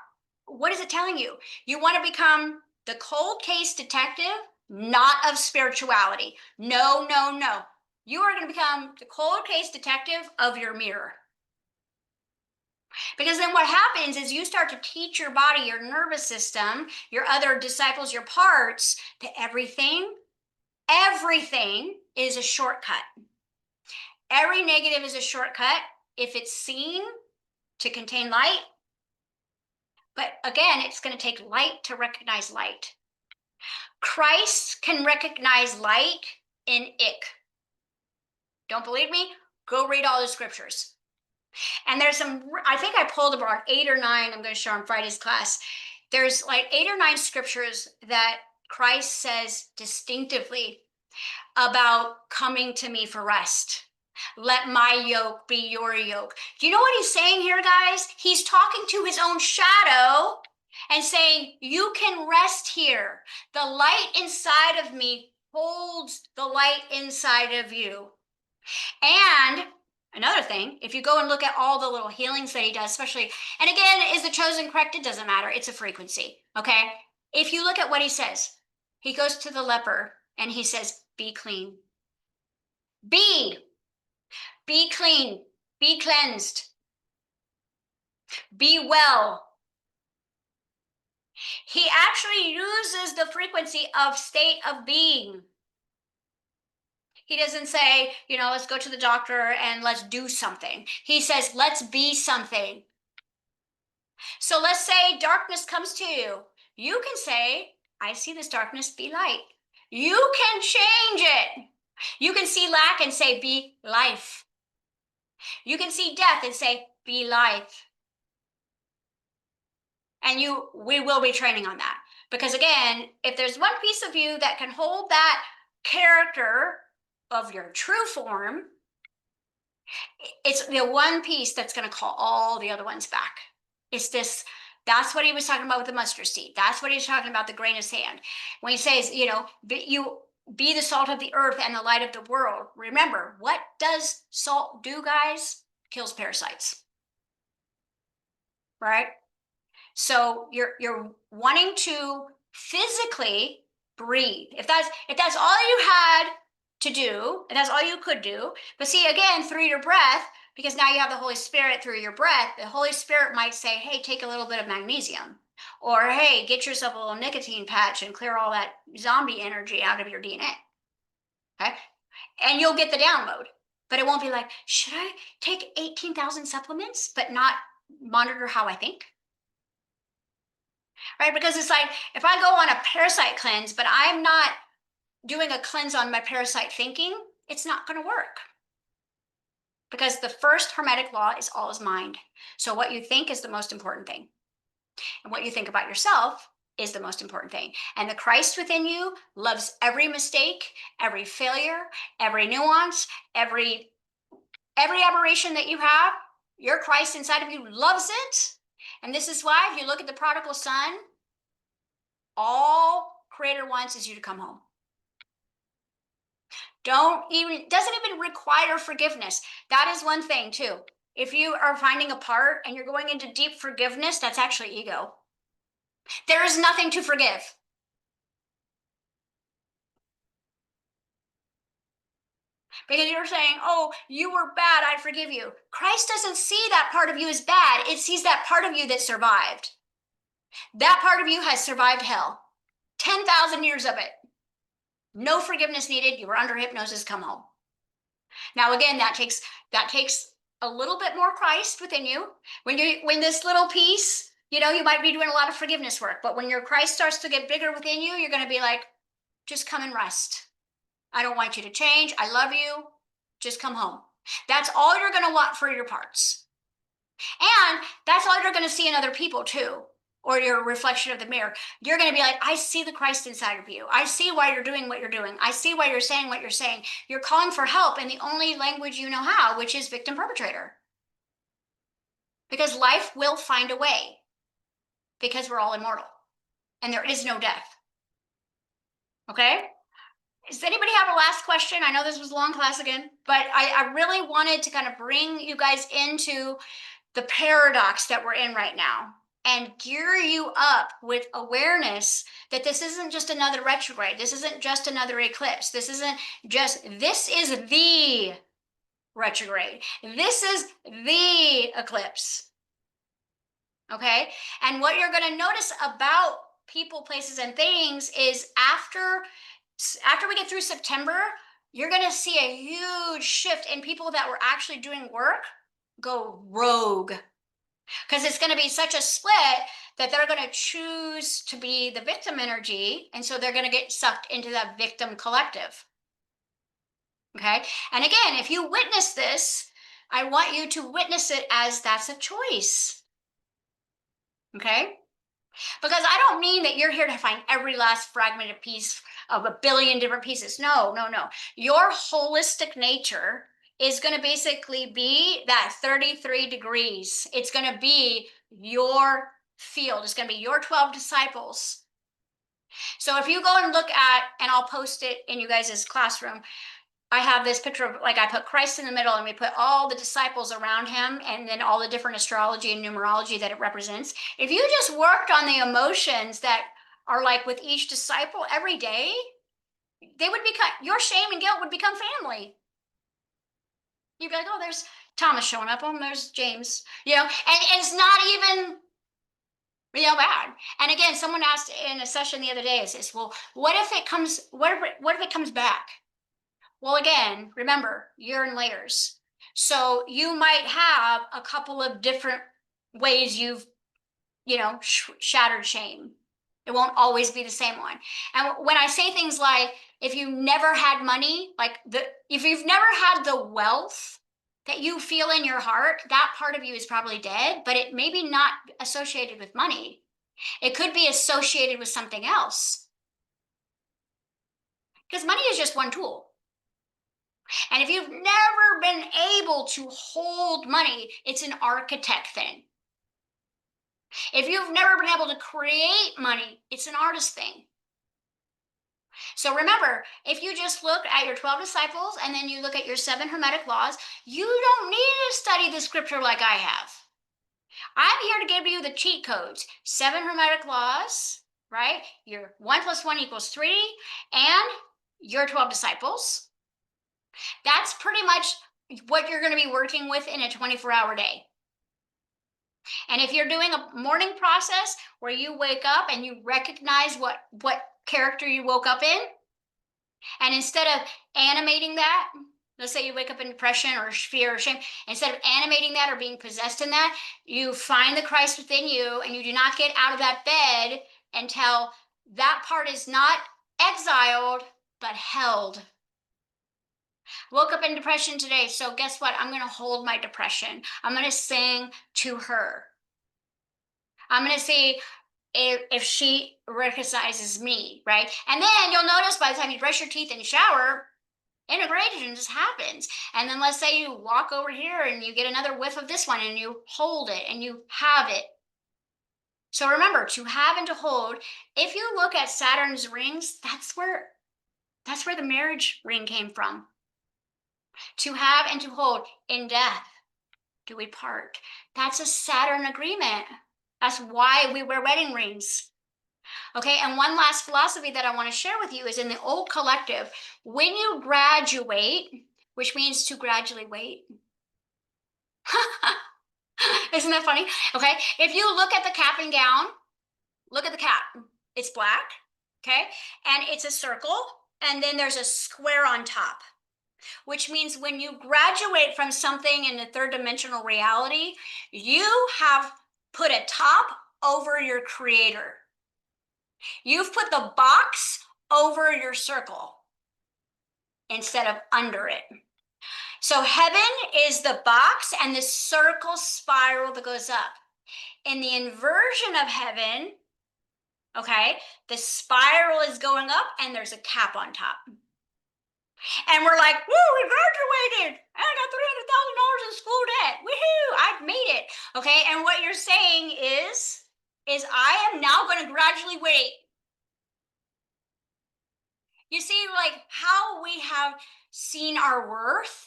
What is it telling you? You want to become the cold case detective, not of spirituality. No, no, no. You are going to become the cold case detective of your mirror. Because then what happens is you start to teach your body, your nervous system, your other disciples, your parts, that everything is a shortcut. Every negative is a shortcut if it's seen to contain light. But again, it's going to take light to recognize light. Christ can recognize light in ick. Don't believe me? Go read all the scriptures. And there's some, I think I pulled about 8 or 9, I'm going to show on Friday's class. There's like 8 or 9 scriptures that Christ says distinctively about coming to me for rest. Let my yoke be your yoke. Do you know what he's saying here, guys? He's talking to his own shadow and saying, you can rest here. The light inside of me holds the light inside of you. And another thing, if you go and look at all the little healings that he does, especially, and again, is the chosen correct? It doesn't matter. It's a frequency, okay? If you look at what he says, he goes to the leper and he says, be clean. Be clean, be cleansed, be well. He actually uses the frequency of state of being. He doesn't say, let's go to the doctor and let's do something. He says, let's be something. So let's say darkness comes to you. You can say, I see this darkness, be light. You can change it. You can see lack and say, be life. You can see death and say, be life. And we will be training on that. Because again, if there's one piece of you that can hold that character of your true form, it's the one piece that's going to call all the other ones back. It's this, that's what he was talking about with the mustard seed. That's what he's talking about, the grain of sand. When he says, you be the salt of the earth and the light of the world. Remember, what does salt do, guys? Kills parasites. Right? So you're wanting to physically breathe. If that's all you had to do, and that's all you could do, but see, again, through your breath, because now you have the Holy Spirit through your breath, the Holy Spirit might say, hey, take a little bit of magnesium, or hey, get yourself a little nicotine patch and clear all that zombie energy out of your DNA. Okay, and you'll get the download, but it won't be like, should I take 18,000 supplements but not monitor how I think? Right? Because it's like, if I go on a parasite cleanse, but I'm not doing a cleanse on my parasite thinking, it's not going to work. Because the first Hermetic law is all is mind. So what you think is the most important thing. And what you think about yourself is the most important thing. And the Christ within you loves every mistake, every failure, every nuance, every aberration that you have. Your Christ inside of you loves it. And this is why, if you look at the prodigal son, all Creator wants is you to come home. Doesn't even require forgiveness. That is one thing too. If you are finding a part and you're going into deep forgiveness, that's actually ego. There is nothing to forgive. Because you're saying, oh, you were bad, I forgive you. Christ doesn't see that part of you as bad. It sees that part of you that survived. That part of you has survived hell. 10,000 years of it. No forgiveness needed. You were under hypnosis, come home. Now, again, that takes a little bit more Christ within you. When this little piece, you might be doing a lot of forgiveness work, but when your Christ starts to get bigger within you, you're going to be like, just come and rest. I don't want you to change. I love you. Just come home. That's all you're going to want for your parts. And that's all you're going to see in other people too, or your reflection of the mirror. You're going to be like, I see the Christ inside of you. I see why you're doing what you're doing. I see why you're saying what you're saying. You're calling for help in the only language you know how, which is victim perpetrator. Because life will find a way, because we're all immortal and there is no death. Okay? Does anybody have a last question? I know this was a long class again, but I really wanted to kind of bring you guys into the paradox that we're in right now and gear you up with awareness that this isn't just another retrograde. This isn't just another eclipse. This is the retrograde. This is the eclipse. Okay? And what you're going to notice about people, places, and things is after we get through September, you're going to see a huge shift in people that were actually doing work go rogue. Because it's going to be such a split that they're going to choose to be the victim energy. And so they're going to get sucked into that victim collective. Okay. And again, if you witness this, I want you to witness it as that's a choice. Okay. Because I don't mean that you're here to find every last fragmented piece of a billion different pieces. No. Your holistic nature is going to basically be that 33 degrees. It's going to be your field. It's going to be your 12 disciples. So if you go and look at, and I'll post it in you guys' classroom, I have this picture of, like, I put Christ in the middle and we put all the disciples around him and then all the different astrology and numerology that it represents. If you just worked on the emotions that are like with each disciple every day, they would become, your shame and guilt would become family. You'd be like, oh, there's Thomas showing up. Oh, there's James, and it's not even bad. And again, someone asked in a session the other day, is well, what if it comes back? Well, again, remember, you're in layers. So you might have a couple of different ways you've, shattered shame. It won't always be the same one. And when I say things like, if you never had money, if you've never had the wealth that you feel in your heart, that part of you is probably dead, but it may be not associated with money. It could be associated with something else. Because money is just one tool. And if you've never been able to hold money, it's an architect thing. If you've never been able to create money, it's an artist thing. So remember, if you just look at your 12 disciples and then you look at your 7 Hermetic laws, you don't need to study the scripture like I have. I'm here to give you the cheat codes. 7 Hermetic laws, right? Your 1 + 1 = 3, and your 12 disciples. That's pretty much what you're going to be working with in a 24-hour day. And if you're doing a morning process where you wake up and you recognize what character you woke up in, and instead of animating that, let's say you wake up in depression or fear or shame, instead of animating that or being possessed in that, you find the Christ within you and you do not get out of that bed until that part is not exiled but held. Woke up in depression today, so guess what? I'm going to hold my depression. I'm going to sing to her. I'm going to see if she recognizes me, right? And then you'll notice by the time you brush your teeth and shower, integration just happens. And then let's say you walk over here and you get another whiff of this one and you hold it and you have it. So remember, to have and to hold, if you look at Saturn's rings, that's where the marriage ring came from. To have and to hold. In death do we part. That's a Saturn agreement. That's why we wear wedding rings. Okay, and one last philosophy that I want to share with you is in the old collective, when you graduate, which means to gradually wait. Isn't that funny? Okay, if you look at the cap and gown, look at the cap. It's black, okay, and it's a circle, and then there's a square on top, which means when you graduate from something in the third dimensional reality, you have put a top over your creator. You've put the box over your circle instead of under it. So heaven is the box and the circle spiral that goes up. In the inversion of heaven, okay, the spiral is going up and there's a cap on top. And we're like, woo, we graduated. I got $300,000 in school debt. Woohoo, I've made it. Okay, and what you're saying is I am now going to gradually wait. You see, like how we have seen our worth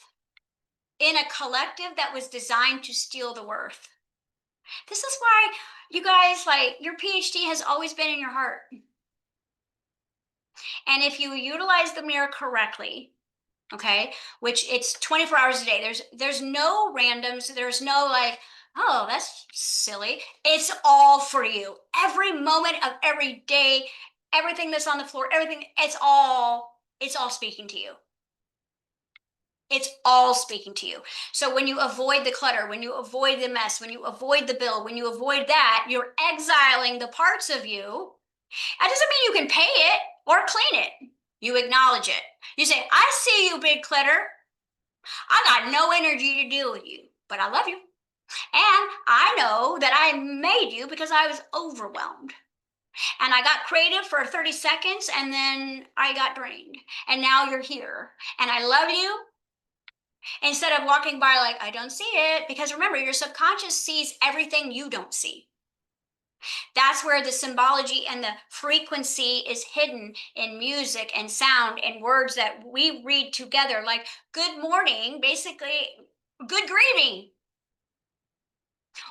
in a collective that was designed to steal the worth. This is why you guys, like, your PhD has always been in your heart. And if you utilize the mirror correctly, okay, which it's 24 hours a day, there's no randoms, there's no like, oh, that's silly. It's all for you. Every moment of every day, everything that's on the floor, everything, it's all speaking to you. It's all speaking to you. So when you avoid the clutter, when you avoid the mess, when you avoid the bill, when you avoid that, you're exiling the parts of you. That doesn't mean you can pay it or clean it. You acknowledge it. You say, I see you, big clutter. I got no energy to deal with you, but I love you. And I know that I made you because I was overwhelmed. And I got creative for 30 seconds and then I got drained. And now you're here. And I love you. Instead of walking by like, I don't see it. Because remember, your subconscious sees everything you don't see. That's where the symbology and the frequency is hidden in music and sound and words that we read together, like good morning, basically, good greeting.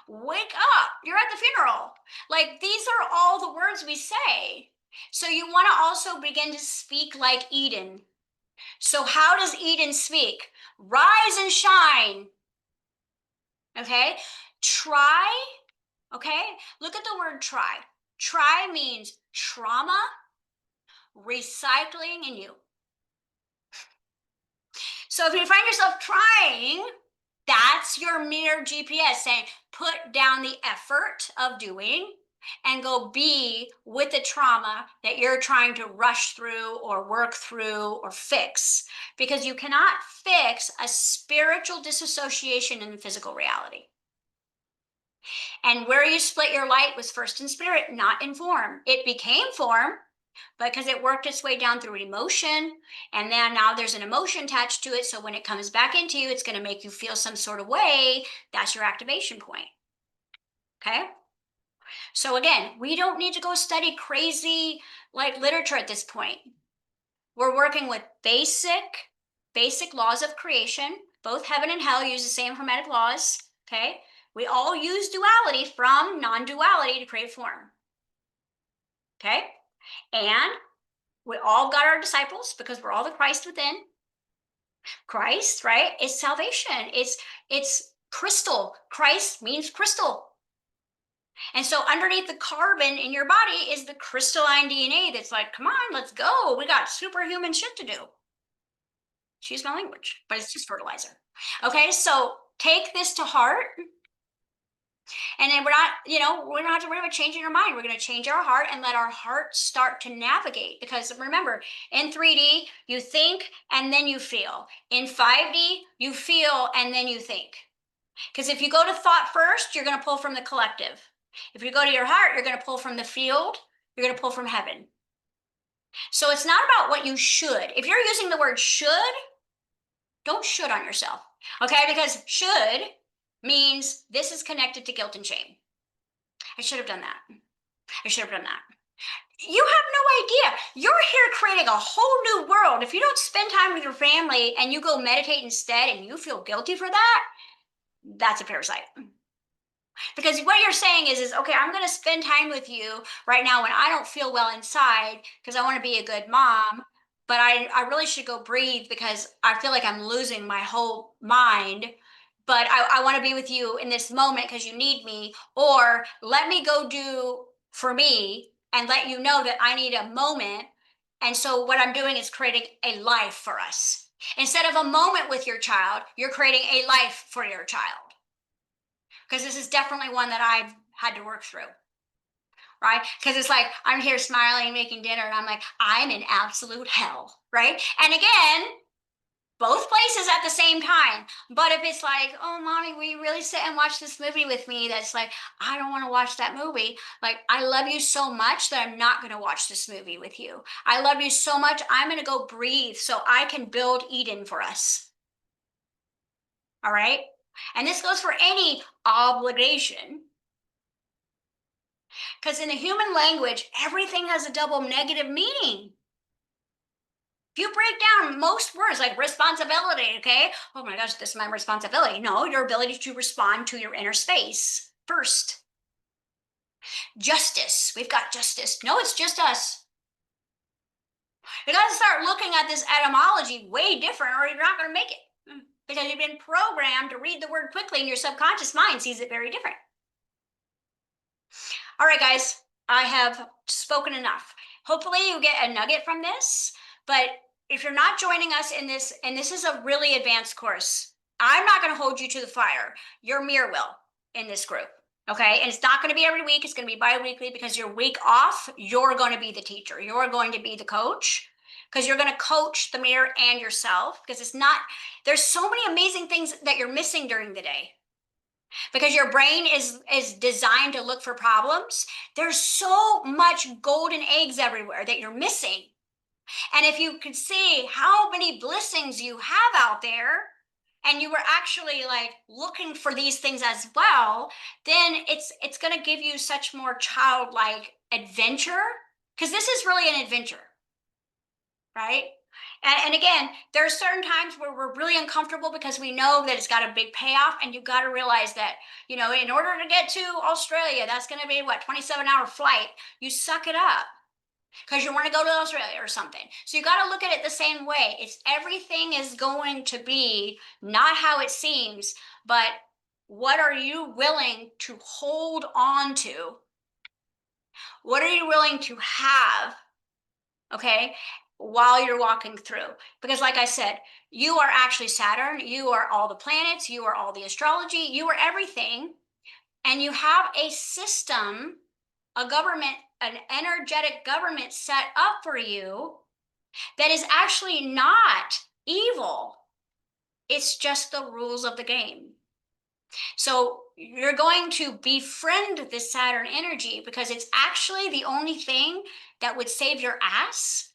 Wake up, you're at the funeral. Like these are all the words we say. So you want to also begin to speak like Eden. So how does Eden speak? Rise and shine. Okay, try. Okay, look at the word try. Try means trauma, recycling in you. So if you find yourself trying, that's your mirror GPS saying, put down the effort of doing and go be with the trauma that you're trying to rush through or work through or fix. Because you cannot fix a spiritual disassociation in the physical reality. And where you split your light was first in spirit, not in form. It became form because it worked its way down through emotion. And then now there's an emotion attached to it. So when it comes back into you, it's going to make you feel some sort of way. That's your activation point. Okay. So again, we don't need to go study crazy like literature at this point. We're working with basic laws of creation. Both heaven and hell use the same Hermetic laws. Okay. We all use duality from non-duality to create form. Okay. And we all got our disciples because we're all the Christ within. Christ, right? Is salvation. It's crystal. Christ means crystal. And so underneath the carbon in your body is the crystalline DNA that's like, come on, let's go. We got superhuman shit to do. Excuse my language, but it's just fertilizer. Okay, so take this to heart. And then we're not, we don't have to worry about changing our mind. We're going to change our heart and let our heart start to navigate. Because remember, in 3D, you think and then you feel. In 5D, you feel and then you think. Because if you go to thought first, you're going to pull from the collective. If you go to your heart, you're going to pull from the field. You're going to pull from heaven. So it's not about what you should. If you're using the word should, don't should on yourself. Okay? Because should means this is connected to guilt and shame. I should have done that. I should have done that. You have no idea. You're here creating a whole new world. If you don't spend time with your family and you go meditate instead and you feel guilty for that, that's a parasite. Because what you're saying is okay, I'm going to spend time with you right now when I don't feel well inside because I want to be a good mom, but I really should go breathe because I feel like I'm losing my whole mind. But I want to be with you in this moment because you need me, or let me go do for me and let you know that I need a moment. And so what I'm doing is creating a life for us. Instead of a moment with your child, you're creating a life for your child. Because this is definitely one that I've had to work through, right? Because it's like I'm here smiling, making dinner, and I'm like, I'm in absolute hell, right? And again, both places at the same time. But if it's like, oh, mommy, will you really sit and watch this movie with me? That's like, I don't want to watch that movie. Like, I love you so much that I'm not going to watch this movie with you. I love you so much, I'm going to go breathe so I can build Eden for us. All right? And this goes for any obligation. Because in the human language, everything has a double negative meaning. If you break down most words like responsibility, okay? Oh my gosh, this is my responsibility. No, your ability to respond to your inner space first. Justice, we've got justice. No, it's just us. You got to start looking at this etymology way different or you're not going to make it. Because you've been programmed to read the word quickly and your subconscious mind sees it very different. All right, guys, I have spoken enough. Hopefully you get a nugget from this, but if you're not joining us in this, and this is a really advanced course, I'm not going to hold you to the fire. Your mirror will in this group. Okay. And it's not going to be every week. It's going to be bi-weekly because your week off, you're going to be the teacher. You're going to be the coach because you're going to coach the mirror and yourself because it's not, there's so many amazing things that you're missing during the day because your brain is designed to look for problems. There's so much golden eggs everywhere that you're missing. And if you could see how many blessings you have out there, and you were actually like looking for these things as well, then it's going to give you such more childlike adventure because this is really an adventure, right? And again, there are certain times where we're really uncomfortable because we know that it's got a big payoff, and you've got to realize that, in order to get to Australia, that's going to be what, 27-hour flight. You suck it up because you want to go to Australia or something. So you got to look at it the same way. It's everything is going to be not how it seems, but what are you willing to hold on to? What are you willing to have? Okay, while you're walking through. Because like I said, you are actually Saturn, you are all the planets, you are all the astrology, you are everything. And you have a system, a government, an energetic government set up for you that is actually not evil. It's just the rules of the game. So you're going to befriend this Saturn energy because it's actually the only thing that would save your ass.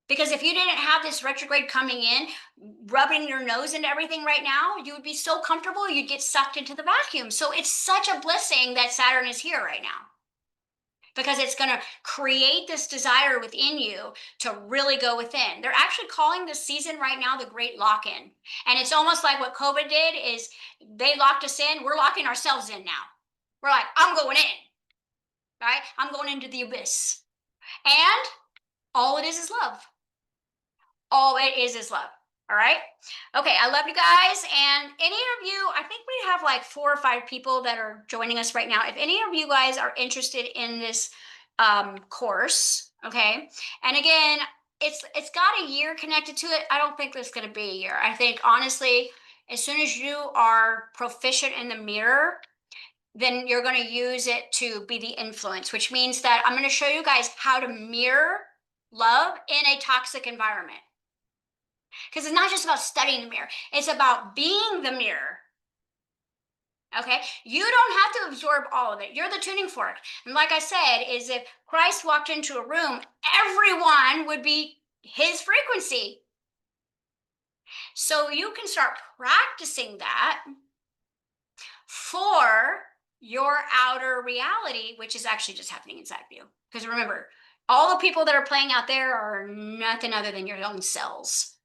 Because if you didn't have this retrograde coming in, rubbing your nose into everything right now, you would be so comfortable, you'd get sucked into the vacuum. So it's such a blessing that Saturn is here right now. Because it's going to create this desire within you to really go within. They're actually calling this season right now the Great Lock-in. And it's almost like what COVID did is they locked us in. We're locking ourselves in now. We're like, I'm going in, right? I'm going into the abyss. And all it is love. All it is love. All right. Okay. I love you guys. And any of you, I think we have like 4 or 5 people that are joining us right now. If any of you guys are interested in this course, okay. And again, it's got a year connected to it. I don't think there's going to be a year. I think honestly, as soon as you are proficient in the mirror, then you're going to use it to be the influence, which means that I'm going to show you guys how to mirror love in a toxic environment. Because it's not just about studying the mirror, it's about being the mirror. Okay, you don't have to absorb all of it. You're the tuning fork. And like I said, is if Christ walked into a room, everyone would be his frequency. So you can start practicing that for your outer reality, which is actually just happening inside of you. Because remember, all the people that are playing out there are nothing other than your own cells.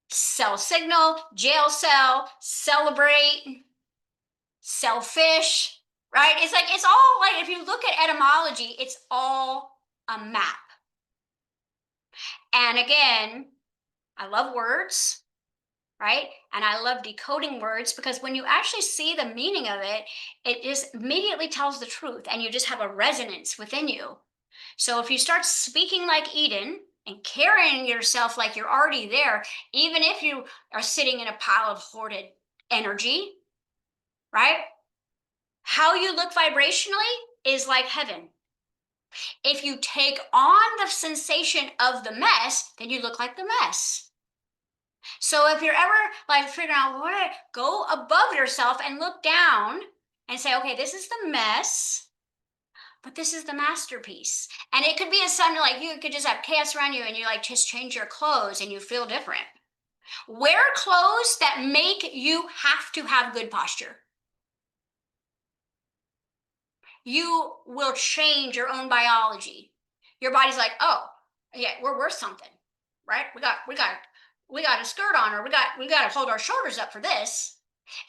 Cell signal, jail cell, celebrate, selfish, right? It's like, it's all like, if you look at etymology, it's all a map. And again, I love words, right? And I love decoding words because when you actually see the meaning of it, it just immediately tells the truth and you just have a resonance within you. So if you start speaking like Eden and carrying yourself like you're already there, even if you are sitting in a pile of hoarded energy, right? How you look vibrationally is like heaven. If you take on the sensation of the mess, then you look like the mess. So if you're ever like figuring out what, go above yourself and look down and say, okay, this is the mess, but this is the masterpiece. And it could be a sudden, like you could just have chaos around you and you like just change your clothes and you feel different. Wear clothes that make you have to have good posture. You will change your own biology. Your body's like, oh, yeah, we're worth something, right? We got a skirt on, or we got to hold our shoulders up for this.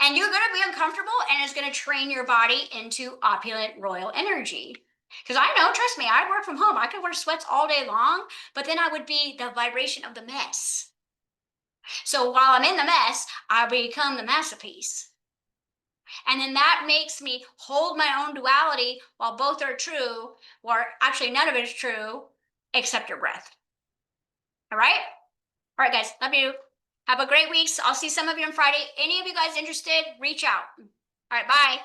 And you're going to be uncomfortable, and it's going to train your body into opulent royal energy. Because I know, trust me, I work from home. I could wear sweats all day long, but then I would be the vibration of the mess. So while I'm in the mess, I become the masterpiece. And then that makes me hold my own duality while both are true, or actually none of it is true except your breath. All right? All right, guys. Love you. Have a great week. I'll see some of you on Friday. Any of you guys interested, reach out. All right, bye.